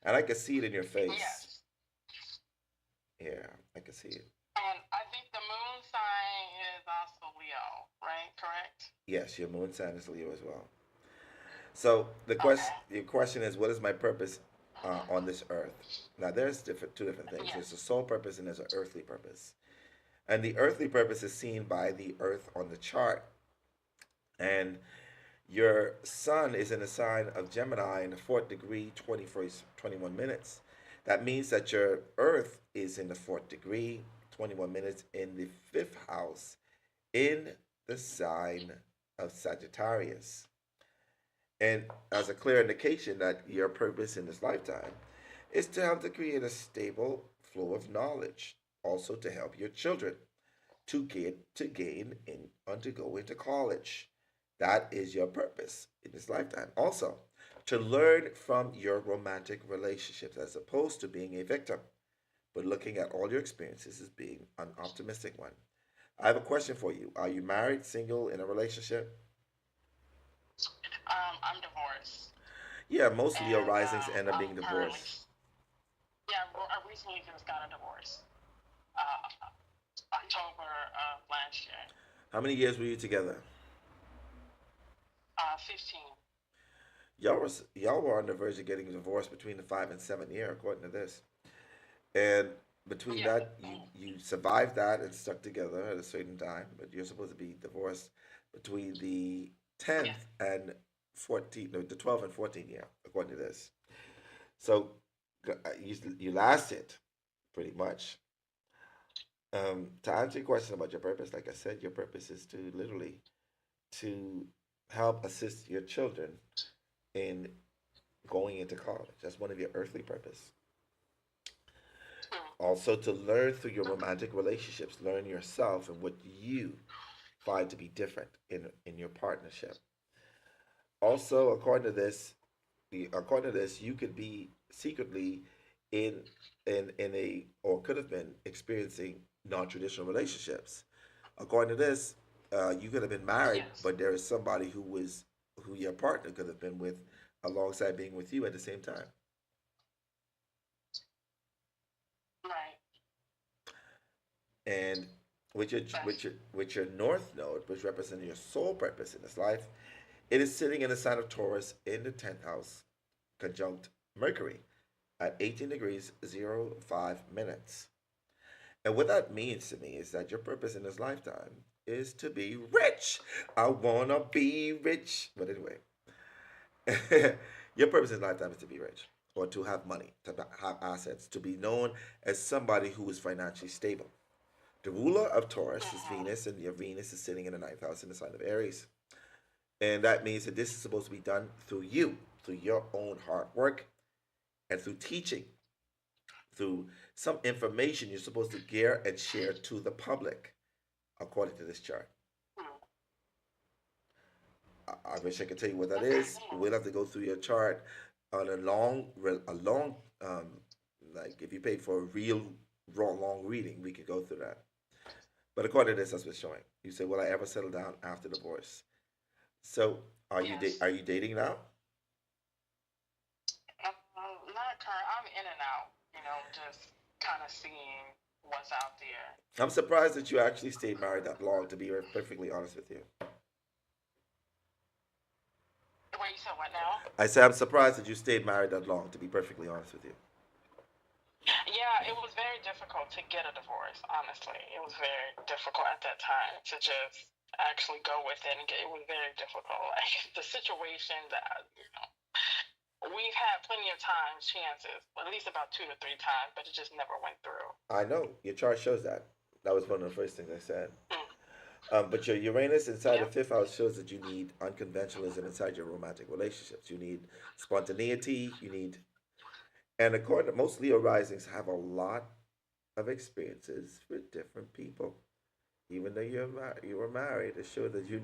and I can see it in your face. Yes. Yeah, I can see it. And I think the moon sign is also Leo, right? Correct? Yes, your moon sign is Leo as well. So Okay. your question is, what is my purpose on this earth? Now, there's two different things. There's a Yes. soul purpose and there's an earthly purpose. And the earthly purpose is seen by the earth on the chart. And your sun is in the sign of Gemini in the fourth degree, 21 minutes. That means that your earth is in the fourth degree, 21 minutes in the fifth house in the sign of Sagittarius. And as a clear indication that your purpose in this lifetime is to help to create a stable flow of knowledge, also to help your children to gain and to go into college. That is your purpose in this lifetime. Also, to learn from your romantic relationships as opposed to being a victim, but looking at all your experiences as being an optimistic one. I have a question for you. Are you married, single, in a relationship? I'm divorced, Yeah, most Leo and risings end up I'm being currently, divorced. yeah, I recently just got a divorce. Uh, October of last year. How many years were you together? 15. Y'all were on the verge of getting divorced between the 5 and 7 year, according to this. And between Yeah. that, you survived that and stuck together at a certain time, but you're supposed to be divorced between the Yeah. 10th and 14th, no, the 12th and 14th year, according to this. So you lasted pretty much. To answer your question about your purpose, like I said, your purpose is to literally to help assist your children in going into college. That's one of your earthly purpose. Also, to learn through your romantic relationships, learn yourself and what you find to be different in your partnership. Also, according to this, you could be secretly in in a or could have been experiencing non-traditional relationships. According to this, you could have been married, Yes. but there is somebody who your partner could have been with alongside being with you at the same time. Right. And That's with your north node, which represents your soul purpose in this life, it is sitting in the sign of Taurus in the 10th house, conjunct Mercury at 18 degrees 05 minutes. And what that means to me is that your purpose in this lifetime is to be rich. I wanna be rich. But anyway, your purpose in lifetime is to be rich or to have money, to have assets, to be known as somebody who is financially stable. The ruler of Taurus is Venus, and your Venus is sitting in the ninth house in the sign of Aries. And that means that this is supposed to be done through you, through your own hard work, and through teaching, through some information you're supposed to gear and share to the public, according to this chart. I wish I could tell you what that is. We'll have to go through your chart on a long, like if you paid for a real, raw, long reading, we could go through that. But according to this, that's what's showing. You say, "Will I ever settle down after divorce?" So, yes. are you dating now? Not current. I'm in and out. Just kind of seeing what's out there. I'm surprised that you actually stayed married that long. To be perfectly honest with you, Wait, you said what now? I say I'm surprised that you stayed married that long. To be perfectly honest with you, Yeah, it was very difficult to get a divorce, honestly. It was very difficult at that time to just actually go with it and get it was very difficult. Like the situation that we've had plenty of times, chances, at least about 2 to 3 times, but it just never went through. I know your chart shows that. That was one of the first things I said. Mm. But your Uranus inside the Yeah. fifth house shows that you need unconventionalism inside your romantic relationships. You need spontaneity. You need, and according to most Leo risings, have a lot of experiences with different people. Even though you were married, it showed that you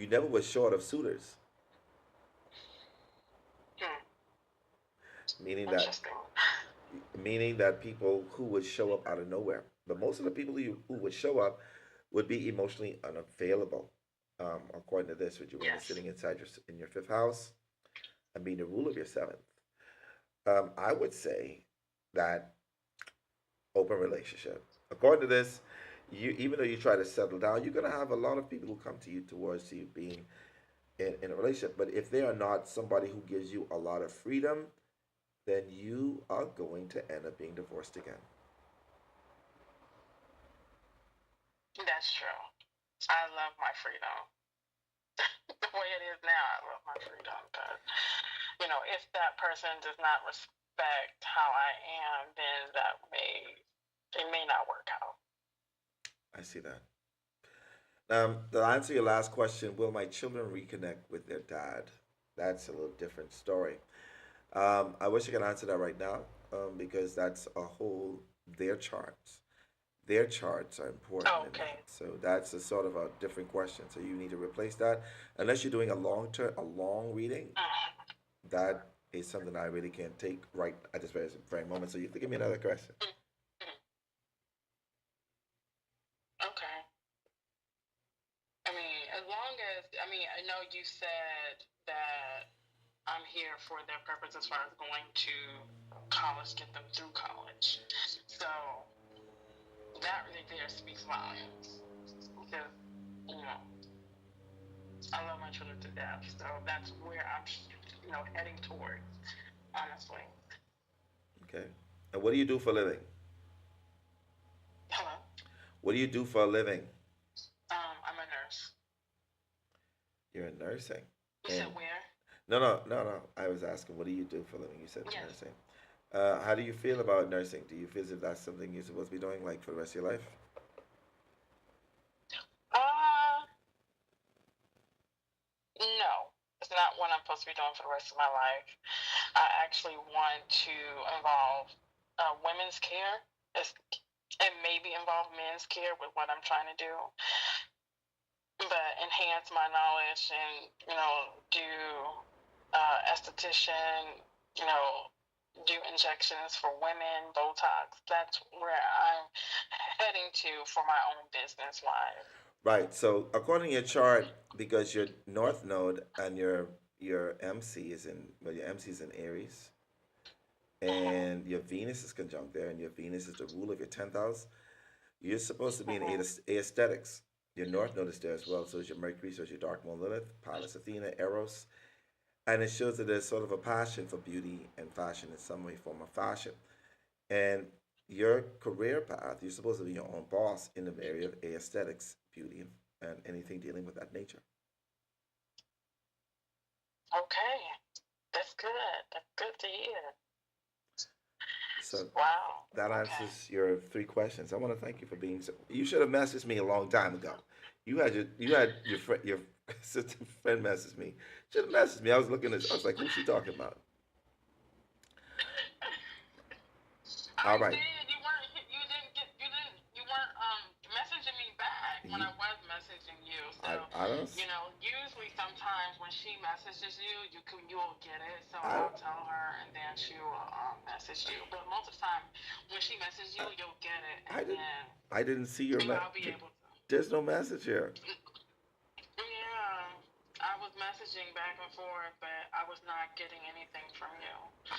never was short of suitors. Hmm. Meaning that Interesting. meaning that people who would show up out of nowhere. But most of the people who would show up would be emotionally unavailable. According to this, with Uranus Yes. sitting inside in your fifth house and being the rule of your seventh. I would say that open relationship. According to this, you, even though you try to settle down, you're gonna have a lot of people who come to you towards you being in a relationship. But if they are not somebody who gives you a lot of freedom, then you are going to end up being divorced again. That's true. I love my freedom. The way it is now, I love my freedom. But, if that person does not respect how I am, then it may not work out. I see that. To answer your last question, will my children reconnect with their dad? That's a little different story. I wish I could answer that right now, because that's a whole their charts. Their charts are important in Okay. that. So that's a sort of a different question. So you need to replace that. Unless you're doing a long reading, that is something I really can't take right at this very moment. So you have to give me another question. Okay. I know you said that I'm here for their purpose as far as going to college, get them through college. So that right there speaks volumes. Because, I love my children to death. So that's where I'm, heading towards, honestly. Okay. And what do you do for a living? Hello? What do you do for a living? I'm a nurse. You're in nursing. You said where? No. I was asking, what do you do for a living? You said Yes. nursing. How do you feel about nursing? Do you feel as if that's something you're supposed to be doing, like, for the rest of your life? No, it's not what I'm supposed to be doing for the rest of my life. I actually want to involve women's care. It maybe involve men's care with what I'm trying to do, but enhance my knowledge and, do esthetician, do injections for women, Botox. That's where I'm heading to for my own business wise. Right. So according to your chart, because your North Node and your MC is in, well, your MC is in Aries, and your Venus is conjunct there, and your Venus is the ruler of your 10th house. You're supposed to be in aesthetics. Your North Node is there as well. So is your Mercury, so is your Dark Moon Lilith, Pallas Athena, Eros. And it shows that there's sort of a passion for beauty and fashion in some way, form of fashion. And your career path, you're supposed to be your own boss in the area of aesthetics, beauty, and anything dealing with that nature. Okay, that's good. That's good to hear. So Wow. that Okay. answers your 3 questions. I want to thank you for being so. You should have messaged me a long time ago. You had your friend, your sister friend message me. Should have messaged me. I was looking at. I was like, who's she talking about? All right. You weren't messaging me back when I was messaging you. So I don't. usually sometimes when she messages you, you'll get it. So I- I'll tell her and then she'll message you. But most of the time when she messages you, you'll get it, and then I didn't see your I'll be message. able to. There's no message here. Yeah, I was messaging back and forth, but I was not getting anything from you.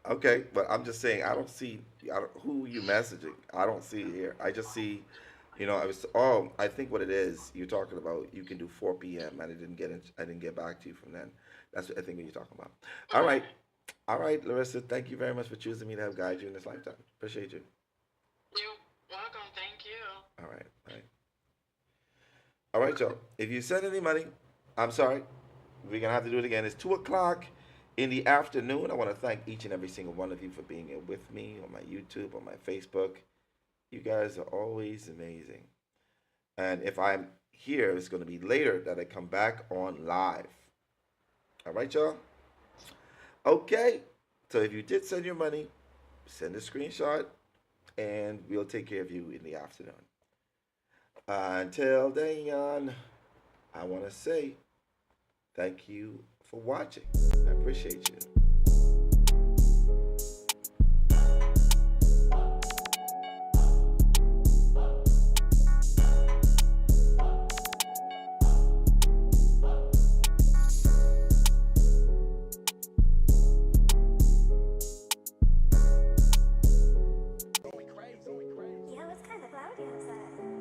Okay, but I'm just saying I don't see who you messaging. I don't see it here. I just see, I think what it is you're talking about. You can do 4 p.m. and I didn't get back to you from then. That's what I think what you're talking about. All right, Larissa. Thank you very much for choosing me to help guide you in this lifetime. Appreciate you. You're welcome. Thank you. All right. All right, y'all. If you send any money, I'm sorry. We're gonna have to do it again. It's 2 o'clock in the afternoon. I want to thank each and every single one of you for being here with me on my YouTube, on my Facebook. You guys are always amazing. And if I'm here, it's going to be later that I come back on live. All right, y'all? Okay. So if you did send your money, send a screenshot, and we'll take care of you in the afternoon. Until then, I want to say thank you for watching. I appreciate you. Going crazy. Yeah, it's kind of cloudy outside.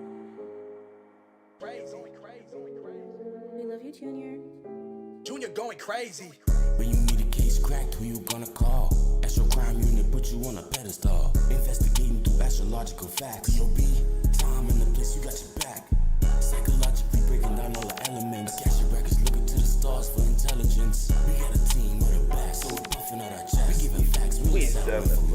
crazy. When you need a case cracked, who you gonna call? Astro Crime Unit put you on a pedestal. Investigating through astrological facts. POB, time and the place, you got your back. Psychologically breaking down all the elements. Cash your records, looking to the for intelligence. We got a team with a back, so we're puffing out our chest. We giving facts, we ain't settling for